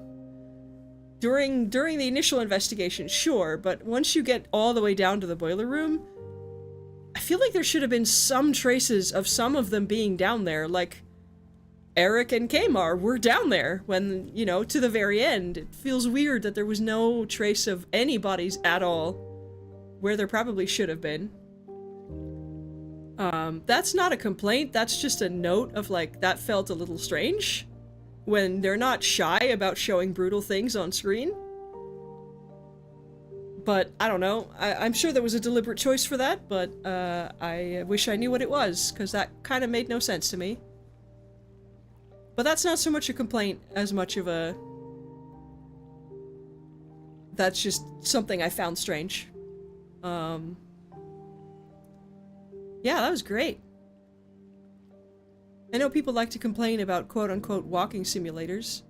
During the initial investigation, sure, but once you get all the way down to the boiler room, I feel like there should have been some traces of some of them being down there, like Eric and Kamar were down there when, you know, to the very end. It feels weird that there was no trace of any bodies at all, where there probably should have been. That's not a complaint, that's just a note of, like, that felt a little strange when they're not shy about showing brutal things on screen. But, I don't know, I'm sure there was a deliberate choice for that, but I wish I knew what it was, because that kind of made no sense to me. But that's not so much a complaint as much of a... That's just something I found strange. Yeah, that was great. I know people like to complain about quote-unquote walking simulators,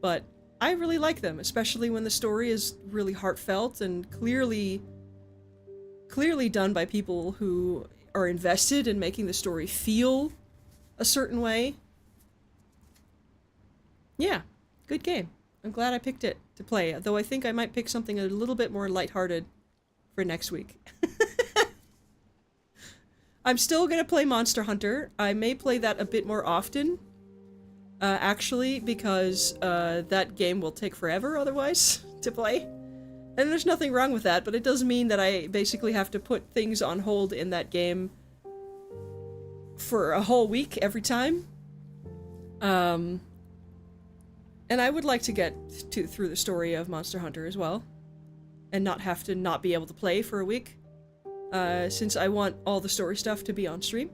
but I really like them, especially when the story is really heartfelt and clearly done by people who are invested in making the story feel a certain way. Yeah, good game. I'm glad I picked it to play, though I think I might pick something a little bit more lighthearted for next week. I'm still gonna play Monster Hunter. I may play that a bit more often, actually, because that game will take forever otherwise to play. And there's nothing wrong with that, but it does mean that I basically have to put things on hold in that game for a whole week every time. And I would like to get through the story of Monster Hunter as well, and not have to not be able to play for a week. Since I want all the story stuff to be on stream.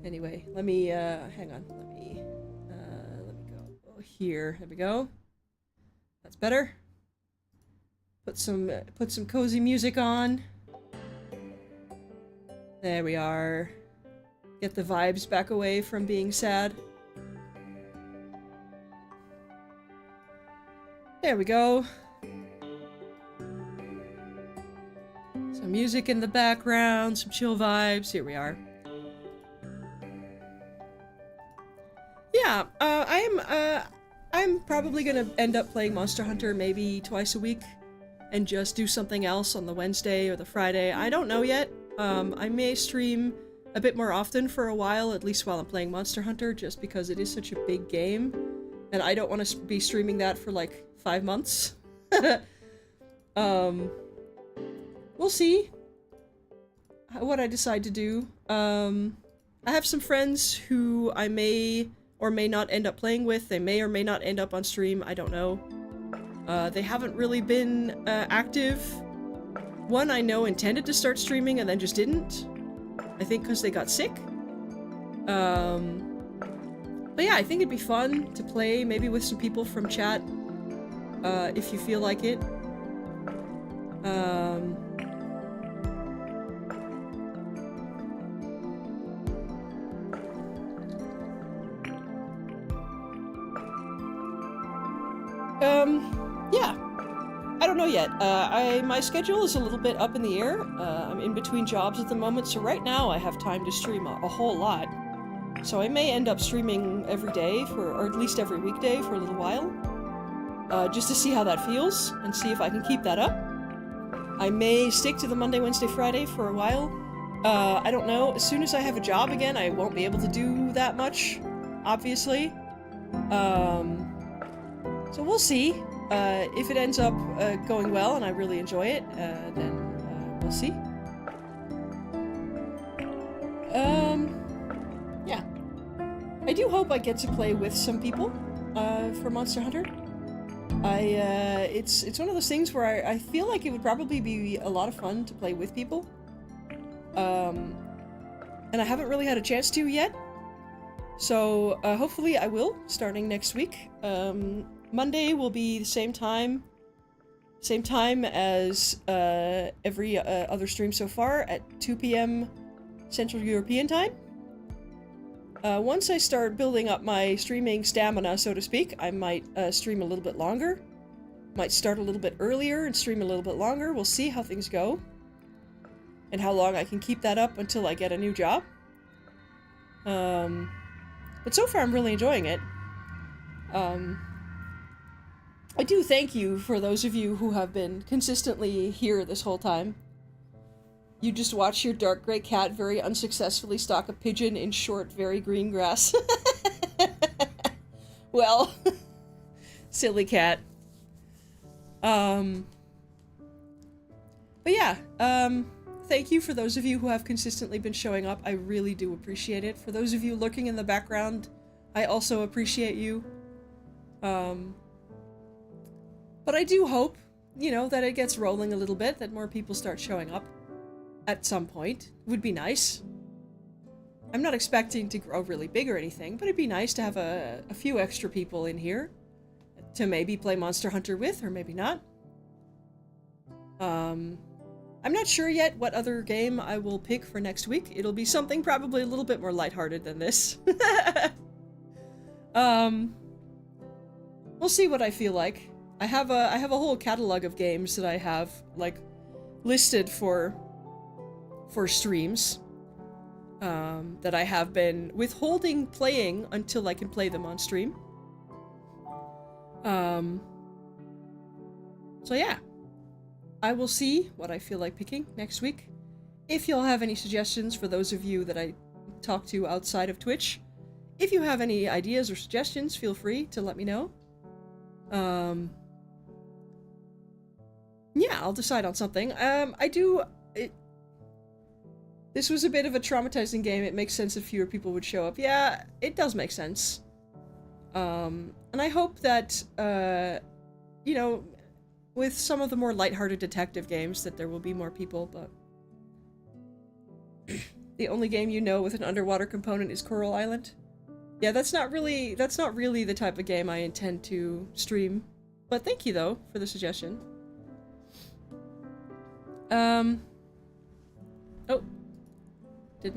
Anyway, let me, hang on, let me go here. There we go. That's better. Put some cozy music on. There we are. Get the vibes back away from being sad. There we go. Some music in the background, some chill vibes. Here we are. Yeah, I'm probably gonna end up playing Monster Hunter maybe twice a week and just do something else on the Wednesday or the Friday. I don't know yet. I may stream a bit more often for a while, at least while I'm playing Monster Hunter, just because it is such a big game, and I don't want to be streaming that for like 5 months. We'll see what I decide to do. I have some friends who I may or may not end up playing with. They may or may not end up on stream. I don't know. They haven't really been active. One I know intended to start streaming and then just didn't. I think because they got sick. But yeah, I think it'd be fun to play, maybe with some people from chat, if you feel like it. Yeah. I don't know yet. My schedule is a little bit up in the air. I'm in between jobs at the moment, so right now I have time to stream a whole lot. So I may end up streaming every day or at least every weekday for a little while. Just to see how that feels, and see if I can keep that up. I may stick to the Monday, Wednesday, Friday for a while. I don't know. As soon as I have a job again, I won't be able to do that much, obviously. So we'll see. If it ends up going well and I really enjoy it, then we'll see. Yeah. I do hope I get to play with some people for Monster Hunter. It's one of those things where I feel like it would probably be a lot of fun to play with people. And I haven't really had a chance to yet. So hopefully I will, starting next week. Monday will be the same time as every other stream so far at 2 p.m. Central European Time. Once I start building up my streaming stamina, so to speak, I might stream a little bit longer. Might start a little bit earlier and stream a little bit longer. We'll see how things go. And how long I can keep that up until I get a new job. But so far I'm really enjoying it. I do thank you for those of you who have been consistently here this whole time. You just watch your dark gray cat very unsuccessfully stalk a pigeon in short, very green grass. Well, silly cat. But yeah, thank you for those of you who have consistently been showing up. I really do appreciate it. For those of you lurking in the background, I also appreciate you. But I do hope, you know, that it gets rolling a little bit, that more people start showing up at some point. Would be nice. I'm not expecting to grow really big or anything, but it'd be nice to have a few extra people in here to maybe play Monster Hunter with, or maybe not. I'm not sure yet what other game I will pick for next week. It'll be something probably a little bit more lighthearted than this. We'll see what I feel like. I have a whole catalog of games that I have, like, listed for streams, that I have been withholding playing until I can play them on stream. So yeah. I will see what I feel like picking next week. If y'all have any suggestions for those of you that I talk to outside of Twitch, if you have any ideas or suggestions, feel free to let me know. Yeah, I'll decide on something. This was a bit of a traumatizing game. It makes sense if fewer people would show up. Yeah, it does make sense. And I hope that, you know, with some of the more lighthearted detective games, that there will be more people, but... The only game you know with an underwater component is Coral Island? Yeah, that's not really the type of game I intend to stream. But thank you, though, for the suggestion. Oh. Is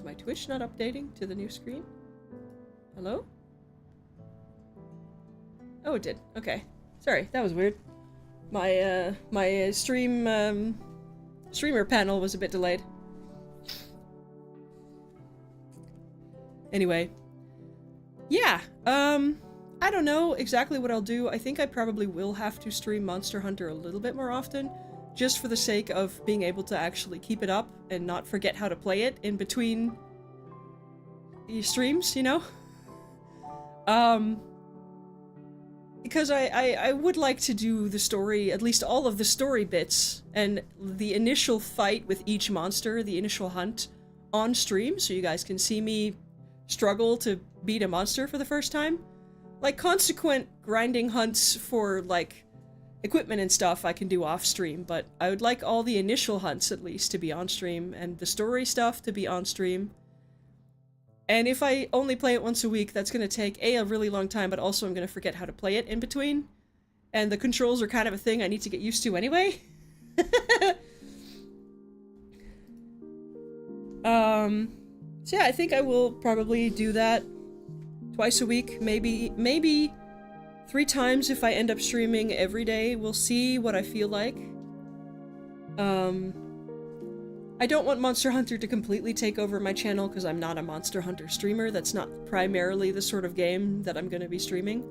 my Twitch not updating to the new screen? Hello? Oh, it did. Okay. Sorry, that was weird. My, my streamer panel was a bit delayed. Anyway. Yeah, I don't know exactly what I'll do. I think I probably will have to stream Monster Hunter a little bit more often, just for the sake of being able to actually keep it up and not forget how to play it in between the streams, you know? Because I would like to do the story, at least all of the story bits, and the initial fight with each monster, the initial hunt, on stream, so you guys can see me struggle to beat a monster for the first time. Like, consequent grinding hunts for, like, equipment and stuff I can do off stream, but I would like all the initial hunts, at least, to be on stream, and the story stuff to be on stream. And if I only play it once a week, that's going to take a really long time, but also I'm going to forget how to play it in between. And the controls are kind of a thing I need to get used to anyway. So yeah, I think I will probably do that twice a week, maybe 3 times if I end up streaming every day. We'll see what I feel like. I don't want Monster Hunter to completely take over my channel because I'm not a Monster Hunter streamer. That's not primarily the sort of game that I'm going to be streaming.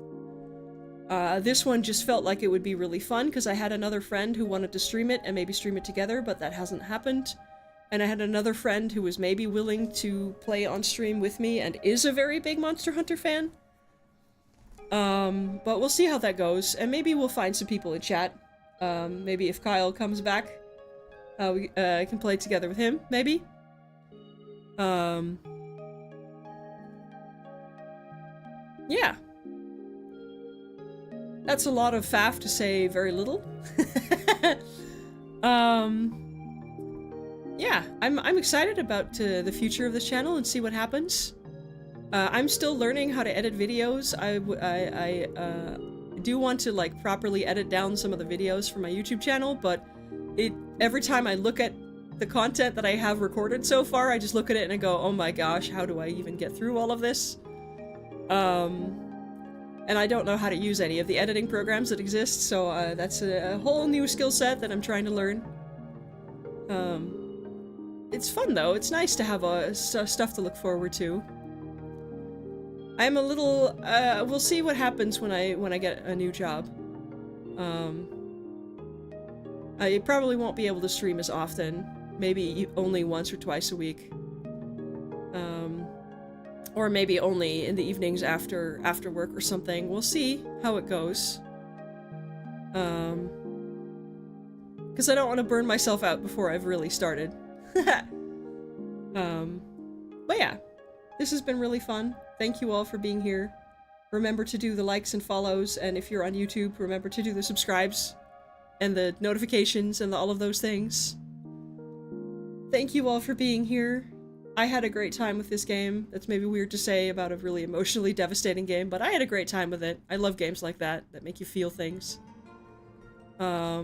This one just felt like it would be really fun because I had another friend who wanted to stream it and maybe stream it together, but that hasn't happened. And I had another friend who was maybe willing to play on stream with me and is a very big Monster Hunter fan. But we'll see how that goes, and maybe we'll find some people in chat. Maybe if Kyle comes back, I can play together with him, maybe. Yeah. That's a lot of faff to say very little. Yeah, I'm excited about the future of this channel and see what happens. I'm still learning how to edit videos. I do want to like properly edit down some of the videos for my YouTube channel, but every time I look at the content that I have recorded so far, I just look at it and I go, oh my gosh, how do I even get through all of this? And I don't know how to use any of the editing programs that exist, so that's a whole new skill set that I'm trying to learn. It's fun though. It's nice to have stuff to look forward to. I'm a little, we'll see what happens when I get a new job. I probably won't be able to stream as often, maybe only once or twice a week. Or maybe only in the evenings after work or something. We'll see how it goes. Because I don't want to burn myself out before I've really started. But yeah, this has been really fun. Thank you all for being here. Remember to do the likes and follows, and if you're on YouTube, remember to do the subscribes and the notifications and all of those things. Thank you all for being here. I had a great time with this game. That's maybe weird to say about a really emotionally devastating game, but I had a great time with it. I love games like that make you feel things. I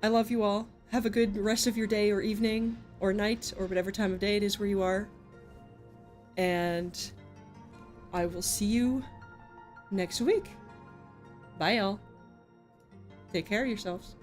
love you all. Have a good rest of your day or evening or night or whatever time of day it is where you are. And I will see you next week. Bye, y'all. Take care of yourselves.